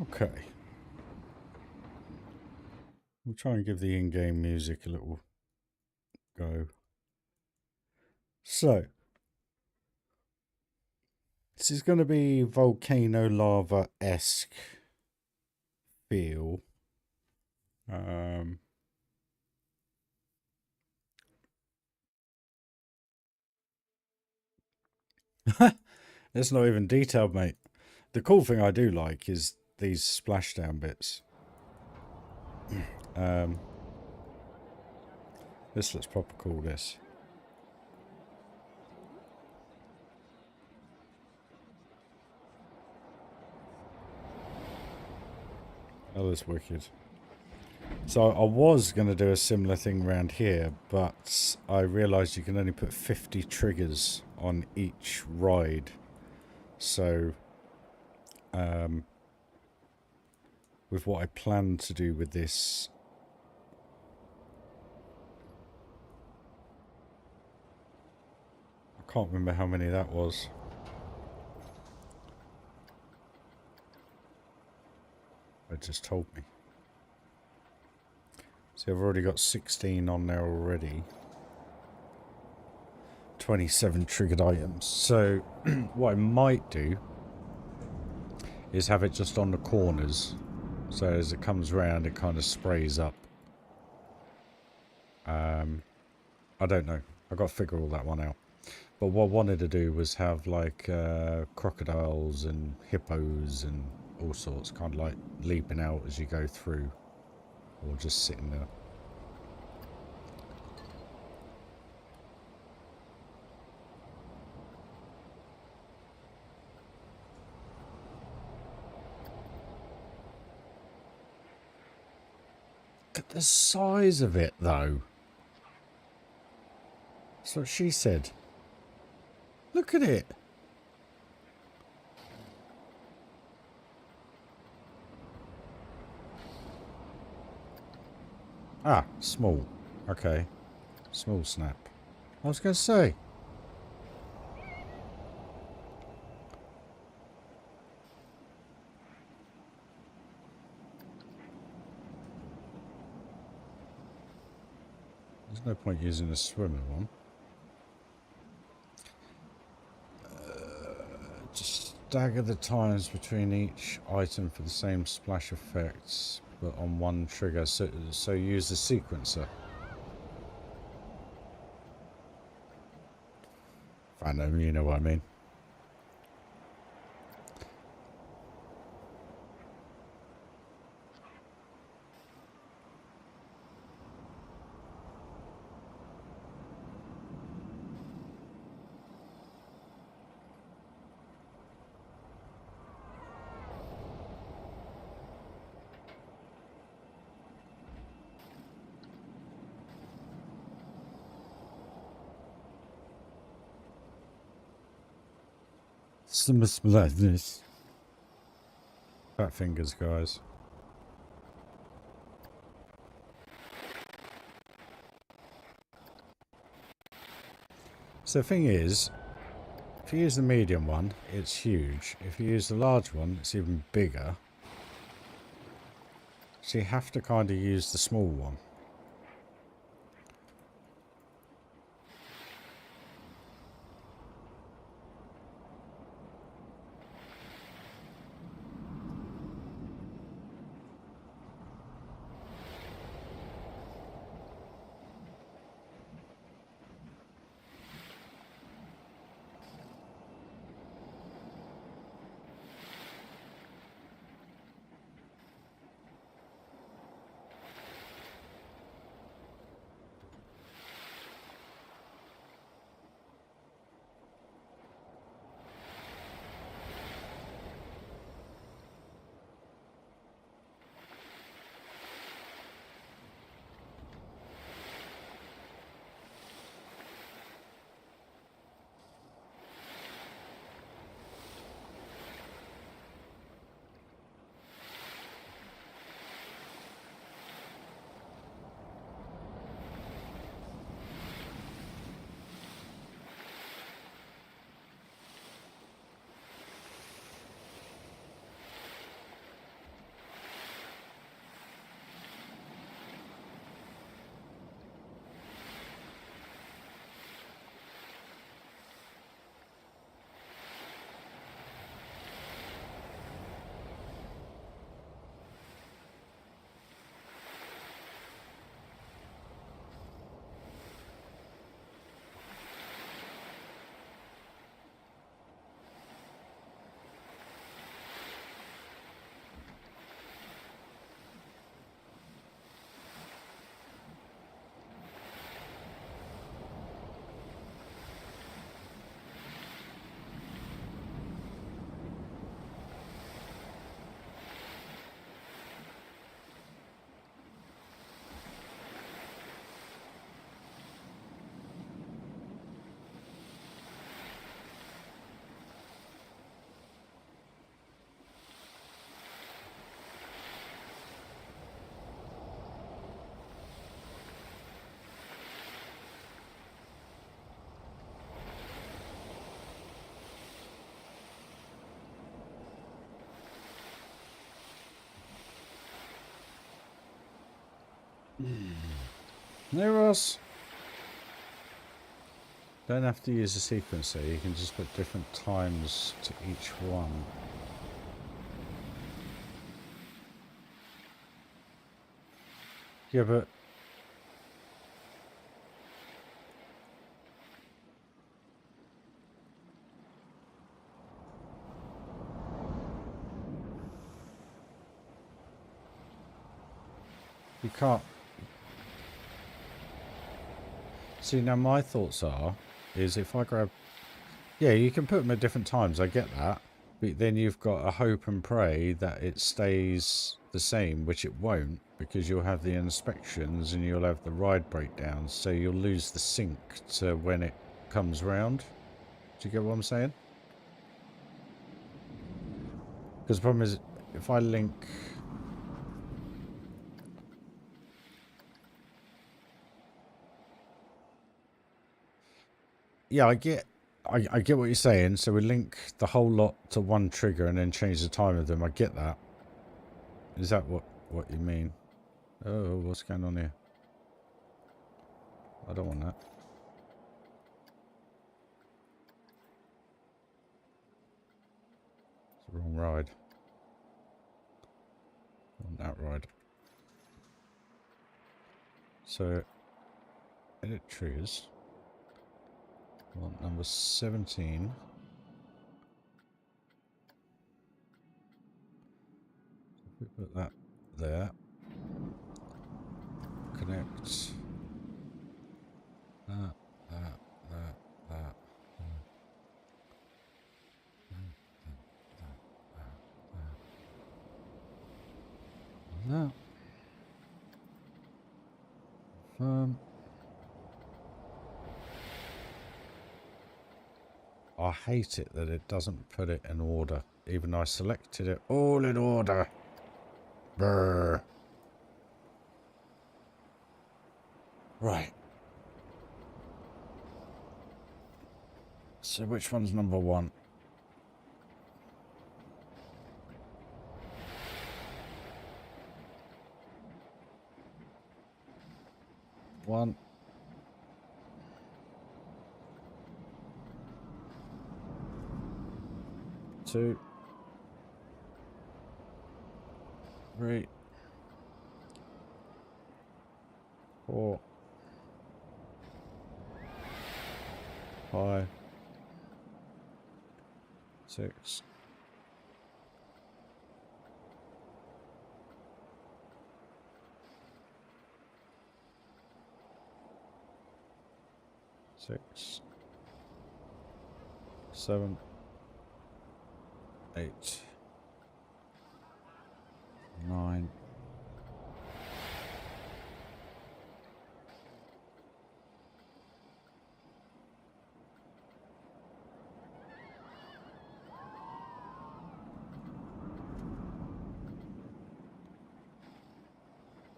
Okay. We'll try and give the in-game music a little go. So, this is going to be volcano lava-esque feel. It's not even detailed, mate. The cool thing I do like is these splashdown bits. This looks proper cool, this. Oh, that's wicked. So I was going to do a similar thing around here, but I realised you can only put 50 triggers on each ride. So, with what I plan to do with this, I can't remember how many that was. It just told me. See, I've already got 16 on there already. 27 triggered items. So, what I might do is have it just on the corners. So as it comes round, it kind of sprays up. I don't know. I've got to figure all that one out. But what I wanted to do was have like crocodiles and hippos and all sorts, kind of like leaping out as you go through, or just sitting there. Look at the size of it, though. That's what she said. Look at it. Ah, small. Okay. Small snap. I was going to say. There's no point using a swimmer one. Just stagger the times between each item for the same splash effects, but on one trigger. So use the sequencer. I know, you know what I mean. This. Fat fingers, guys. So the thing is, if you use the medium one, it's huge. If you use the large one, it's even bigger. So you have to kind of use the small one. There was. Don't have to use a sequencer, you can just put different times to each one. Yeah, but you can't. See, now my thoughts is if I grab... Yeah, you can put them at different times, I get that. But then you've got to hope and pray that it stays the same, which it won't, because you'll have the inspections and you'll have the ride breakdowns, so you'll lose the sync to when it comes round. Do you get what I'm saying? Because the problem is, if I link... Yeah, I get what you're saying. So we link the whole lot to one trigger and then change the time of them. I get that. Is that what you mean? Oh, what's going on here? I don't want that. It's the wrong ride. I want that ride. So, edit triggers. I want number 17. We put that there. Connect. That. No. I hate it that it doesn't put it in order. Even though I selected it all in order. Brr. Right. So which one's number one? One. Two. Three. 4. 5. 6. 6. 7. 8. 9.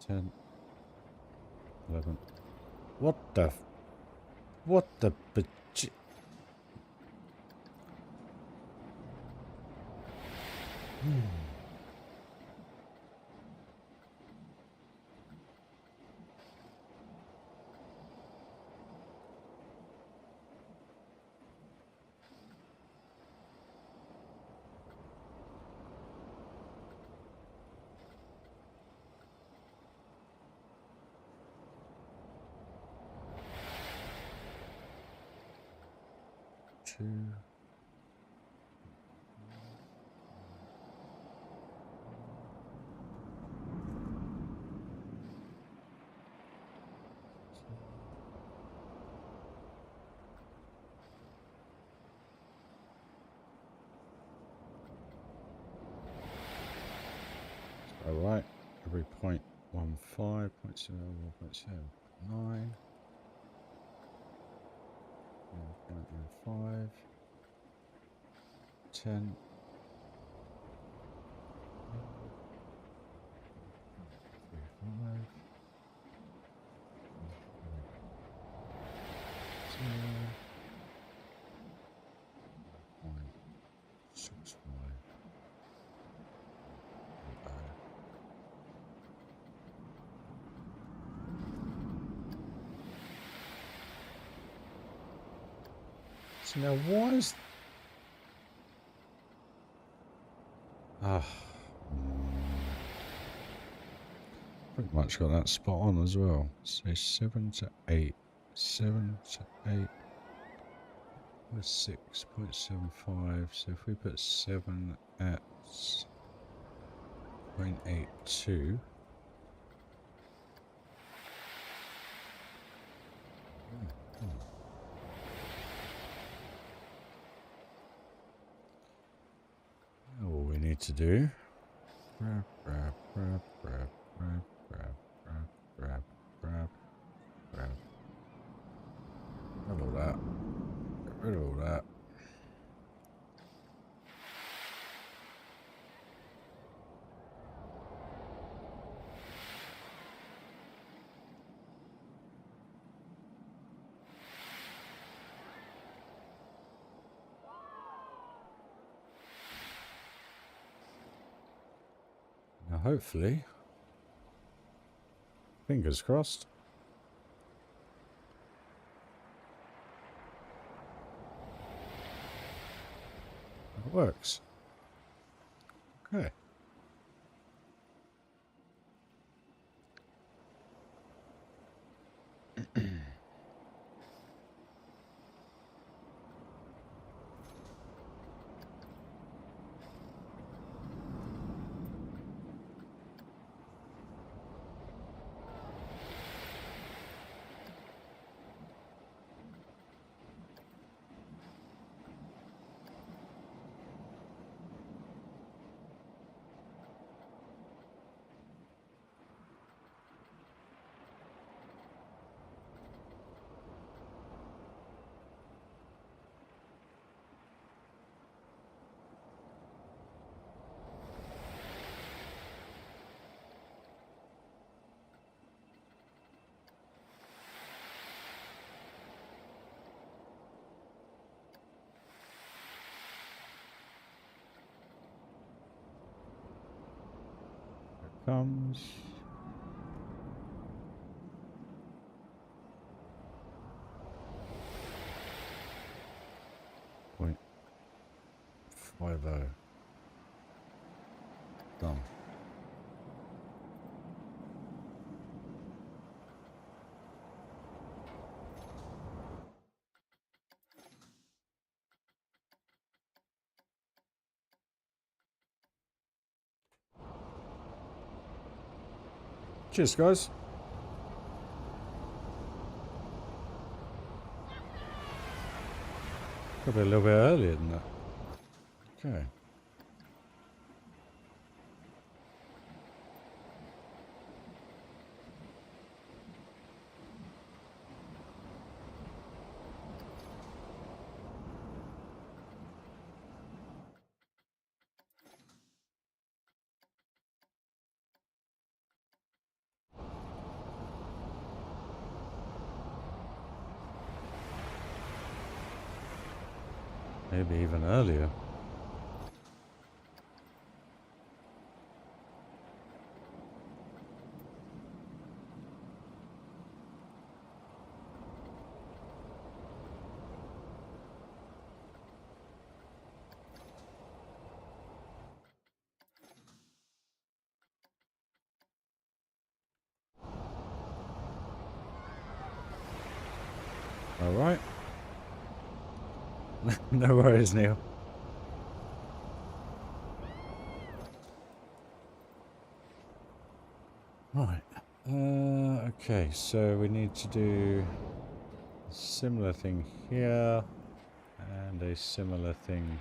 10. 11. What the Two. All right. Every 0.15, 0.0, 1.09. 0.05. 10. 5. 0.65. So now why is... Pretty much got that spot on as well. So 7 to 8. 7 to 8 was 6.75. So if we put 7 at 0.82. Now all we need to do. Grab. Rid of all that. Get rid of all that. Now hopefully, fingers crossed, it works. Okay. Comes. Point 50. Done. Cheers, guys. Probably a little bit earlier than that. Okay. Maybe even earlier. All right. No worries, Neil. Right. Okay, so we need to do a similar thing here and a similar thing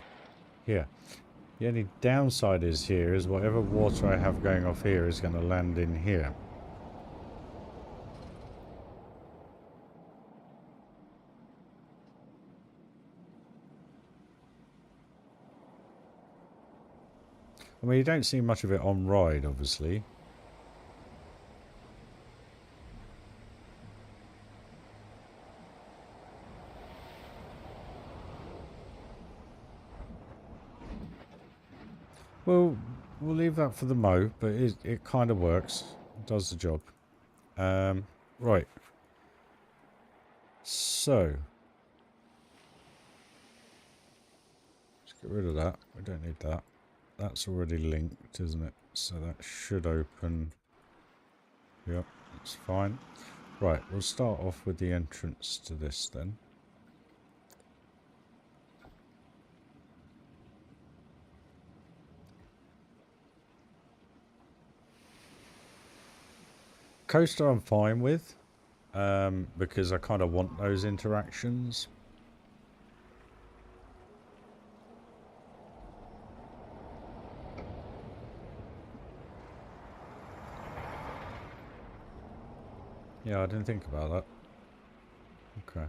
here. The only downside is here is whatever water I have going off here is going to land in here. I mean, you don't see much of it on ride, obviously. Well, we'll leave that for the mow, but it kind of works. It does the job. Right. So. get rid of that. We don't need that. That's already linked, isn't it? So that should open. Yep, that's fine. Right, we'll start off with the entrance to this then. Coaster I'm fine with, because I kind of want those interactions. Yeah, I didn't think about that. Okay.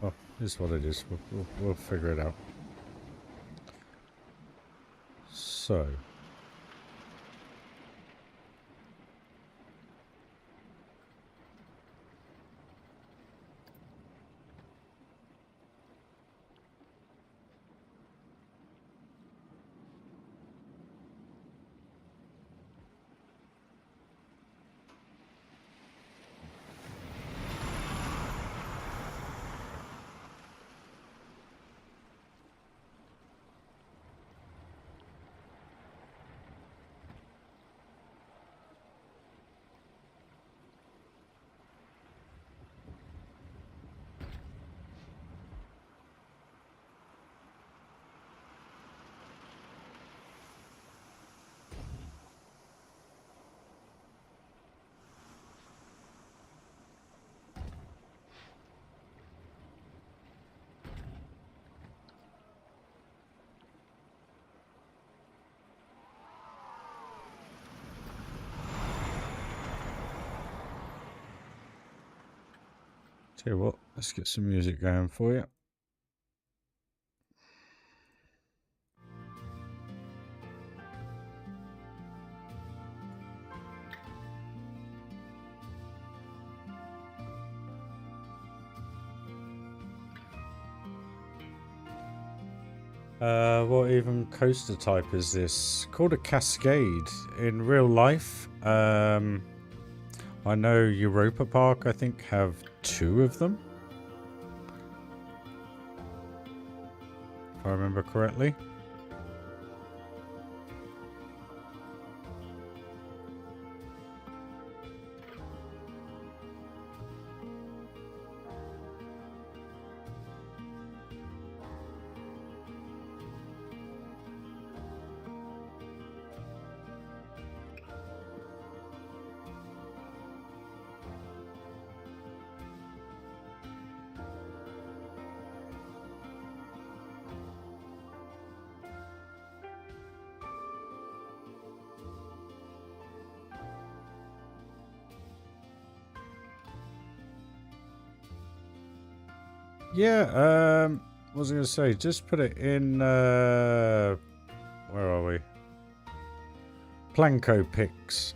Well, this is what it is. We'll figure it out. So. Tell you what, let's get some music going for you. What even coaster type is this? Called a Cascade. In real life, I know Europa Park, I think, have 2 of them. If I remember correctly. Yeah, what was I going to say? Just put it in, where are we? Planko picks.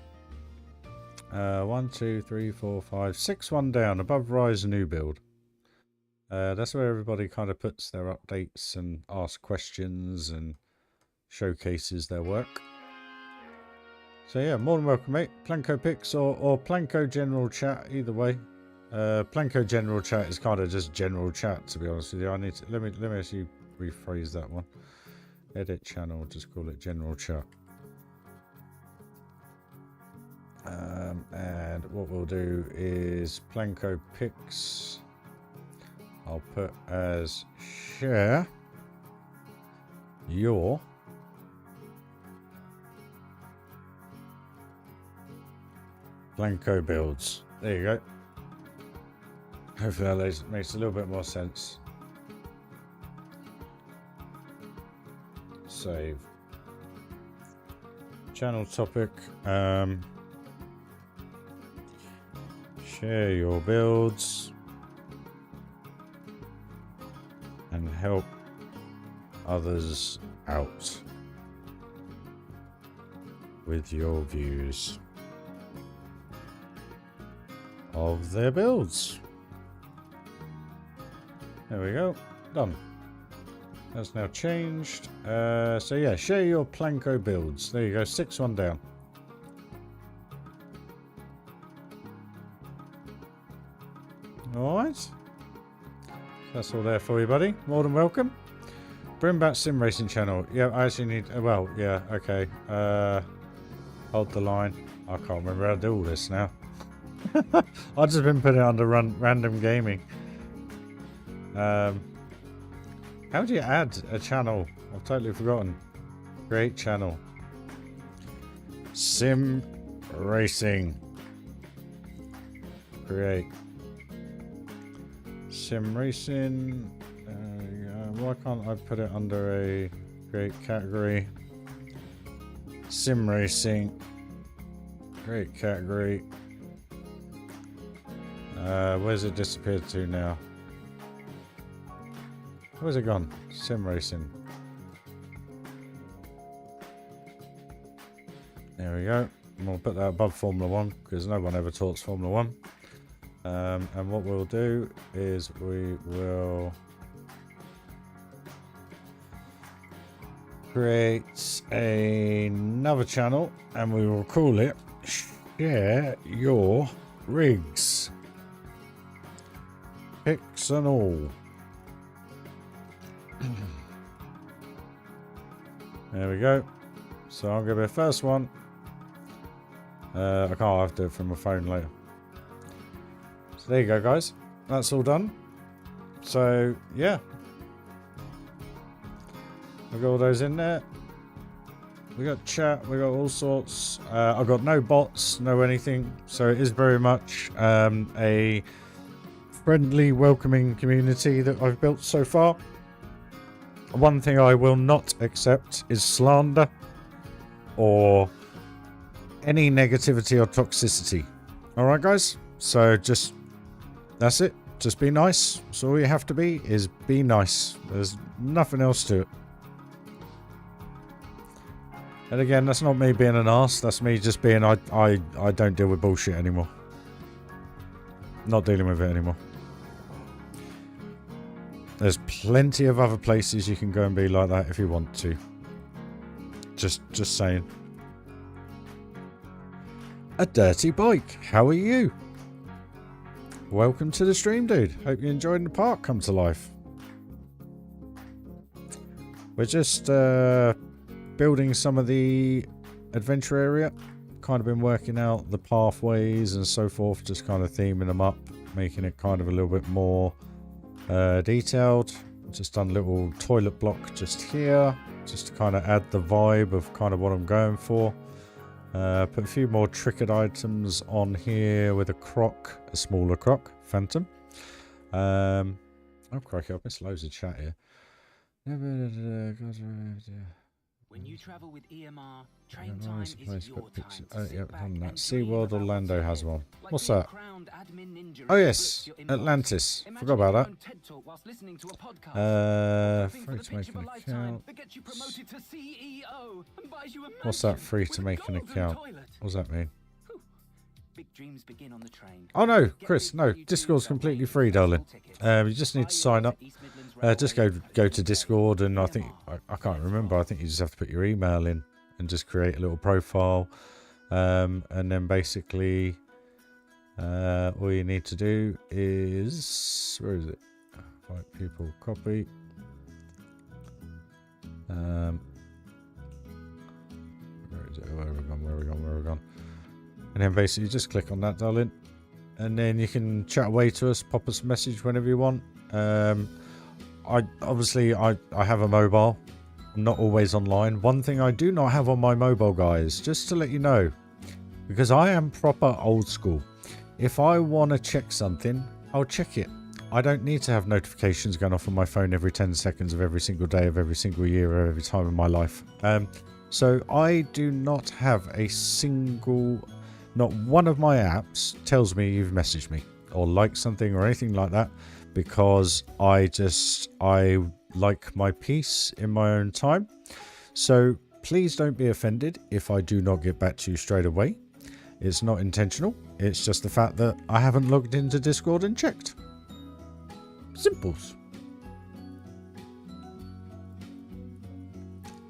1, 2, 3, 4, 5, 6 one down, above Rise new build. That's where everybody kind of puts their updates and asks questions and showcases their work. So yeah, more than welcome, mate. Planko picks or Planko general chat, either way. Planko general chat is kind of just general chat, to be honest with you. I need to let me actually rephrase that one. Edit channel, just call it general chat. And what we'll do is Planko picks. I'll put as share your Planko builds. There you go. Hopefully that makes a little bit more sense. Save. Channel topic. Share your builds and help others out with your views of their builds. There we go. Done. That's now changed. So yeah, share your Planko builds. There you go. 6 one down. Alright. That's all there for you, buddy. More than welcome. Bring back sim racing channel. Yeah, I actually need. Well, yeah, okay. Hold the line. I can't remember how to do all this now. I've just been putting it under random gaming. How do you add a channel? I've totally forgotten. Create channel. Sim racing. Create. Sim racing. Why can't I put it under a create category? Sim racing. Create category. Where's it disappeared to now? Where's it gone? Sim racing. There we go. And we'll put that above Formula 1 because no one ever talks Formula 1. And what we'll do is we will create another channel and we will call it Share Your Rigs. Picks and all. There we go. So I'm going to be the first one. I can't have to do it from my phone later. So there you go, guys. That's all done. So yeah. We've got all those in there. We got chat, we got all sorts. I've got no bots, no anything. So it is very much a friendly, welcoming community that I've built so far. One thing I will not accept is slander or any negativity or toxicity. Alright, guys? So just, that's it. Just be nice. So all you have to be is be nice. There's nothing else to it. And again, that's not me being an arse. That's me just being, I don't deal with bullshit anymore. Not dealing with it anymore. There's plenty of other places you can go and be like that if you want to. Just saying. A dirty bike. How are you? Welcome to the stream, dude. Hope you're enjoying the park come to life. We're just building some of the adventure area. Kind of been working out the pathways and so forth. Just kind of theming them up. Making it kind of a little bit more detailed. Just done a little toilet block just here. Just to kind of add the vibe of kind of what I'm going for. Put a few more triggered items on here with a croc, a smaller croc, phantom. Oh crikey, I've missed loads of chat here. When you travel with EMR, train time is your time. Oh, yeah, done that. SeaWorld Orlando has one. What's that? Oh yes, Atlantis. Forgot about that. Free to make an account. What's that? Free to make an account. What does that mean? Big dreams begin on the train. Oh no, Chris, no. Discord's completely free, darling. You just need to sign up. Just go to Discord, and I think I can't remember. I think you just have to put your email in and just create a little profile, and then basically all you need to do is, where is it? Invite people, copy. Where is it? Where have we gone? Where have we gone? Where have we gone? And then basically just click on that, darling, and then you can chat away to us, pop us a message whenever you want. I have a mobile. I'm not always online. One thing I do not have on my mobile, guys, just to let you know, because I am proper old school. If I want to check something, I'll check it. I don't need to have notifications going off on my phone every 10 seconds of every single day of every single year or every time in my life. So I do not have a single, not one of my apps tells me you've messaged me or liked something or anything like that, because I like my peace in my own time. So please don't be offended if I do not get back to you straight away. It's not intentional. It's just the fact that I haven't logged into Discord and checked. Simples.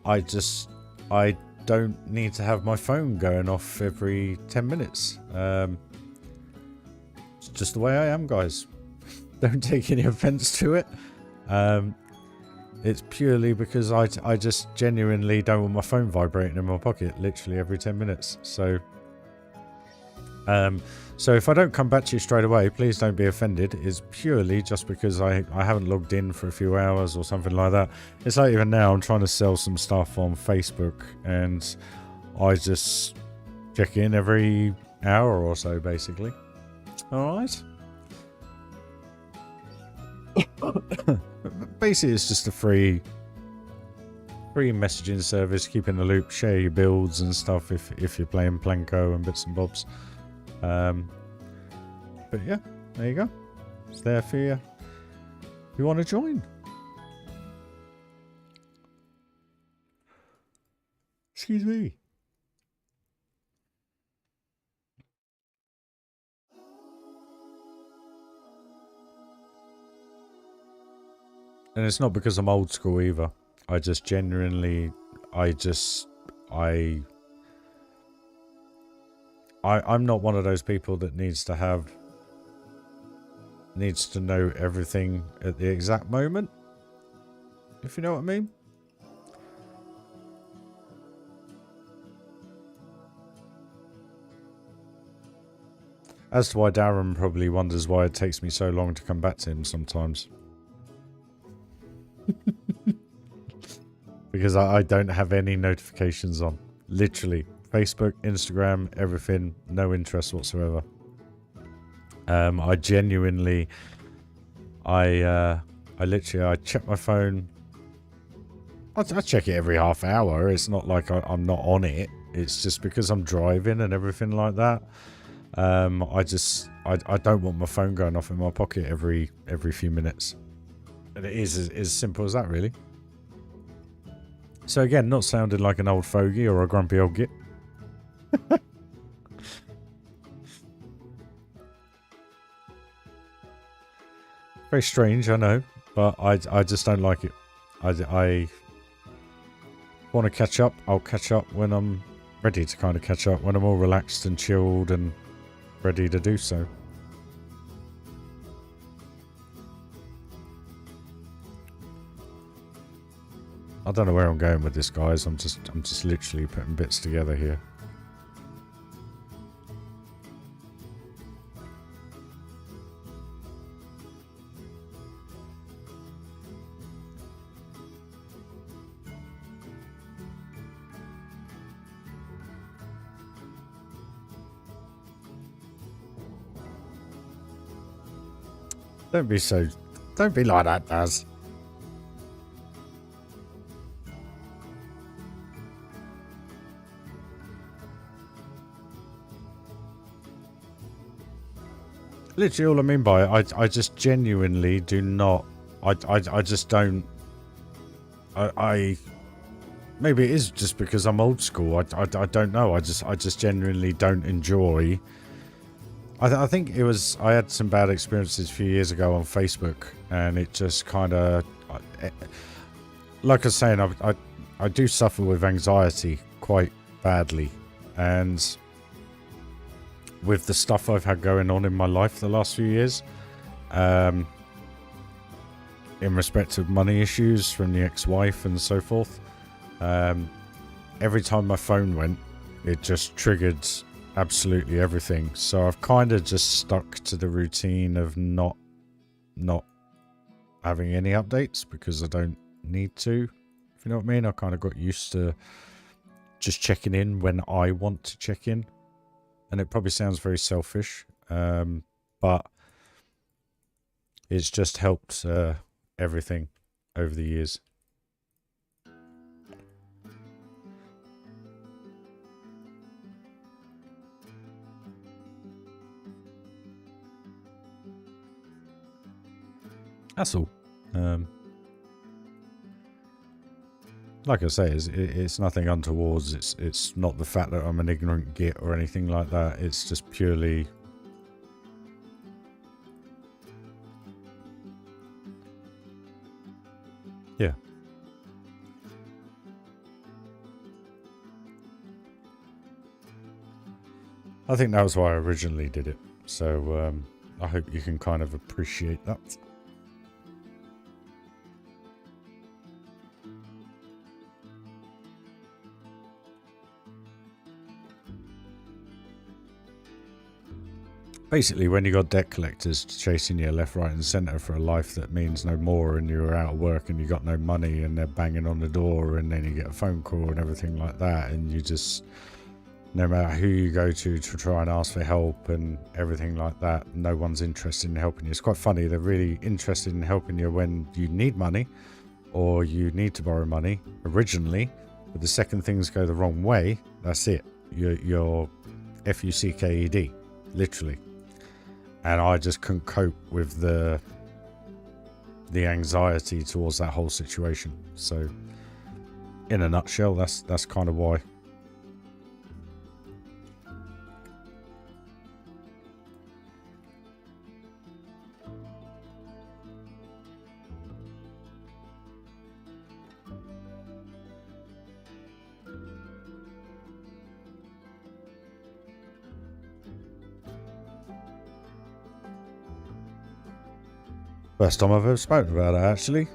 I don't need to have my phone going off every 10 minutes. It's just the way I am, guys. Don't take any offense to it. It's purely because I just genuinely don't want my phone vibrating in my pocket literally every 10 minutes. So so if I don't come back to you straight away, please don't be offended. It's purely just because I haven't logged in for a few hours or something like that. It's like even now I'm trying to sell some stuff on Facebook and I just check in every hour or so basically. Alright. Basically it's just a free messaging service, keep in the loop, share your builds and stuff if you're playing Planko and bits and bobs. But yeah, there you go. It's there for you. If you want to join. Excuse me. And it's not because I'm old school either. I just genuinely, I'm not one of those people that needs to know everything at the exact moment, if you know what I mean. As to why Darren probably wonders why it takes me so long to come back to him sometimes. Because I don't have any notifications on. Literally. Facebook, Instagram, everything. No interest whatsoever. I genuinely... I check my phone. I check it every half hour. It's not like I'm not on it. It's just because I'm driving and everything like that. I don't want my phone going off in my pocket every few minutes. And it is as simple as that, really. So again, not sounding like an old fogey or a grumpy old git. Very strange, I know, but I just don't like it. I want to catch up. I'll catch up when I'm ready to kind of catch up, when I'm all relaxed and chilled and ready to do so. I don't know where I'm going with this, guys. I'm just literally putting bits together here. Don't be like that, Daz. Literally all I mean by it, I just genuinely do not, I just don't, maybe it is just because I'm old school, I don't know, I just genuinely don't enjoy. I think it was, I had some bad experiences a few years ago on Facebook, and it just kind of, like I was saying, I do suffer with anxiety quite badly, and with the stuff I've had going on in my life the last few years, in respect of money issues from the ex-wife and so forth, every time my phone went, it just triggered absolutely everything. So I've kind of just stuck to the routine of not having any updates because I don't need to, if you know what I mean. I kind of got used to just checking in when I want to check in, and it probably sounds very selfish, but it's just helped everything over the years. That's all. Like I say, it's nothing untowards. It's not the fact that I'm an ignorant git or anything like that. It's just purely... yeah. I think that was why I originally did it. So I hope you can kind of appreciate that. Basically, when you got debt collectors chasing you left, right and centre for a life that means no more, and you're out of work and you got no money and they're banging on the door, and then you get a phone call and everything like that, and you just, no matter who you go to try and ask for help and everything like that, no one's interested in helping you. It's quite funny, they're really interested in helping you when you need money or you need to borrow money originally, but the second things go the wrong way, that's it. You're F-U-C-K-E-D, literally. And I just couldn't cope with the anxiety towards that whole situation. So, in a nutshell, that's kind of why. First time I've ever spoken about it, actually.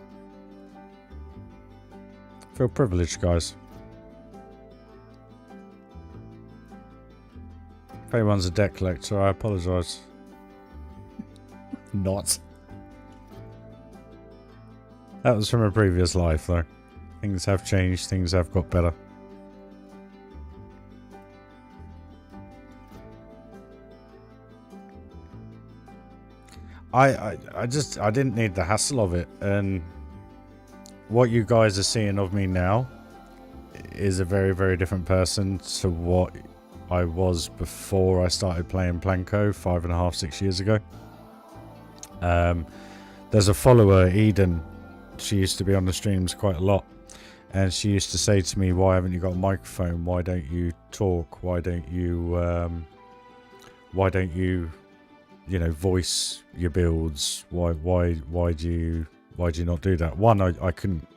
Feel privileged, guys. If anyone's a debt collector, I apologise. Not. That was from a previous life, though. Things have changed, things have got better. I didn't need the hassle of it, and what you guys are seeing of me now is a very, very different person to what I was before I started playing Planko 5.5, 6 years ago. There's a follower, Eden. She used to be on the streams quite a lot, and she used to say to me, "Why haven't you got a microphone? Why don't you talk? Why don't you you know, voice your builds? Why do you not do that?" One, I couldn't,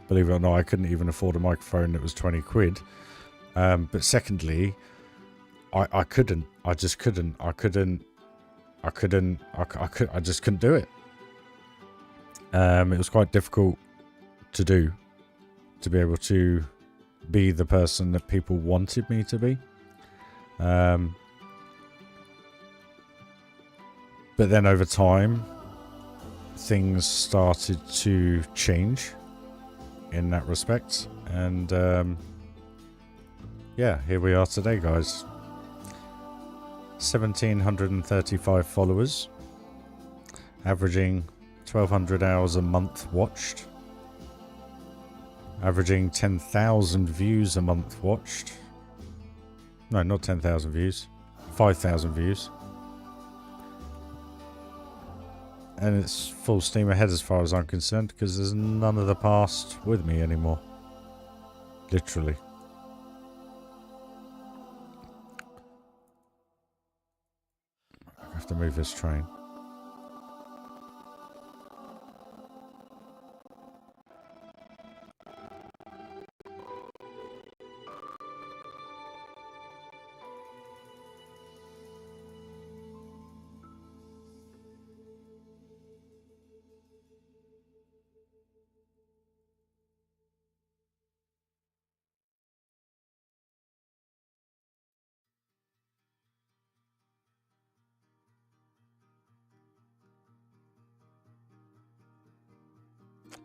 believe it or not, I couldn't even afford a microphone that was 20 quid. But secondly, I couldn't. I just couldn't. I just couldn't do it. It was quite difficult to do, to be able to be the person that people wanted me to be. But then over time, things started to change in that respect. And yeah, here we are today, guys. 1,735 followers, averaging 1,200 hours a month watched, averaging 10,000 views a month watched. No, not 10,000 views, 5,000 views. And it's full steam ahead as far as I'm concerned, because there's none of the past with me anymore. Literally. I have to move this train.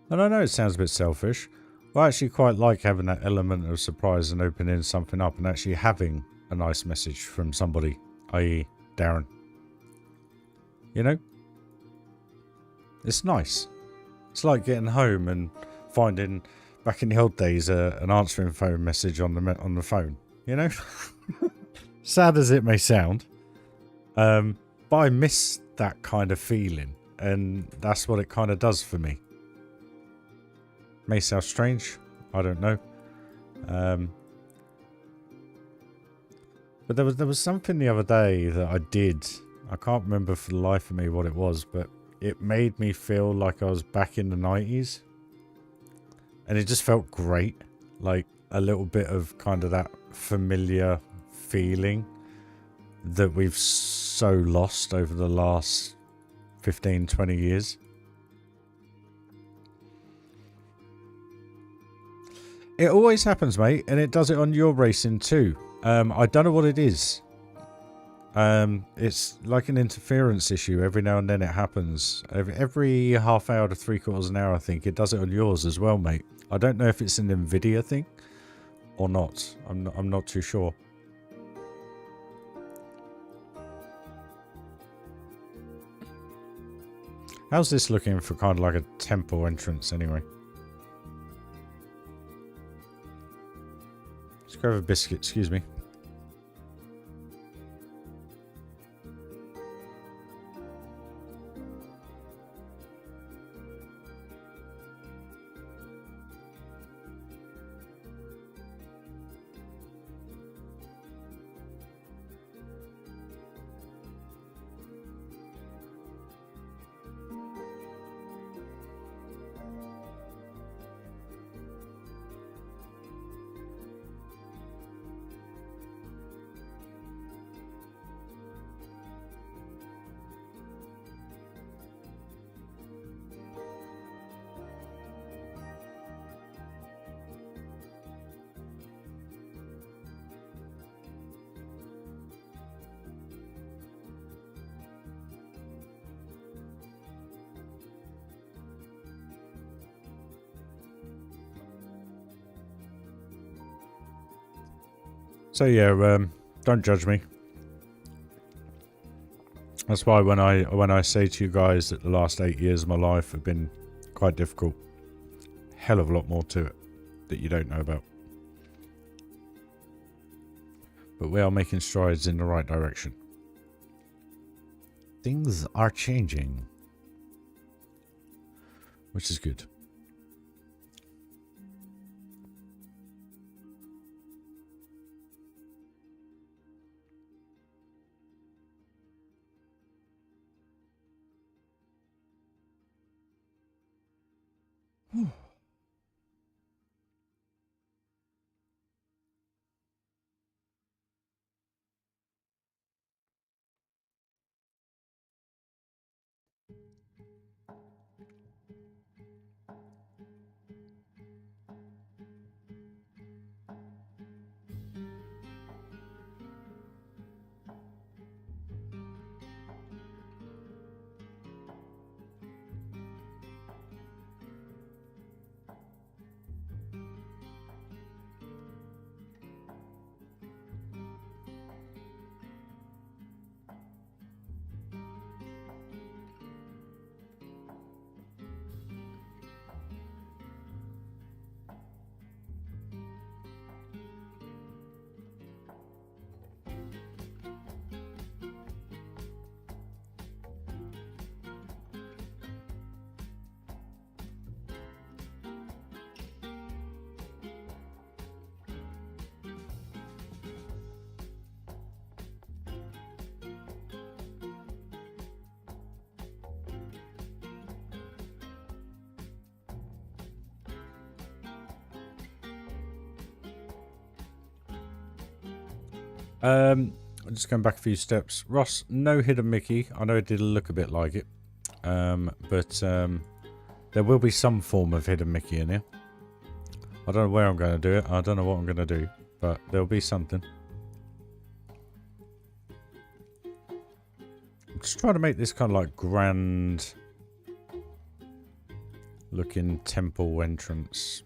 And I know it sounds a bit selfish, but I actually quite like having that element of surprise and opening something up and actually having a nice message from somebody, i.e. Darren. You know? It's nice. It's like getting home and finding, back in the old days, an answering phone message on the phone. You know? Sad as it may sound. But I miss that kind of feeling. And that's what it kind of does for me. May sound strange, I don't know. But there was something the other day that I did. I can't remember for the life of me what it was, but it made me feel like I was back in the 90s. And it just felt great. Like a little bit of kind of that familiar feeling that we've so lost over the last 15, 20 years. It always happens, mate, and it does it on your racing too. I don't know what it is. It's like an interference issue. Every now and then it happens. Every half hour to 3/4 an hour, I think. It does it on yours as well, mate. I don't know if it's an Nvidia thing or not. I'm not too sure. How's this looking for kind of like a temple entrance anyway? Let's go have a biscuit, excuse me. So yeah, don't judge me. That's why when I say to you guys that the last 8 years of my life have been quite difficult, hell of a lot more to it that you don't know about. But we are making strides in the right direction. Things are changing, which is good. I'm just going back a few steps. Ross, no hidden Mickey. I know it did look a bit like it. But there will be some form of hidden Mickey in here. I don't know where I'm going to do it. I don't know what I'm going to do. But there'll be something. I'm just trying to make this kind of like grand looking temple entrance.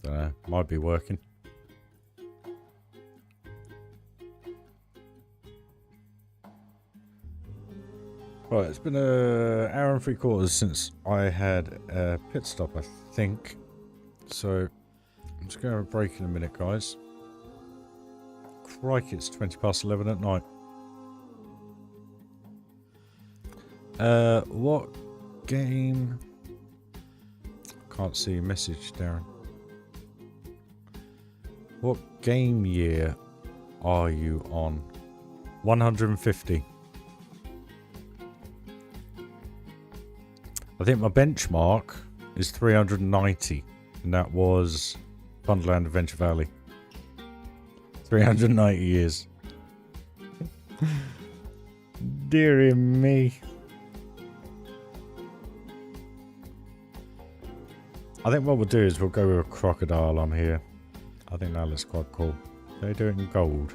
Don't know. Might be working. Right, it's been an hour and 3/4 since I had a pit stop, I think. So, I'm just going to have a break in a minute, guys. Crikey, it's 11:20 at night. What game? Can't see your message, Darren. What game year are you on? 150. I think my benchmark is 390, and that was Wonderland Adventure Valley. 390 years. Dearie me. I think what we'll do is we'll go with a crocodile on here. I think that looks quite cool. They do it in gold.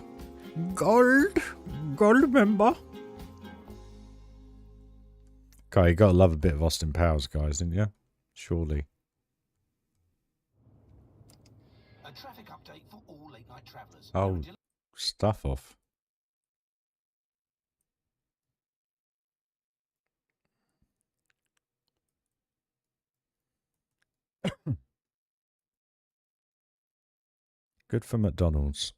Gold. Gold member. Okay, you gotta love a bit of Austin Powers, guys, didn't you? Surely. A traffic update for all late night travellers. Oh, stuff off. Good for McDonald's.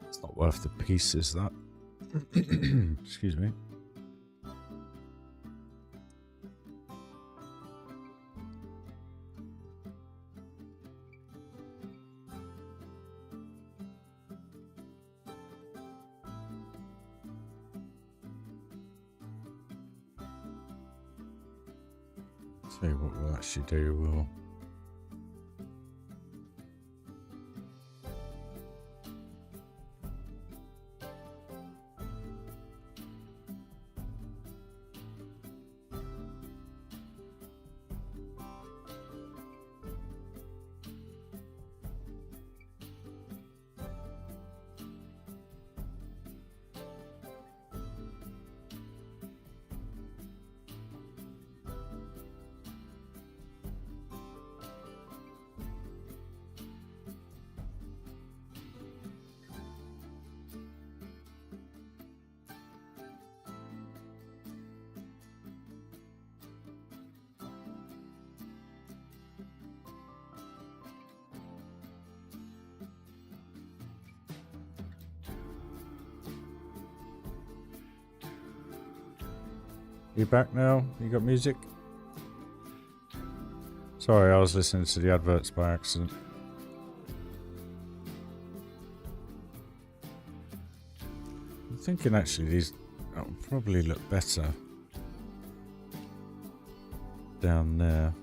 It's not worth the pieces, that. Excuse me. Tell you what we'll actually do, we'll... You back now? You got music? Sorry, I was listening to the adverts by accident. I'm thinking actually these will probably look better down there.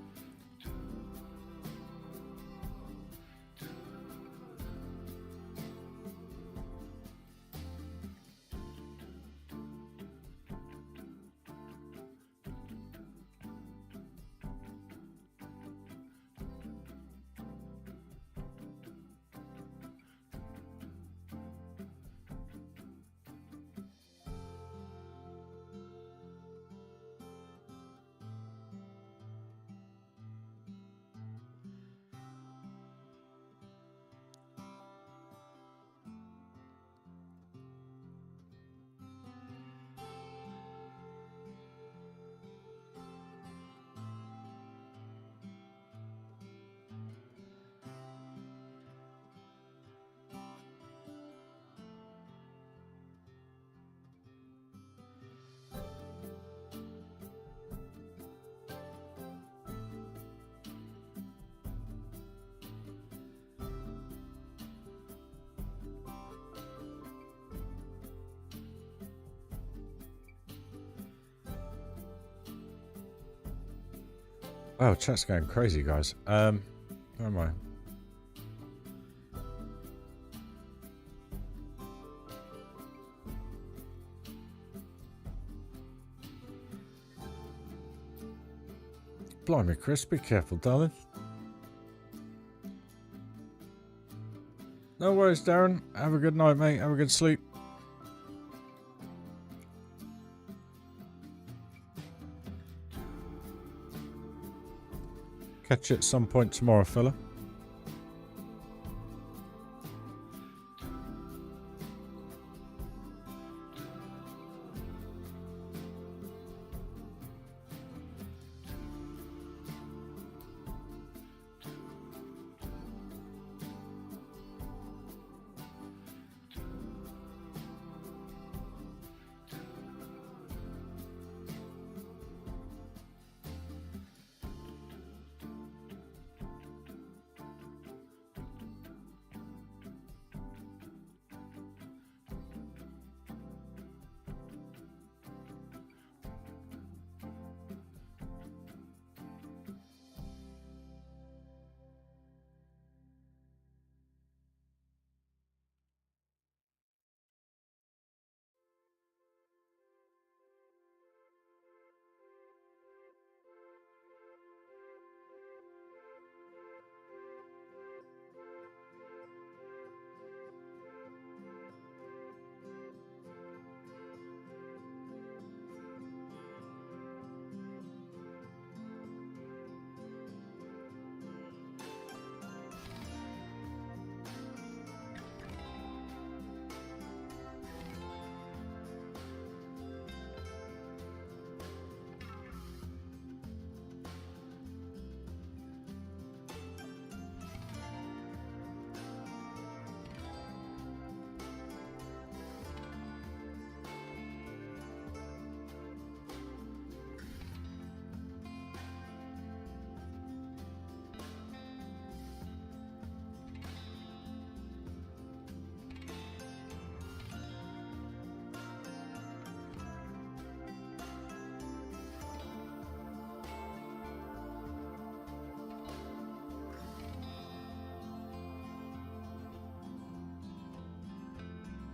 Wow, chat's going crazy, guys. Where am I? Blimey, Chris, be careful, darling. No worries, Darren. Have a good night, mate. Have a good sleep. Catch you at some point tomorrow, fella.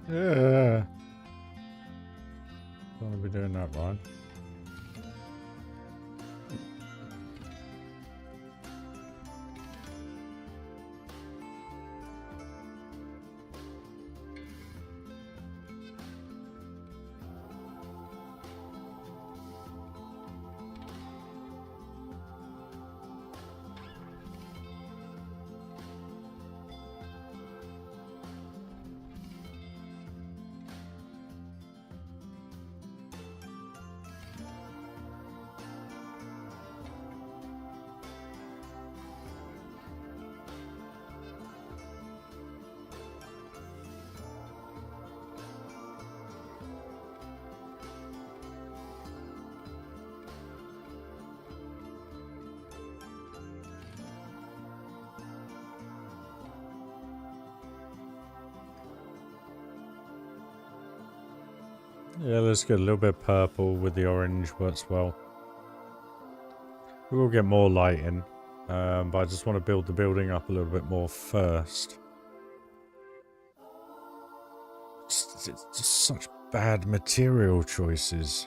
Yeah. Don't want to be doing that, Ryan. Yeah, let's get a little bit of purple with the orange, works well. We will get more light in, but I just want to build the building up a little bit more first. It's just such bad material choices.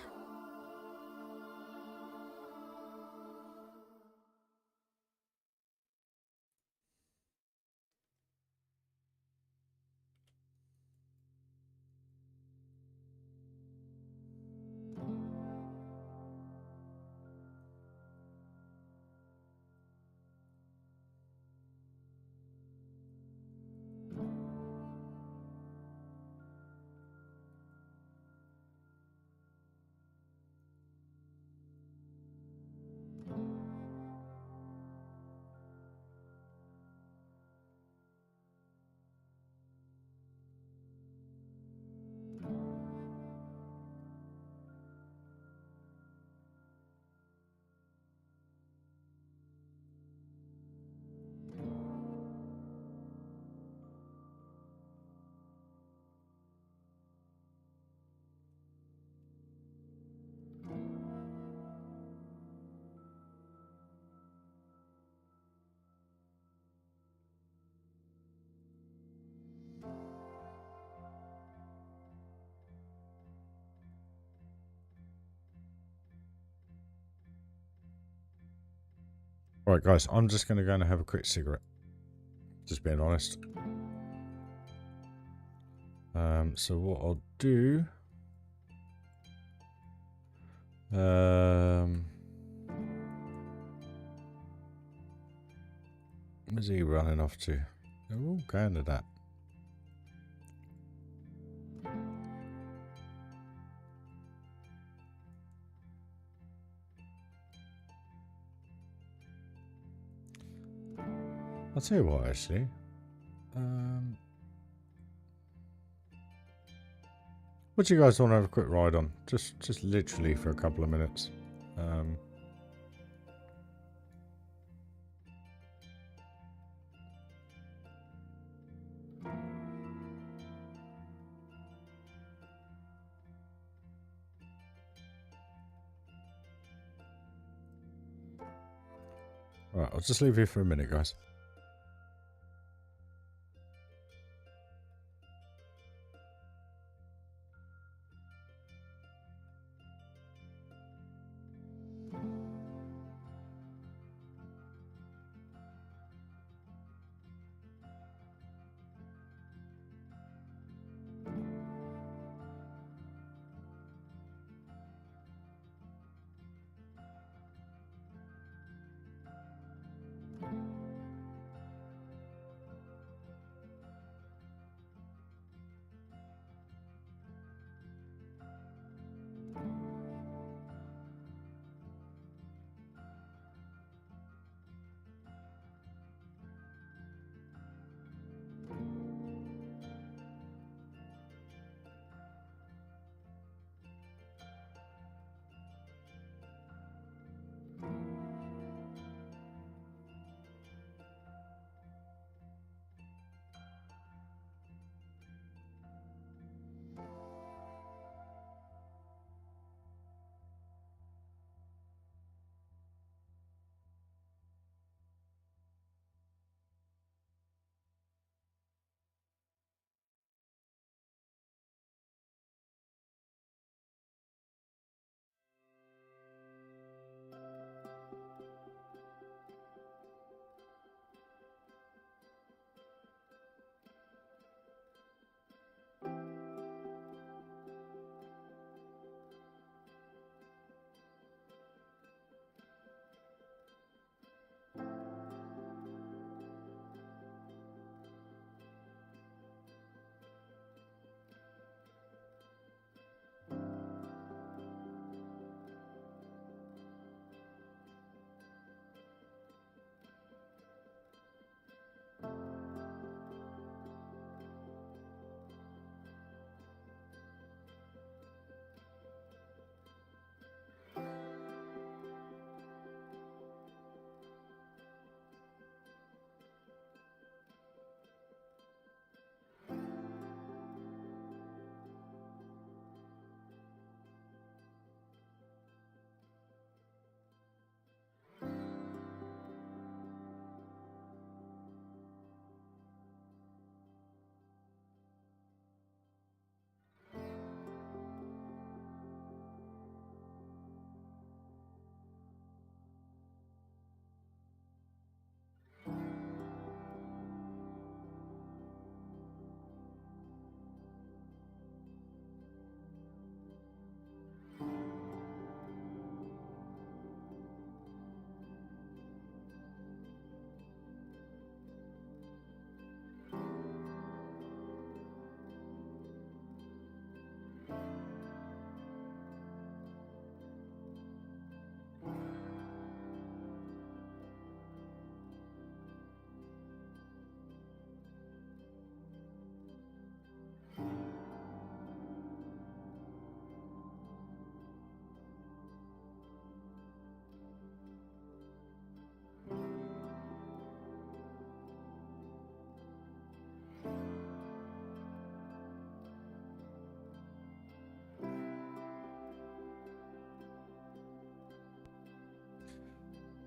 Alright guys, I'm just going to go and have a quick cigarette. Just being honest. So what I'll do... where's he running off to? They're all going to that. I'll tell you what, actually. What do you guys want to have a quick ride on? Just literally for a couple of minutes. Right, I'll just leave you for a minute, guys.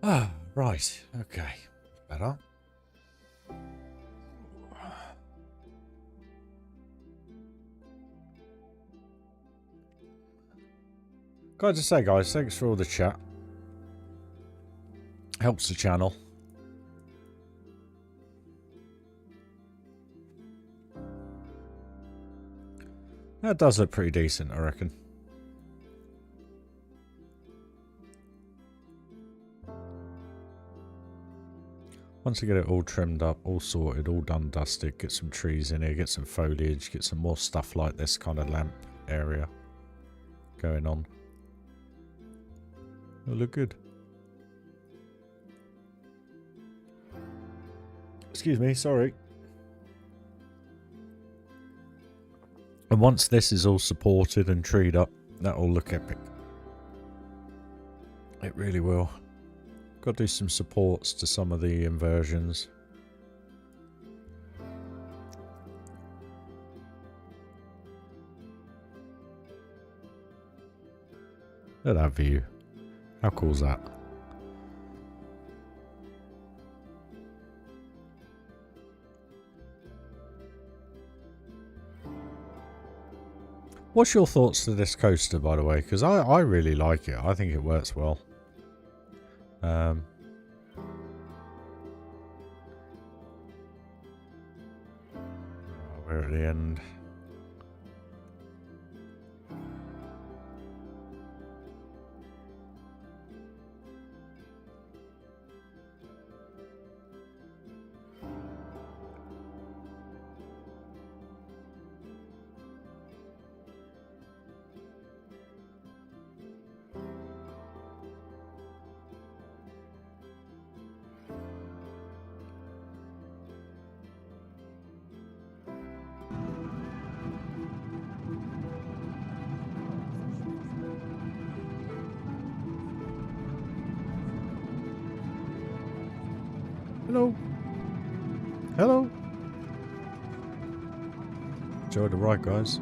Ah, right. Okay. Better. Got to say, guys, thanks for all the chat. Helps the channel. That does look pretty decent, I reckon. Once you get it all trimmed up, all sorted, all done, dusted, get some trees in here, get some foliage, get some more stuff like this kind of lamp area going on. It'll look good. Excuse me, sorry. And once this is all supported and treed up, that'll look epic. It really will. Got to do some supports to some of the inversions. Look at that view. How cool is that? What's your thoughts to this coaster, by the way? Because I really like it. I think it works well. We're at the end. Hello. Hello. Enjoy the ride, guys.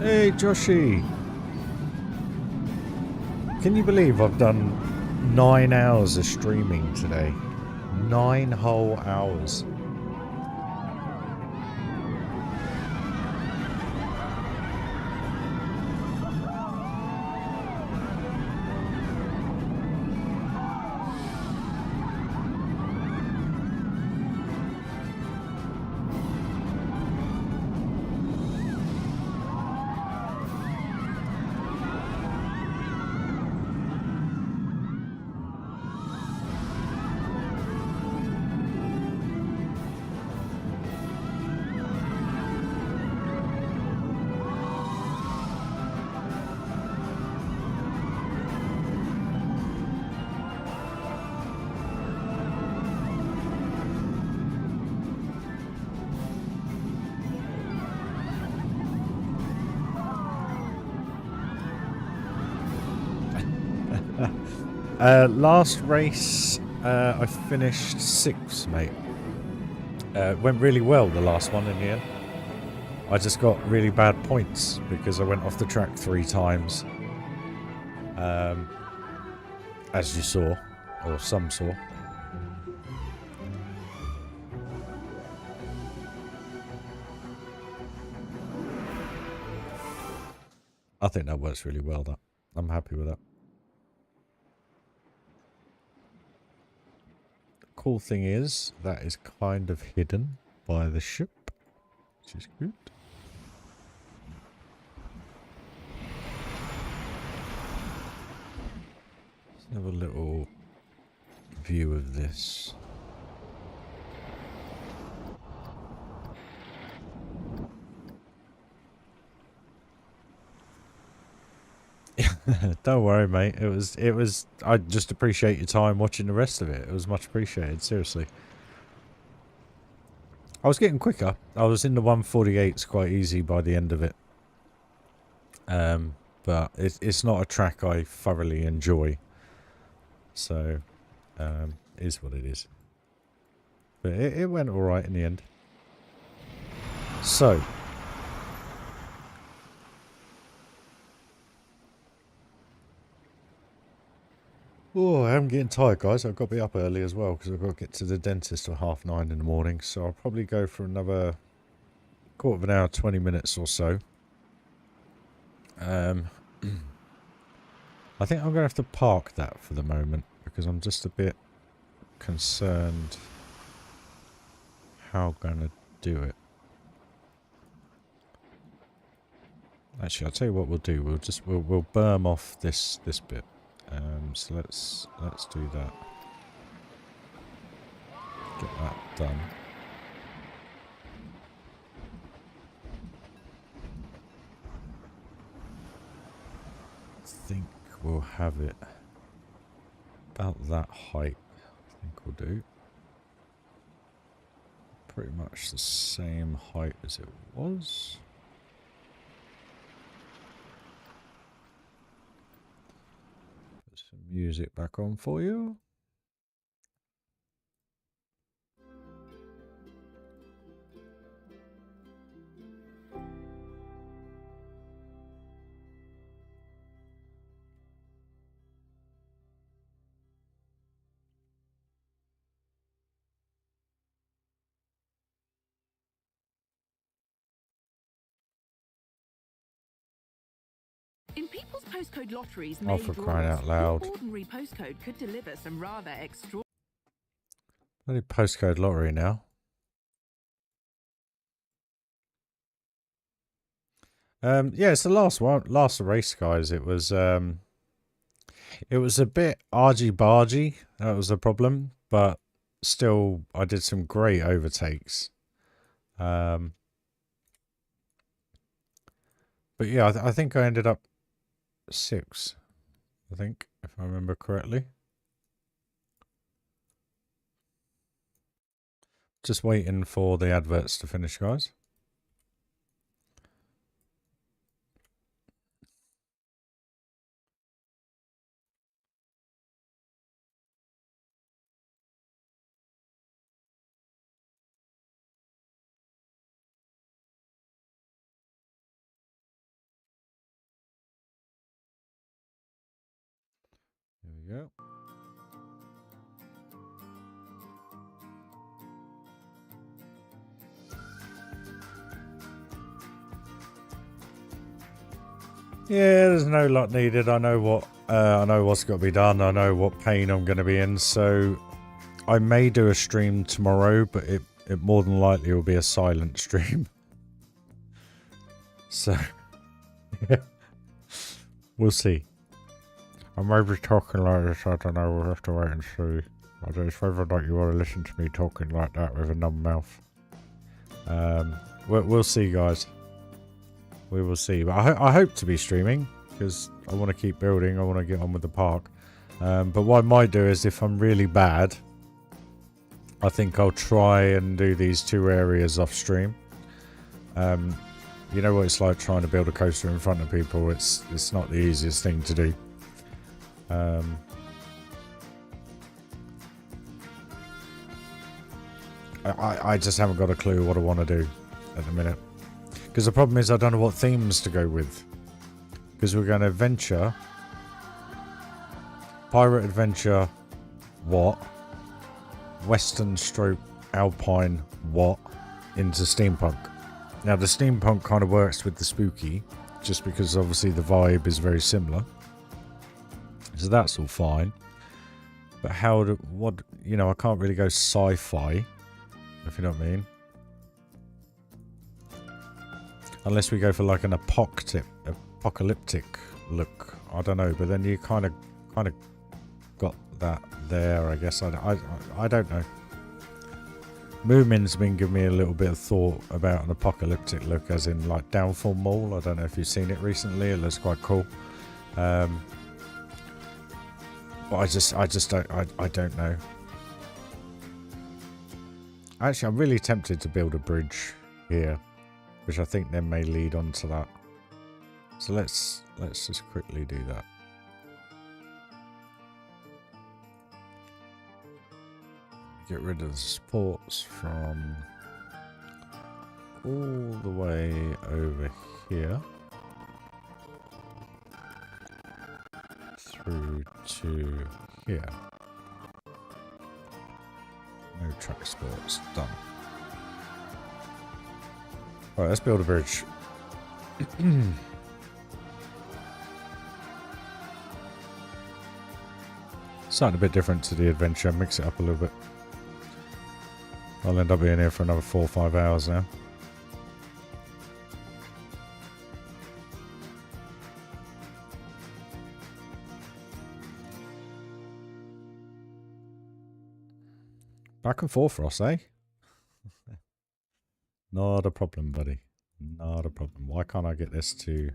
Hey, Joshy. Can you believe I've done 9 hours of streaming today? 9 whole hours. Last race, I finished 6th, mate. Went really well, the last one in the end. I just got really bad points because I went off the track 3 times. As you saw, or some saw. I think that works really well, that. I'm happy with that. Cool thing is that is kind of hidden by the ship, which is good. Let's have a little view of this. Don't worry, mate. It was. I just appreciate your time watching the rest of it. It was much appreciated. Seriously. I was getting quicker. I was in the 148s quite easy by the end of it. But it's not a track I thoroughly enjoy. So, it is what it is. But it went alright in the end. So. Oh, I am getting tired, guys. I've got to be up early as well because I've got to get to the dentist at 9:30 in the morning. So I'll probably go for another quarter of an hour, 20 minutes or so. I think I'm going to have to park that for the moment because I'm just a bit concerned how I'm going to do it. Actually, I'll tell you what we'll do. We'll berm off this bit. So let's do that. Get that done. I think we'll have it about that height. I think we'll do. Pretty much the same height as it was. Put some music back on for you. In people's postcode lotteries, Oh, for crying out loud. your ordinary postcode could deliver some rather extraordinary. Bloody postcode lottery now. Yeah, it's the last one, last race, guys. It was a bit argy-bargy. That was the problem, but still, I did some great overtakes. But yeah, I think I ended up 6. I think, if I remember correctly. Just waiting for the adverts to finish, guys. Here we go. Yeah, there's no luck needed. I know what's got to be done. I know what pain I'm going to be in. So I may do a stream tomorrow, but it more than likely will be a silent stream. So we'll see. I may be talking like this. I don't know. We'll have to wait and see. I don't know whether or not you want to listen to me talking like that with a numb mouth. We'll see, guys. We will see. But I hope to be streaming because I want to keep building. I want to get on with the park. But what I might do is if I'm really bad, I think I'll try and do these 2 areas off stream. You know what it's like trying to build a coaster in front of people. It's not the easiest thing to do. I just haven't got a clue what I want to do at the minute. Because the problem is I don't know what themes to go with. Because we're going to adventure. Pirate adventure. What? Western stroke alpine. What? Into steampunk. Now the steampunk kind of works with the spooky. Just because obviously the vibe is very similar. So that's all fine. But I can't really go sci-fi. If you know what I mean. Unless we go for like an apocalyptic look. I don't know, but then you kind of got that there, I guess. I don't know. Moomin's been giving me a little bit of thought about an apocalyptic look, as in like Downfall Mall. I don't know if you've seen it recently. It looks quite cool. But I don't know. Actually, I'm really tempted to build a bridge here, which I think then may lead on to that. So let's just quickly do that. get rid of the supports from all the way over here through to here. No track supports, done. Alright, let's build a bridge. Something a bit different to the adventure, mix it up a little bit. I'll end up being here for another 4 or 5 hours now. Back and forth, Ross, eh? Not a problem, buddy. Not a problem. Why can't I get this to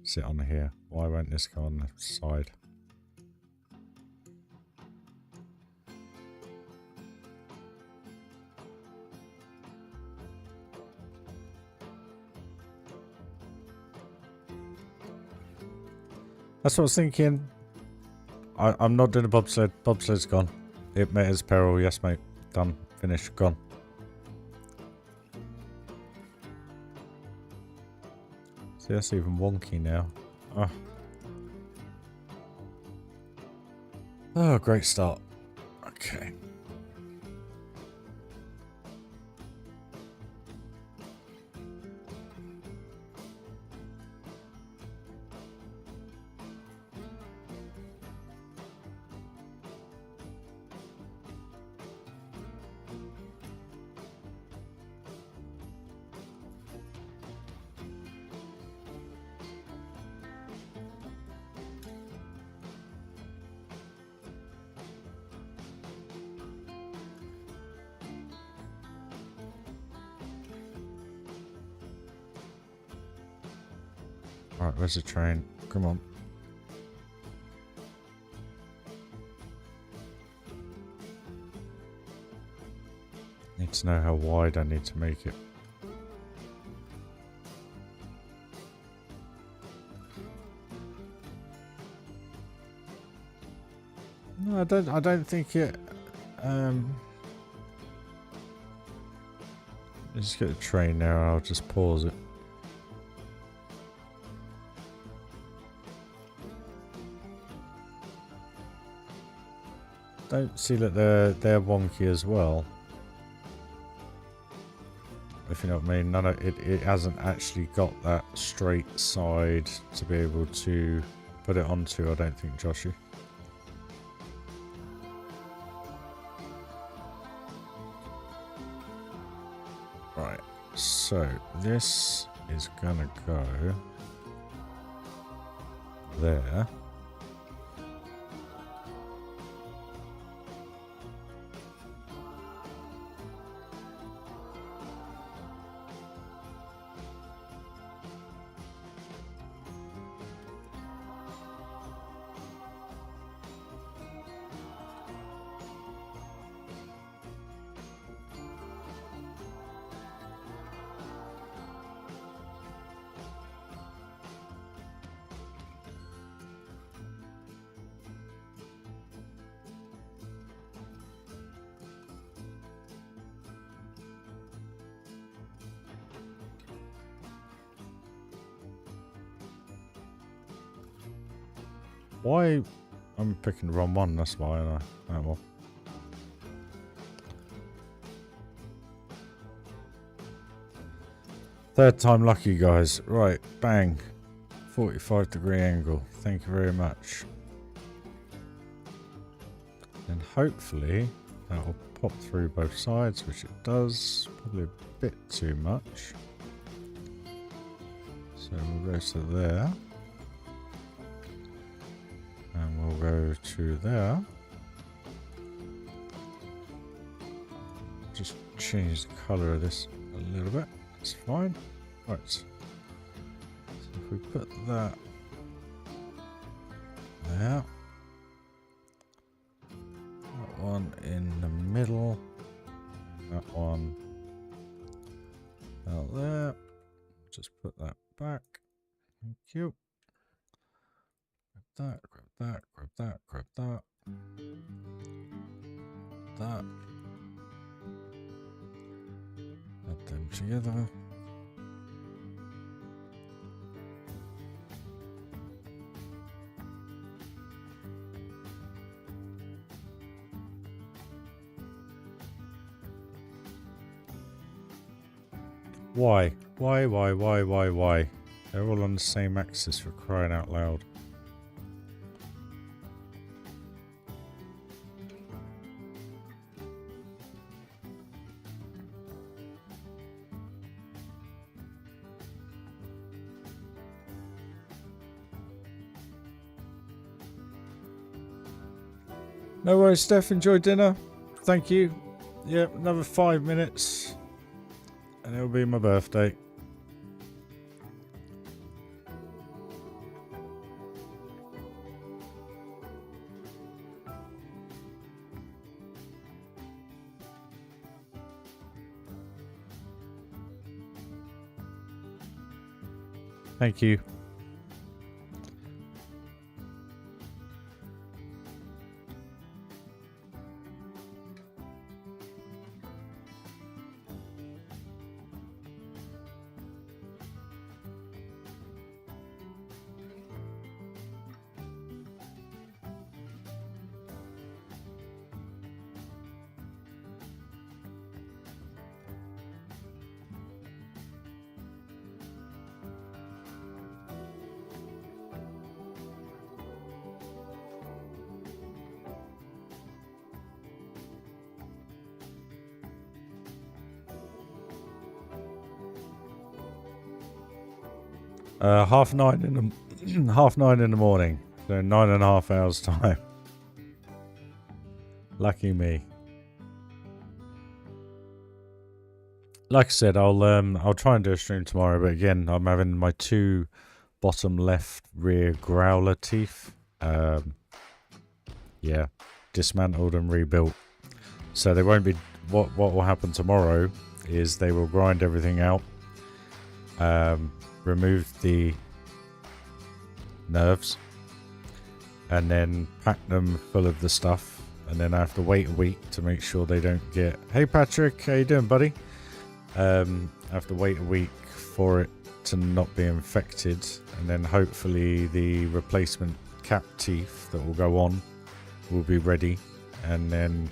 sit on here? Why won't this go on the side? That's what I was thinking. I'm not doing a bobsled. Bobsled's gone. It met its peril. Yes, mate. Done. Finished. Gone. See, that's even wonky now. Oh. Oh, great start. Okay. Alright, where's the train? Come on. Need to know how wide I need to make it. No, I don't think it let's just get a train now, I'll just pause it. Don't see that they're wonky as well. If you know what I mean. None of it hasn't actually got that straight side to be able to put it onto, I don't think, Joshy. Right, so this is gonna go there. Why? I'm picking the wrong one, that's why. Oh well. Third time lucky, guys. Right, bang. 45-degree angle. Thank you very much. And hopefully that'll pop through both sides, which it does. Probably a bit too much. So we'll go to there. And we'll go to there. Just change the colour of this a little bit. It's fine. Right. So if we put that there. That one in the middle. That one out there. Just put that back. Thank you. Grab that, grab that, grab that, grab that. that. Add them together. Why? Why? They're all on the same axis, for crying out loud. No worries, Steph. Enjoy dinner. Thank you. Yep, another 5 minutes. And it'll be my birthday. Thank you. Half nine in the morning. So 9.5 hours time. Lucky me. Like I said, I'll try and do a stream tomorrow, but again, I'm having my 2 bottom left rear growler teeth. Yeah, dismantled and rebuilt. So they won't be. What will happen tomorrow is they will grind everything out. Remove the nerves and then pack them full of the stuff, and then I have to wait a week to make sure they don't get... Hey Patrick, how you doing, buddy? I have to wait a week for it to not be infected, and then hopefully the replacement cap teeth that will go on will be ready, and then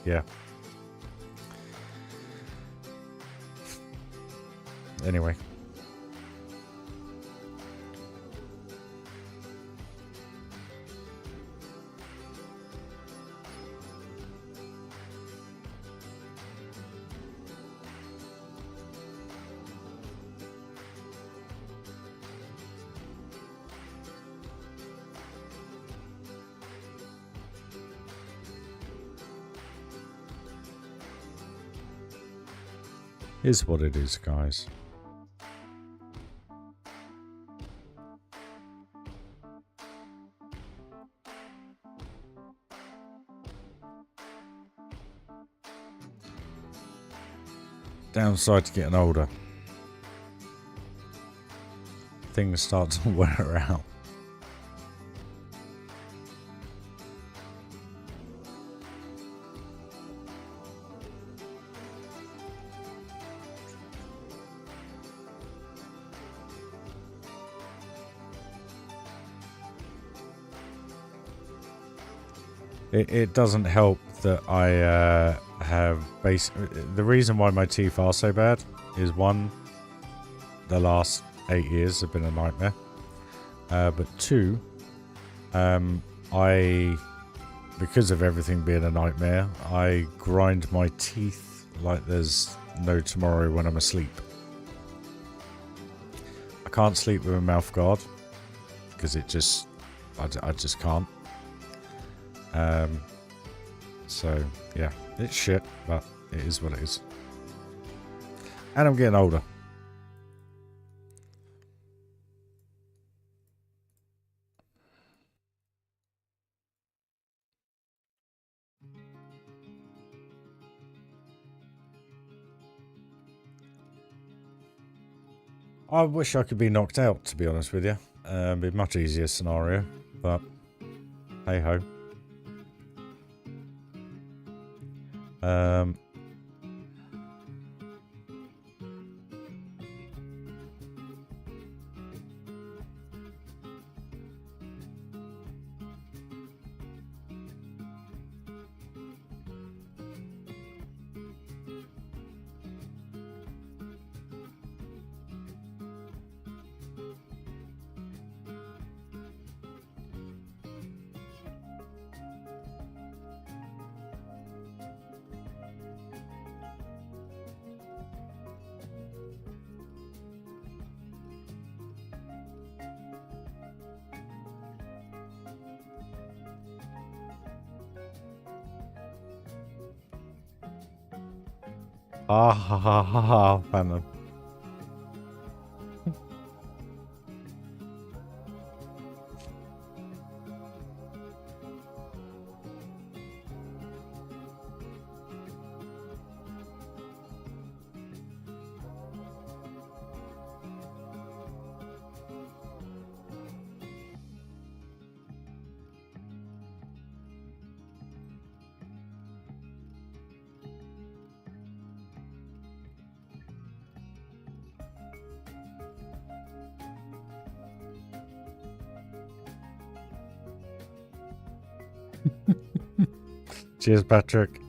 yeah. Anyway. Is what it is, guys. Downside to getting older. Things start to wear out. It doesn't help that I have the reason why my teeth are so bad is, one, the last 8 years have been a nightmare, but 2, because of everything being a nightmare, I grind my teeth like there's no tomorrow when I'm asleep. I can't sleep with a mouth guard because I just can't. So yeah, it's shit, but it is what it is. And I'm getting older. I wish I could be knocked out, to be honest with you. It'd be a much easier scenario, but hey ho. Um, ha ha ha ha ha, Phantom. Cheers, Patrick.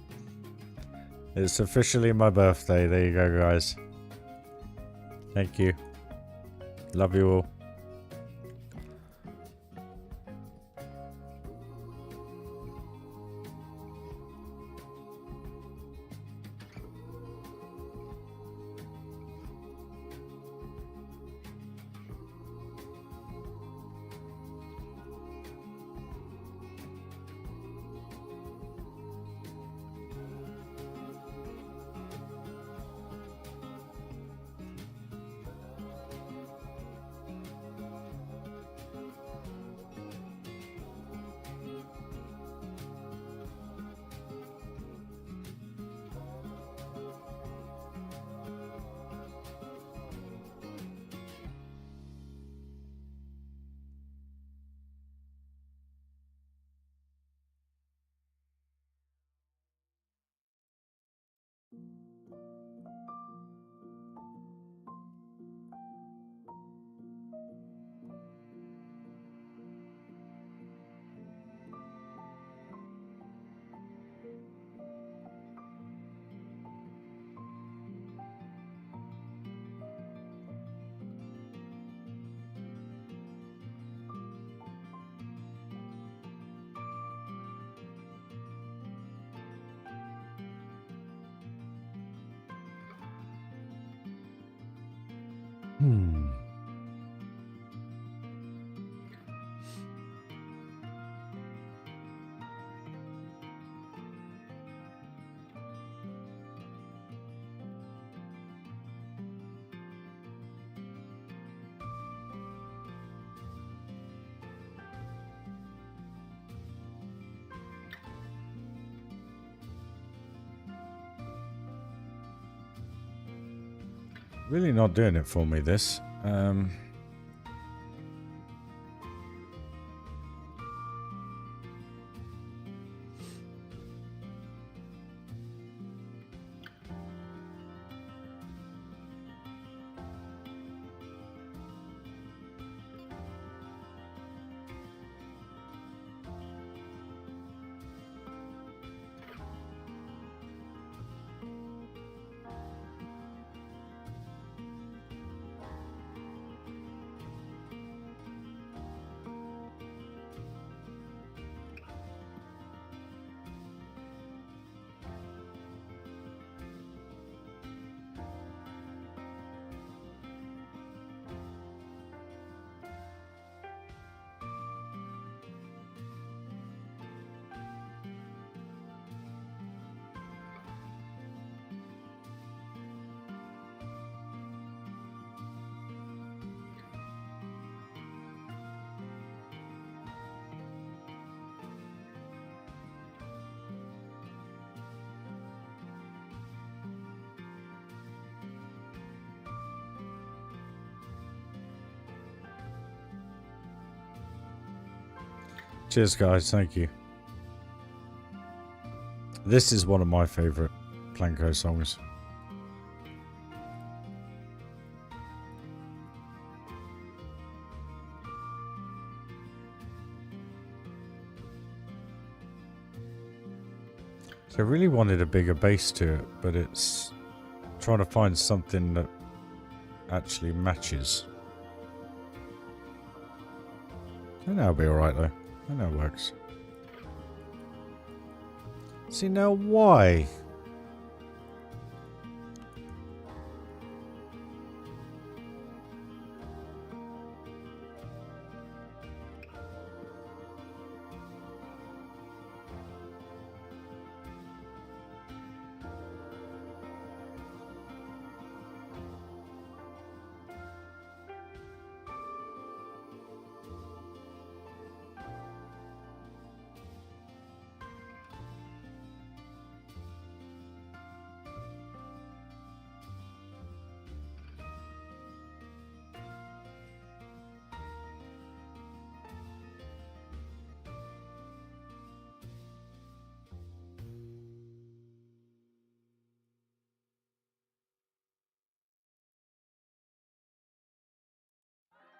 It's officially my birthday. There you go, guys. Thank you. Love you all. Really not doing it for me, this. Cheers, guys. Thank you. This is one of my favourite Planko songs. So I really wanted a bigger bass to it, but it's trying to find something that actually matches. I think that'll be alright though. I know it works. See now why?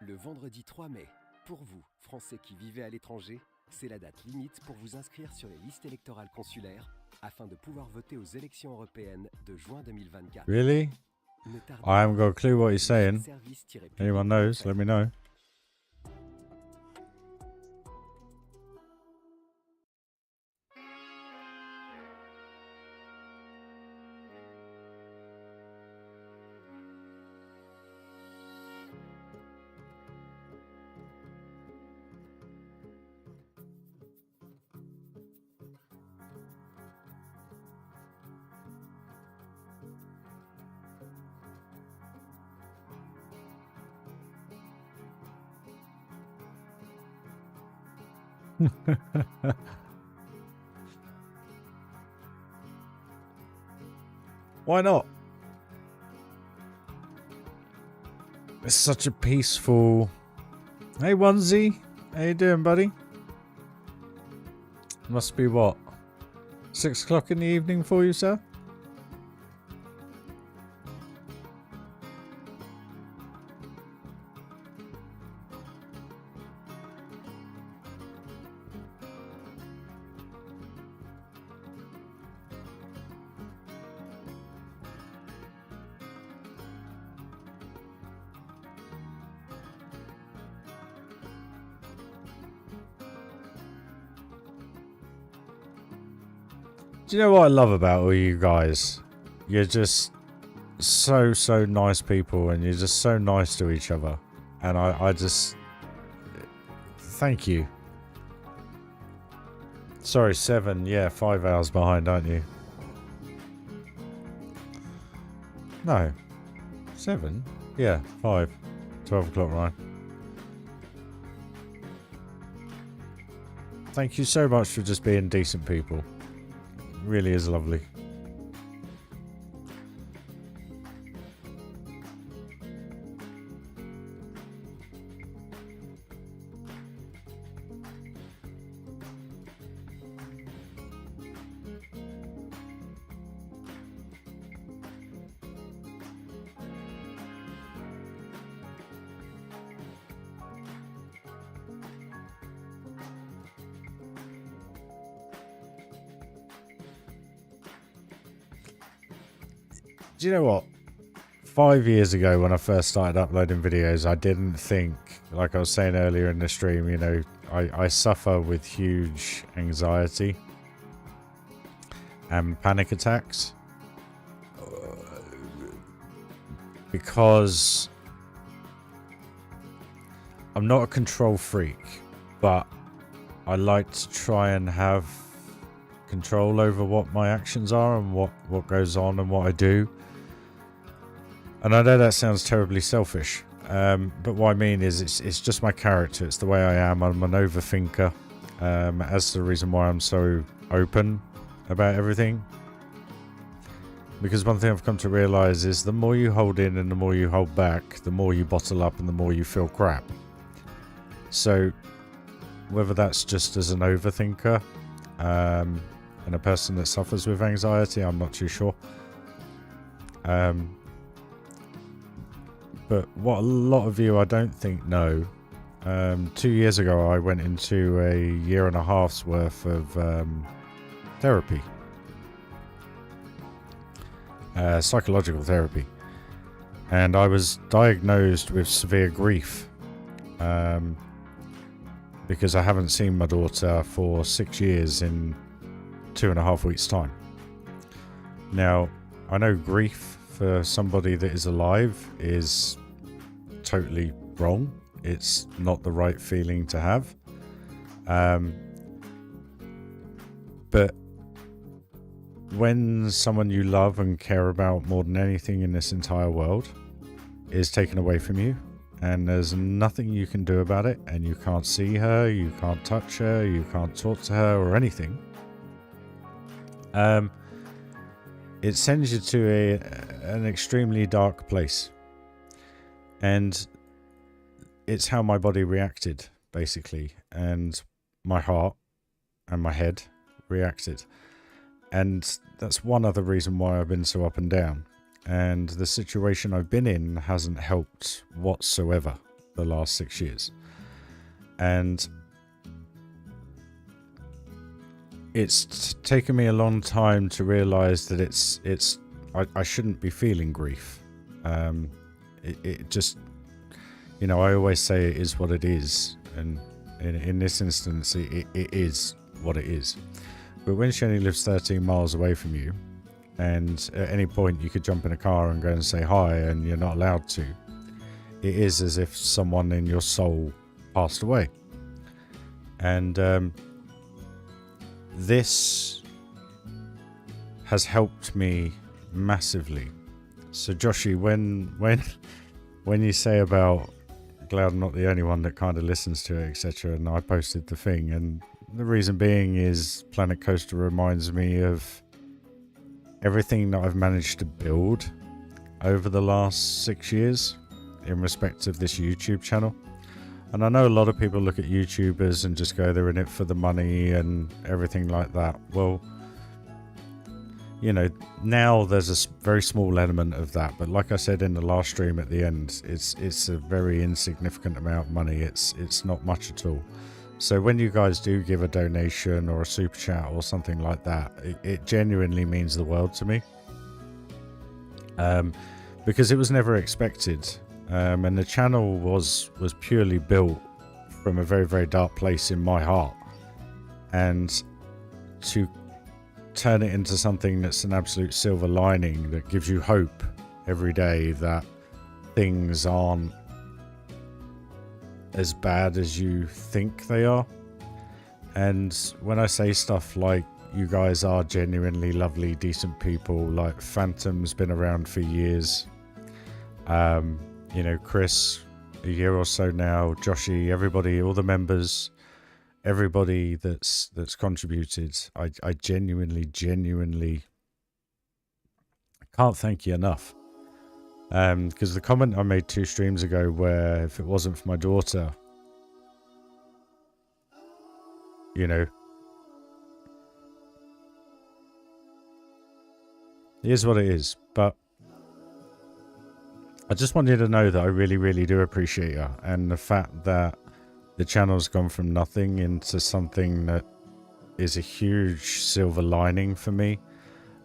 Le vendredi 3 mai, pour vous, Français qui vivez à l'étranger, c'est la date limite pour vous inscrire sur les listes électorales consulaires afin de pouvoir voter aux élections européennes de juin 2024. Really? I haven't got a clue what he's saying. Anyone knows, let me know. Why not? It's such a peaceful... Hey, Onesie. How you doing, buddy? Must be what? 6 o'clock in the evening for you, sir? Do you know what I love about all you guys? You're just so nice people, and you're just so nice to each other. And I just... Thank you. Sorry, 7. Yeah, 5 hours behind, aren't you? No. 7? Yeah, 5. 12 o'clock, right? Thank you so much for just being decent people. Really is lovely. Do you know what? 5 years ago when I first started uploading videos, I didn't think, like I was saying earlier in the stream, you know, I suffer with huge anxiety and panic attacks because I'm not a control freak, but I like to try and have control over what my actions are and what goes on and what I do. And I know that sounds terribly selfish, but what I mean is it's just my character. It's the way I am. I'm an overthinker. That's the reason why I'm so open about everything. Because one thing I've come to realise is the more you hold in and the more you hold back, the more you bottle up and the more you feel crap. So whether that's just as an overthinker, and a person that suffers with anxiety. I'm not too sure. But what a lot of you I don't think know, 2 years ago I went into a 1.5 years worth of therapy. Psychological therapy. And I was diagnosed with severe grief. Because I haven't seen my daughter for 6 years in 2.5 weeks' time. Now, I know grief for somebody that is alive is totally wrong. It's not the right feeling to have. But when someone you love and care about more than anything in this entire world is taken away from you, and there's nothing you can do about it, and you can't see her, you can't touch her, you can't talk to her or anything, it sends you to an extremely dark place. And it's how my body reacted, basically, and my heart and my head reacted. And that's one other reason why I've been so up and down. And the situation I've been in hasn't helped whatsoever the last 6 years. And it's taken me a long time to realize that I shouldn't be feeling grief. It just, you know, I always say it is what it is. And in this instance, it is what it is. But when she only lives 13 miles away from you, and at any point you could jump in a car and go and say hi, and you're not allowed to, it is as if someone in your soul passed away. And this has helped me massively. So Joshy, when you say about, glad I'm not the only one that kind of listens to it, etc., and I posted the thing, and the reason being is Planet Coaster reminds me of everything that I've managed to build over the last 6 years in respect of this YouTube channel. And I know a lot of people look at YouTubers and just go, they're in it for the money and everything like that. Well, you know, now there's a very small element of that, but like I said in the last stream at the end, it's a very insignificant amount of money. It's not much at all. So when you guys do give a donation or a super chat or something like that, it genuinely means the world to me. Because it was never expected. And the channel was purely built from a very, very dark place in my heart. And to turn it into something that's an absolute silver lining that gives you hope every day that things aren't as bad as you think they are. And when I say stuff like, you guys are genuinely lovely, decent people, like Phantom's been around for years, you know, Chris, a year or so now, Joshy, everybody, all the members, everybody that's contributed, I genuinely can't thank you enough. Because the comment I made 2 streams ago, where if it wasn't for my daughter, you know, it is what it is. But I just wanted to know that I really do appreciate you, and the fact that the channel's gone from nothing into something that is a huge silver lining for me.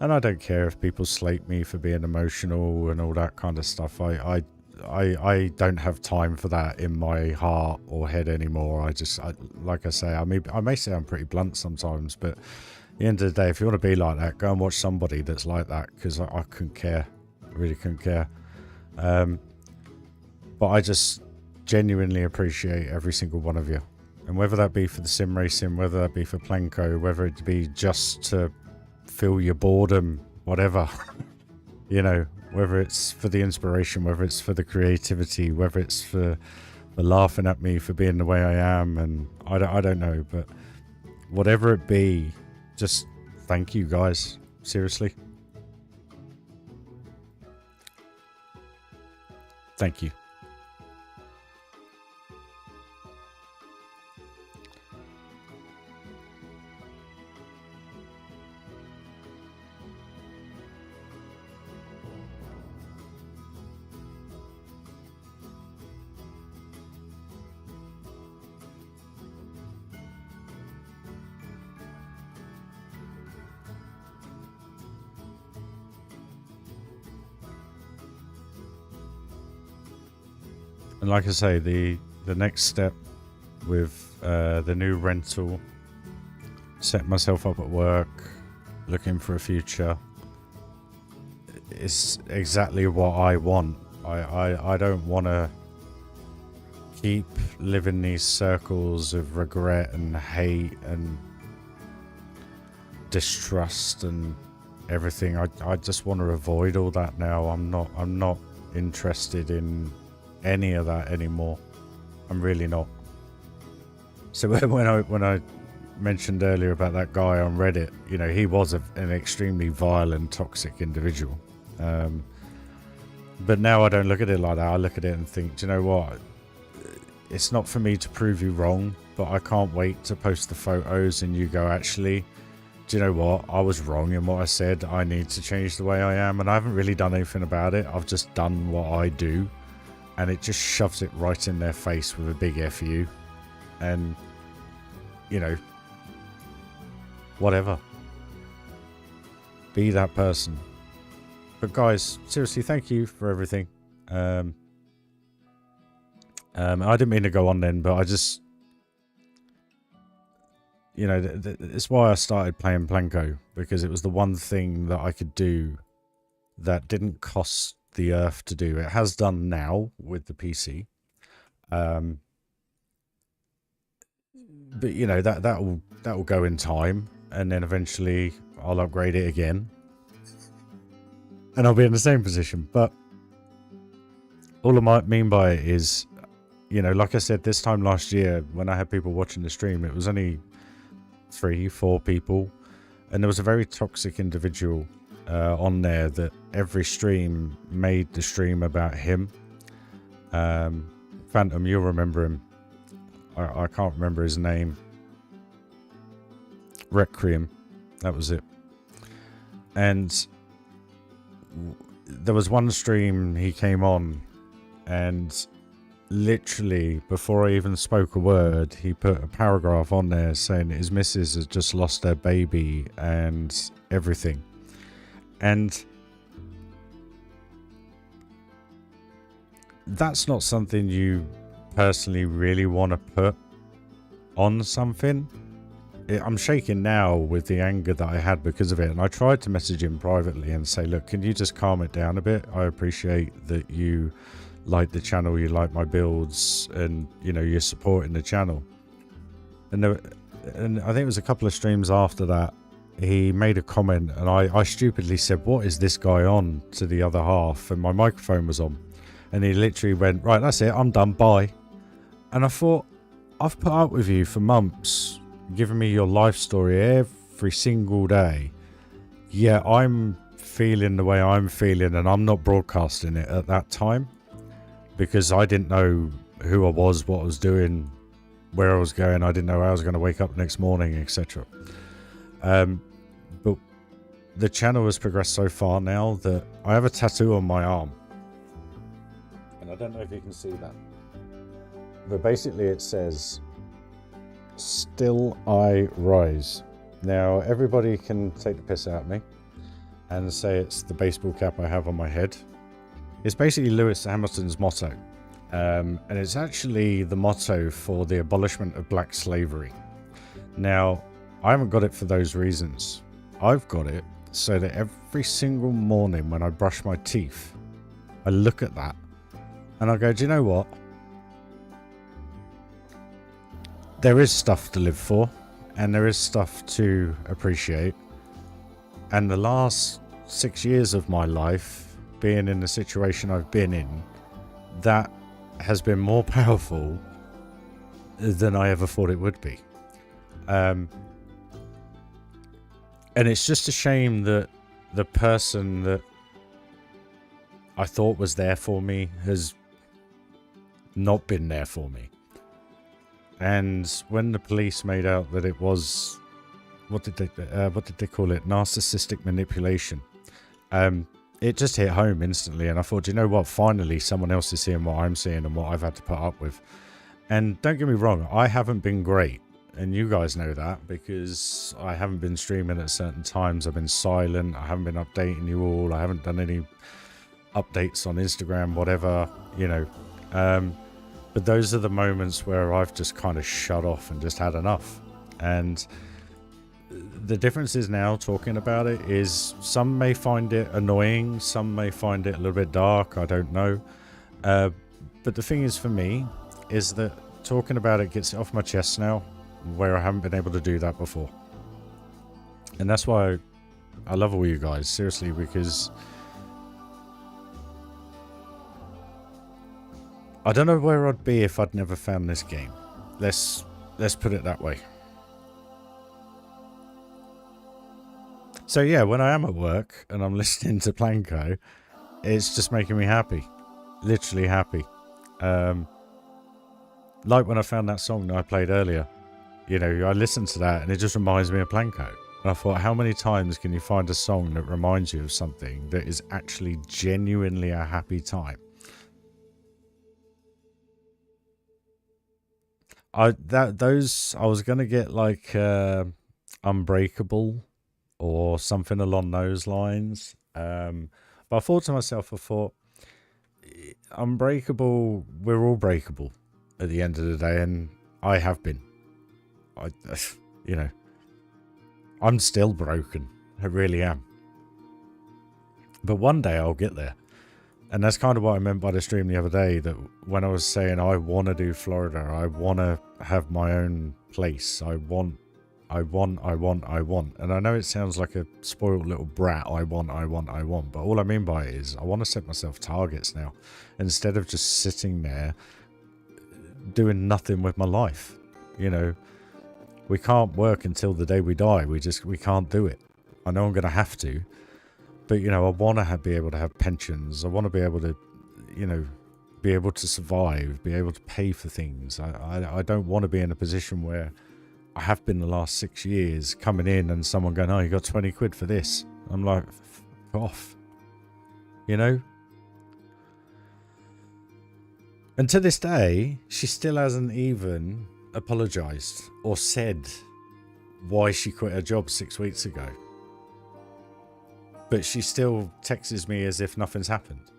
And I don't care if people slate me for being emotional and all that kind of stuff. I don't have time for that in my heart or head anymore. Like I say, I may say I'm pretty blunt sometimes, but at the end of the day, if you want to be like that, go and watch somebody that's like that, because I couldn't care. I really couldn't care. But I just genuinely appreciate every single one of you. And whether that be for the sim racing, whether that be for Planko, whether it be just to fill your boredom, whatever, you know, whether it's for the inspiration, whether it's for the creativity, whether it's for laughing at me for being the way I am, and I don't know, but whatever it be, just thank you guys, seriously. Thank you. And like I say, the next step with the new rental, set myself up at work, looking for a future, is exactly what I want. I don't want to keep living these circles of regret and hate and distrust and everything. I just want to avoid all that now. I'm not interested in any of that anymore. I'm really not. So when I mentioned earlier about that guy on Reddit, you know, he was an extremely violent, toxic individual. But now I don't look at it like that. I look at it and think, do you know what? It's not for me to prove you wrong, but I can't wait to post the photos and you go, actually, do you know what? I was wrong in what I said. I need to change the way I am. And I haven't really done anything about it. I've just done what I do. And it just shoves it right in their face with a big F you. And, you know, whatever. Be that person. But guys, seriously, thank you for everything. I didn't mean to go on then, but I just... You know, it's why I started playing Planko, because it was the one thing that I could do that didn't cost the earth to do. It has done now with the PC. But, you know, that will go in time, and then eventually I'll upgrade it again. And I'll be in the same position. But all I mean by it is, you know, like I said, this time last year, when I had people watching the stream, it was only 3-4 people, and there was a very toxic individual on there that every stream made the stream about him. Phantom, you'll remember him. I can't remember his name. Requiem, that was it. And there was one stream he came on, and literally before I even spoke a word, he put a paragraph on there saying his missus has just lost their baby and everything. And that's not something you personally really want to put on something. I'm shaking now with the anger that I had because of it, and I tried to message him privately and say, look, can you just calm it down a bit? I appreciate that you like the channel, you like my builds, and you know, you're supporting the channel. And I think it was a couple of streams after that, he made a comment, and I stupidly said, what is this guy on, to the other half, and my microphone was on, and he literally went, right, that's it, I'm done, bye. And I thought, I've put up with you for months, giving me your life story every single day, yeah, I'm feeling the way I'm feeling, and I'm not broadcasting it at that time, because I didn't know who I was, what I was doing, where I was going. I didn't know how I was going to wake up the next morning, etc. But the channel has progressed so far now that I have a tattoo on my arm. And I don't know if you can see that. But basically it says, "Still I rise." Now, everybody can take the piss out of me and say it's the baseball cap I have on my head. It's basically Lewis Hamilton's motto, and it's actually the motto for the abolishment of black slavery. Now, I haven't got it for those reasons. I've got it so that every single morning when I brush my teeth, I look at that and I go, do you know what? There is stuff to live for, and there is stuff to appreciate. And the last 6 years of my life, being in the situation I've been in, that has been more powerful than I ever thought it would be. And it's just a shame that the person that I thought was there for me has not been there for me. And when the police made out that it was, what did they call it? Narcissistic manipulation. It just hit home instantly, and I thought, you know what, finally someone else is seeing what I'm seeing and what I've had to put up with. And don't get me wrong, I haven't been great, and you guys know that, because I haven't been streaming at certain times. I've been silent, I haven't been updating you all, I haven't done any updates on Instagram, whatever, you know. But those are the moments where I've just kind of shut off and just had enough. And the difference is now talking about it is some may find it annoying, some may find it a little bit dark, I don't know. But the thing is for me is that talking about it gets it off my chest now, where I haven't been able to do that before. And that's why I love all you guys, seriously, because I don't know where I'd be if I'd never found this game. Let's put it that way. So yeah, when I am at work and I'm listening to Planko, it's just making me happy. Literally happy. Like when I found that song that I played earlier. You know, I listened to that and it just reminds me of Planko. And I thought, how many times can you find a song that reminds you of something that is actually genuinely a happy time? I was gonna get like Unbreakable or something along those lines. But I thought to myself, Unbreakable, we're all breakable at the end of the day, and I have been. You know, I'm still broken. I really am. But one day I'll get there. And that's kind of what I meant by the stream the other day, that when I was saying I want to do Florida, I want to have my own place. I want. And I know it sounds like a spoiled little brat, I want. But all I mean by it is I want to set myself targets now. Instead of just sitting there doing nothing with my life. You know, we can't work until the day we die. We can't do it. I know I'm going to have to. But, you know, I want to be able to have pensions. I want to be able to, you know, be able to survive, be able to pay for things. I don't want to be in a position where I have been the last 6 years coming in and someone going, oh, you got 20 quid for this. I'm like, F off. You know? And to this day, she still hasn't even apologized or said why she quit her job 6 weeks ago. But she still texts me as if nothing's happened.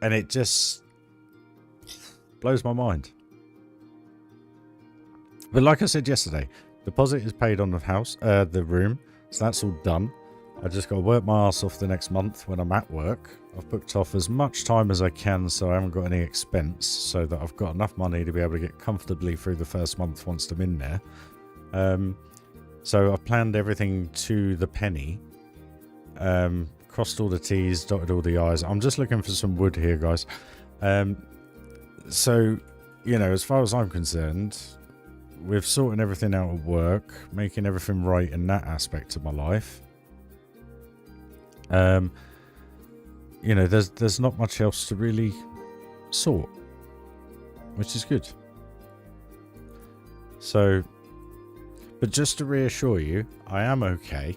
And it just blows my mind. But like I said yesterday, deposit is paid on the house, the room. So that's all done. I just got to work my ass off the next month when I'm at work. I've booked off as much time as I can so I haven't got any expense, so that I've got enough money to be able to get comfortably through the first month once I'm in there. So I've planned everything to the penny. Crossed all the T's, dotted all the I's. I'm just looking for some wood here, guys. So, you know, as far as I'm concerned, with sorting everything out at work, making everything right in that aspect of my life, you know, there's not much else to really sort, which is good. So, but just to reassure you, I am okay.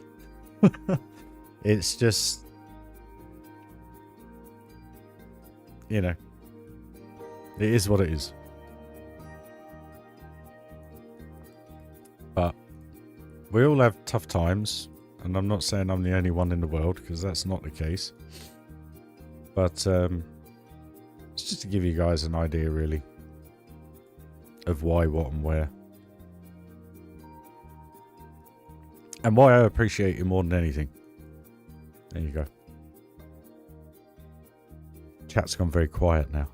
It's just, you know, it is what it is. But we all have tough times, and I'm not saying I'm the only one in the world, because that's not the case. But it's just to give you guys an idea, really, of why, what, and where. And why I appreciate you more than anything. There you go. Chat's gone very quiet now.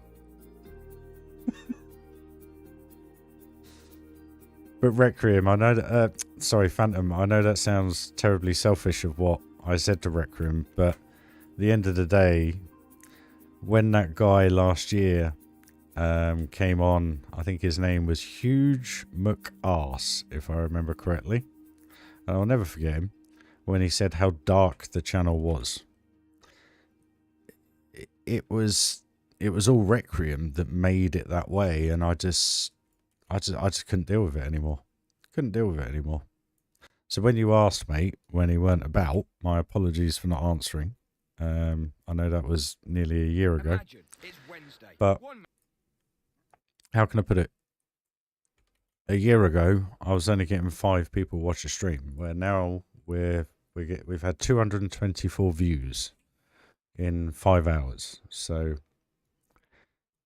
But Requiem, I know that... sorry, Phantom. I know that sounds terribly selfish of what I said to Requiem, but at the end of the day, when that guy last year came on, I think his name was Huge McArse, if I remember correctly. And I'll never forget him. When he said how dark the channel was. It was all Requiem that made it that way, and I just couldn't deal with it anymore. Couldn't deal with it anymore. So when you asked, mate, when he weren't about, my apologies for not answering. I know that was nearly a year ago. But how can I put it? A year ago, I was only getting 5 people watch a stream, where now we've had 224 views in 5 hours. So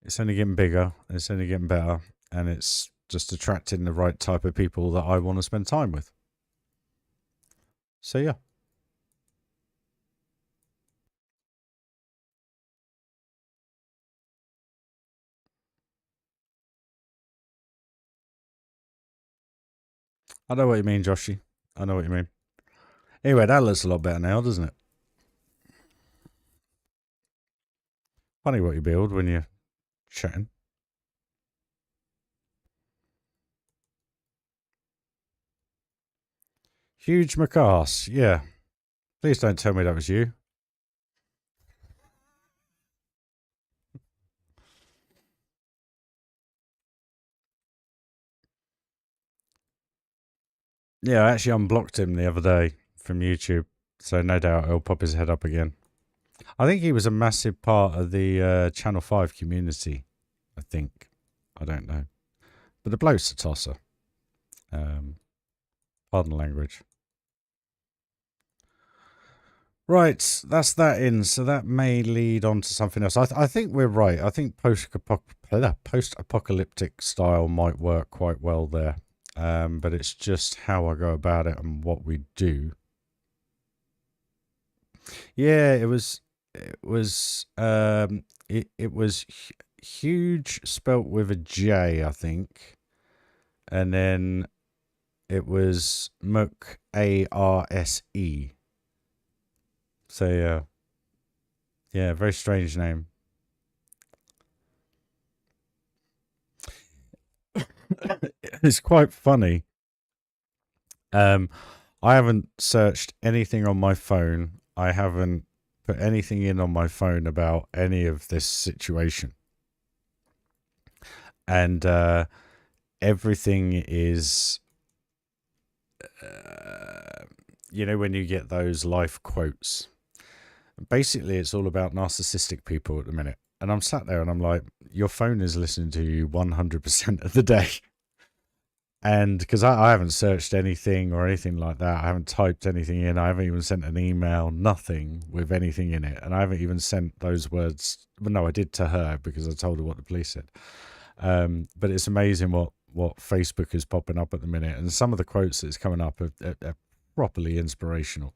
It's only getting bigger. It's only getting better. And it's just attracting the right type of people that I want to spend time with. So, yeah. I know what you mean, Joshy. I know what you mean. Anyway, that looks a lot better now, doesn't it? Funny what you build when you're chatting. Huge Macass, yeah. Please don't tell me that was you. Yeah, I actually unblocked him the other day from YouTube, so no doubt he'll pop his head up again. I think he was a massive part of the Channel 5 community, I think. I don't know. But the bloke's a tosser. Pardon the language. Right, that's that in. So that may lead on to something else. I think we're right. I think post-apocalyptic style might work quite well there. But it's just how I go about it and what we do. Yeah, it was huge spelt with a J, I think. And then it was Muk A-R-S-E. So yeah. Yeah, very strange name. It's quite funny. I haven't searched anything on my phone. I haven't put anything in on my phone about any of this situation. And everything is, you know, when you get those life quotes, basically it's all about narcissistic people at the minute. And I'm sat there and I'm like, your phone is listening to you 100% of the day. And because I haven't searched anything or anything like that, I haven't typed anything in, I haven't even sent an email, nothing with anything in it. And I haven't even sent those words. Well, no, I did to her because I told her what the police said. But it's amazing what Facebook is popping up at the minute. And some of the quotes that's coming up are properly inspirational.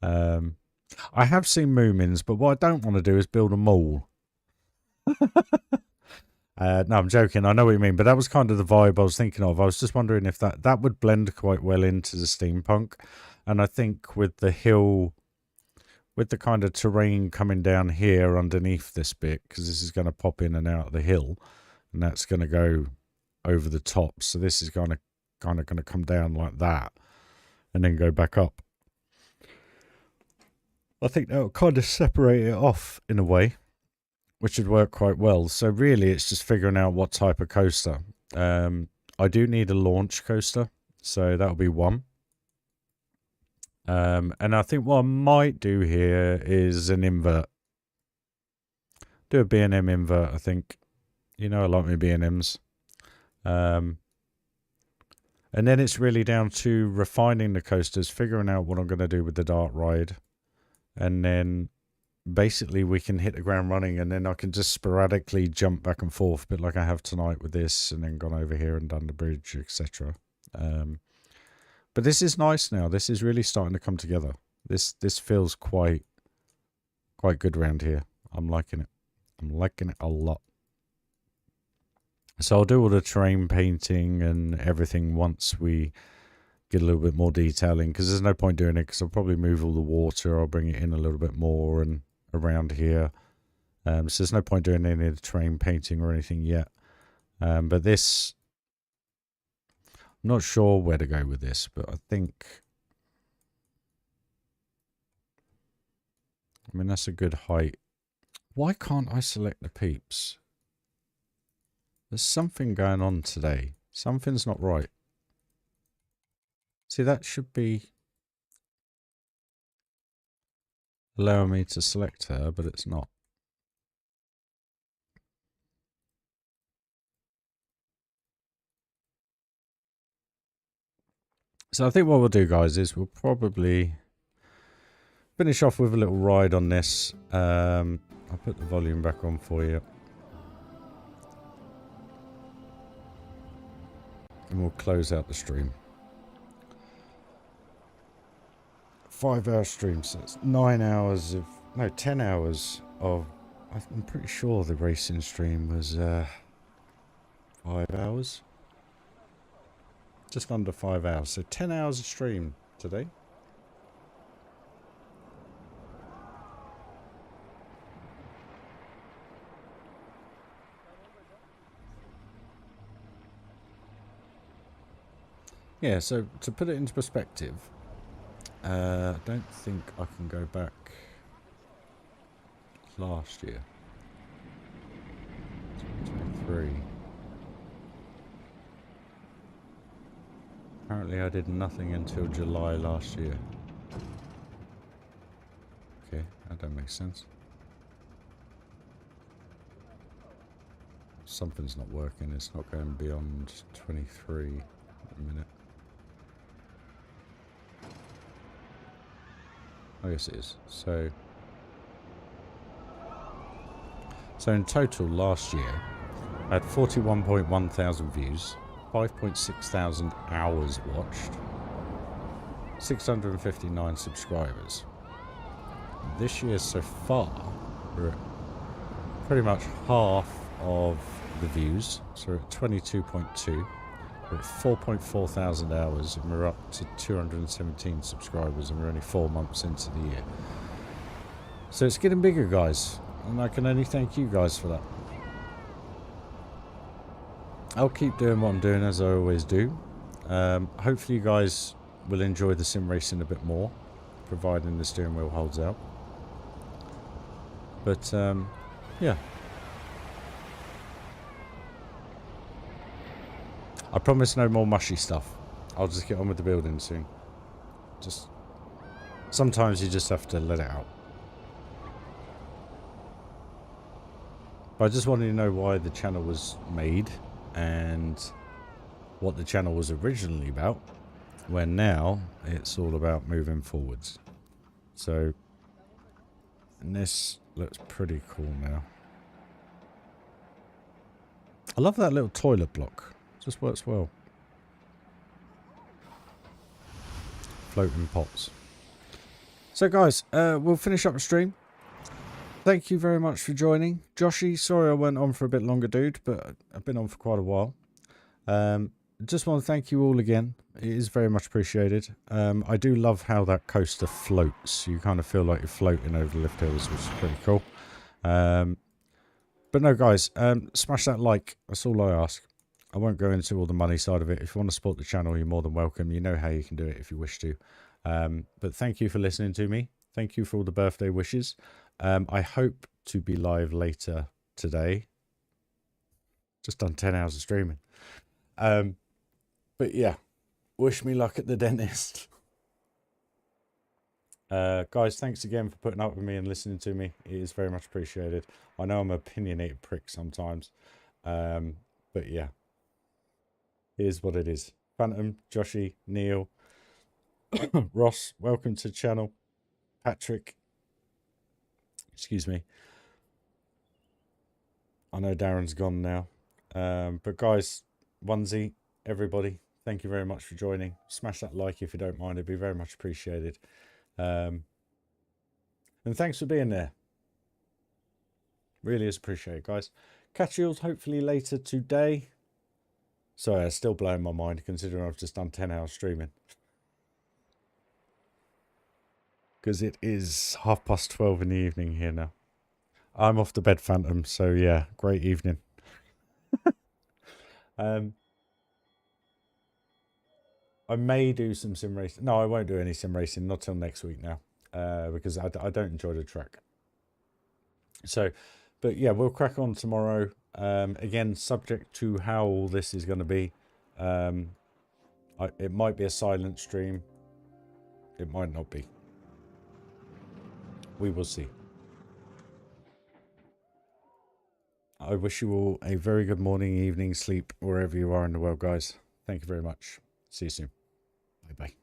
I have seen Moomins, but what I don't want to do is build a mall. No, I'm joking. I know what you mean, but that was kind of the vibe I was thinking of. I was just wondering if that would blend quite well into the steampunk. And I think with the hill, with the kind of terrain coming down here underneath this bit, because this is going to pop in and out of the hill, and that's going to go over the top. So this is kind of going to come down like that and then go back up. I think that will kind of separate it off in a way, which would work quite well. So really it's just figuring out what type of coaster. I do need a launch coaster, so that'll be one. And I think what I might do here is an invert. Do a B&M invert, I think. You know I like my B&Ms. And then it's really down to refining the coasters, figuring out what I'm going to do with the dart ride. And then basically we can hit the ground running, and then I can just sporadically jump back and forth, a bit like I have tonight with this, and then gone over here and done the bridge, etc. But this is nice now. This is really starting to come together. This feels quite good around here. I'm liking it. I'm liking it a lot. So I'll do all the terrain painting and everything once we get a little bit more detailing, because there's no point doing it, because I'll probably move all the water. I'll bring it in a little bit more and around here. So there's no point doing any of the terrain painting or anything yet. But this, I'm not sure where to go with this, but I think, I mean, that's a good height. Why can't I select the peeps? There's something going on today. Something's not right. See, that should be allowing me to select her, but it's not. So I think what we'll do, guys, is we'll probably finish off with a little ride on this. I'll put the volume back on for you. and we'll close out the stream. 5-hour stream, so it's 9 hours of, no, 10 hours of, I'm pretty sure the racing stream was 5 hours. Just under 5 hours, so 10 hours of stream today. Yeah, so to put it into perspective, I don't think I can go back last year. 23. Apparently I did nothing until July last year. Okay, that don't make sense. Something's not working, it's not going beyond 23 at the minute. Oh yes it is. So in total last year I had 41.1 thousand views, 5.6 thousand hours watched, 659 subscribers. This year so far we're at pretty much half of the views, so we're at 22.2. We're at 4.4 thousand hours and we're up to 217 subscribers and we're only 4 months into the year. So it's getting bigger, guys, and I can only thank you guys for that. I'll keep doing what I'm doing as I always do. Hopefully you guys will enjoy the sim racing a bit more, providing the steering wheel holds out. But yeah. I promise no more mushy stuff. I'll just get on with the building soon. Just sometimes you just have to let it out. But I just wanted to know why the channel was made and what the channel was originally about, when now it's all about moving forwards. So, and this looks pretty cool now. I love that little toilet block. Just works well. Floating pots. So guys, we'll finish up the stream. Thank you very much for joining. Joshy, sorry I went on for a bit longer, dude, but I've been on for quite a while. Just want to thank you all again. It is very much appreciated. I do love how that coaster floats. You kind of feel like you're floating over the lift hills, which is pretty cool. But no, guys, smash that like. That's all I ask. I won't go into all the money side of it. If you want to support the channel, you're more than welcome. You know how you can do it if you wish to. But thank you for listening to me. Thank you for all the birthday wishes. I hope to be live later today. Just done 10 hours of streaming. But yeah, wish me luck at the dentist. Guys, thanks again for putting up with me and listening to me. It is very much appreciated. I know I'm an opinionated prick sometimes. But yeah. Here's what it is. Phantom, Joshy, Neil, Ross, welcome to the channel. Patrick, excuse me. I know Darren's gone now. But guys, Onesie, everybody, thank you very much for joining. Smash that like if you don't mind. It'd be very much appreciated. And thanks for being there. Really is appreciated, guys. Catch you all hopefully later today. Sorry, it's still blowing my mind considering I've just done 10 hours streaming. Because it is 12:30 in the evening here now. I'm off to bed, Phantom, so yeah, great evening. I may do some sim racing. No, I won't do any sim racing, not till next week now. Because I don't enjoy the track. So, but yeah, we'll crack on tomorrow. Again, subject to how all this is going to be. It might be a silent stream. It might not be. We will see. I wish you all a very good morning, evening, sleep, wherever you are in the world, guys. Thank you very much. See you soon. Bye-bye.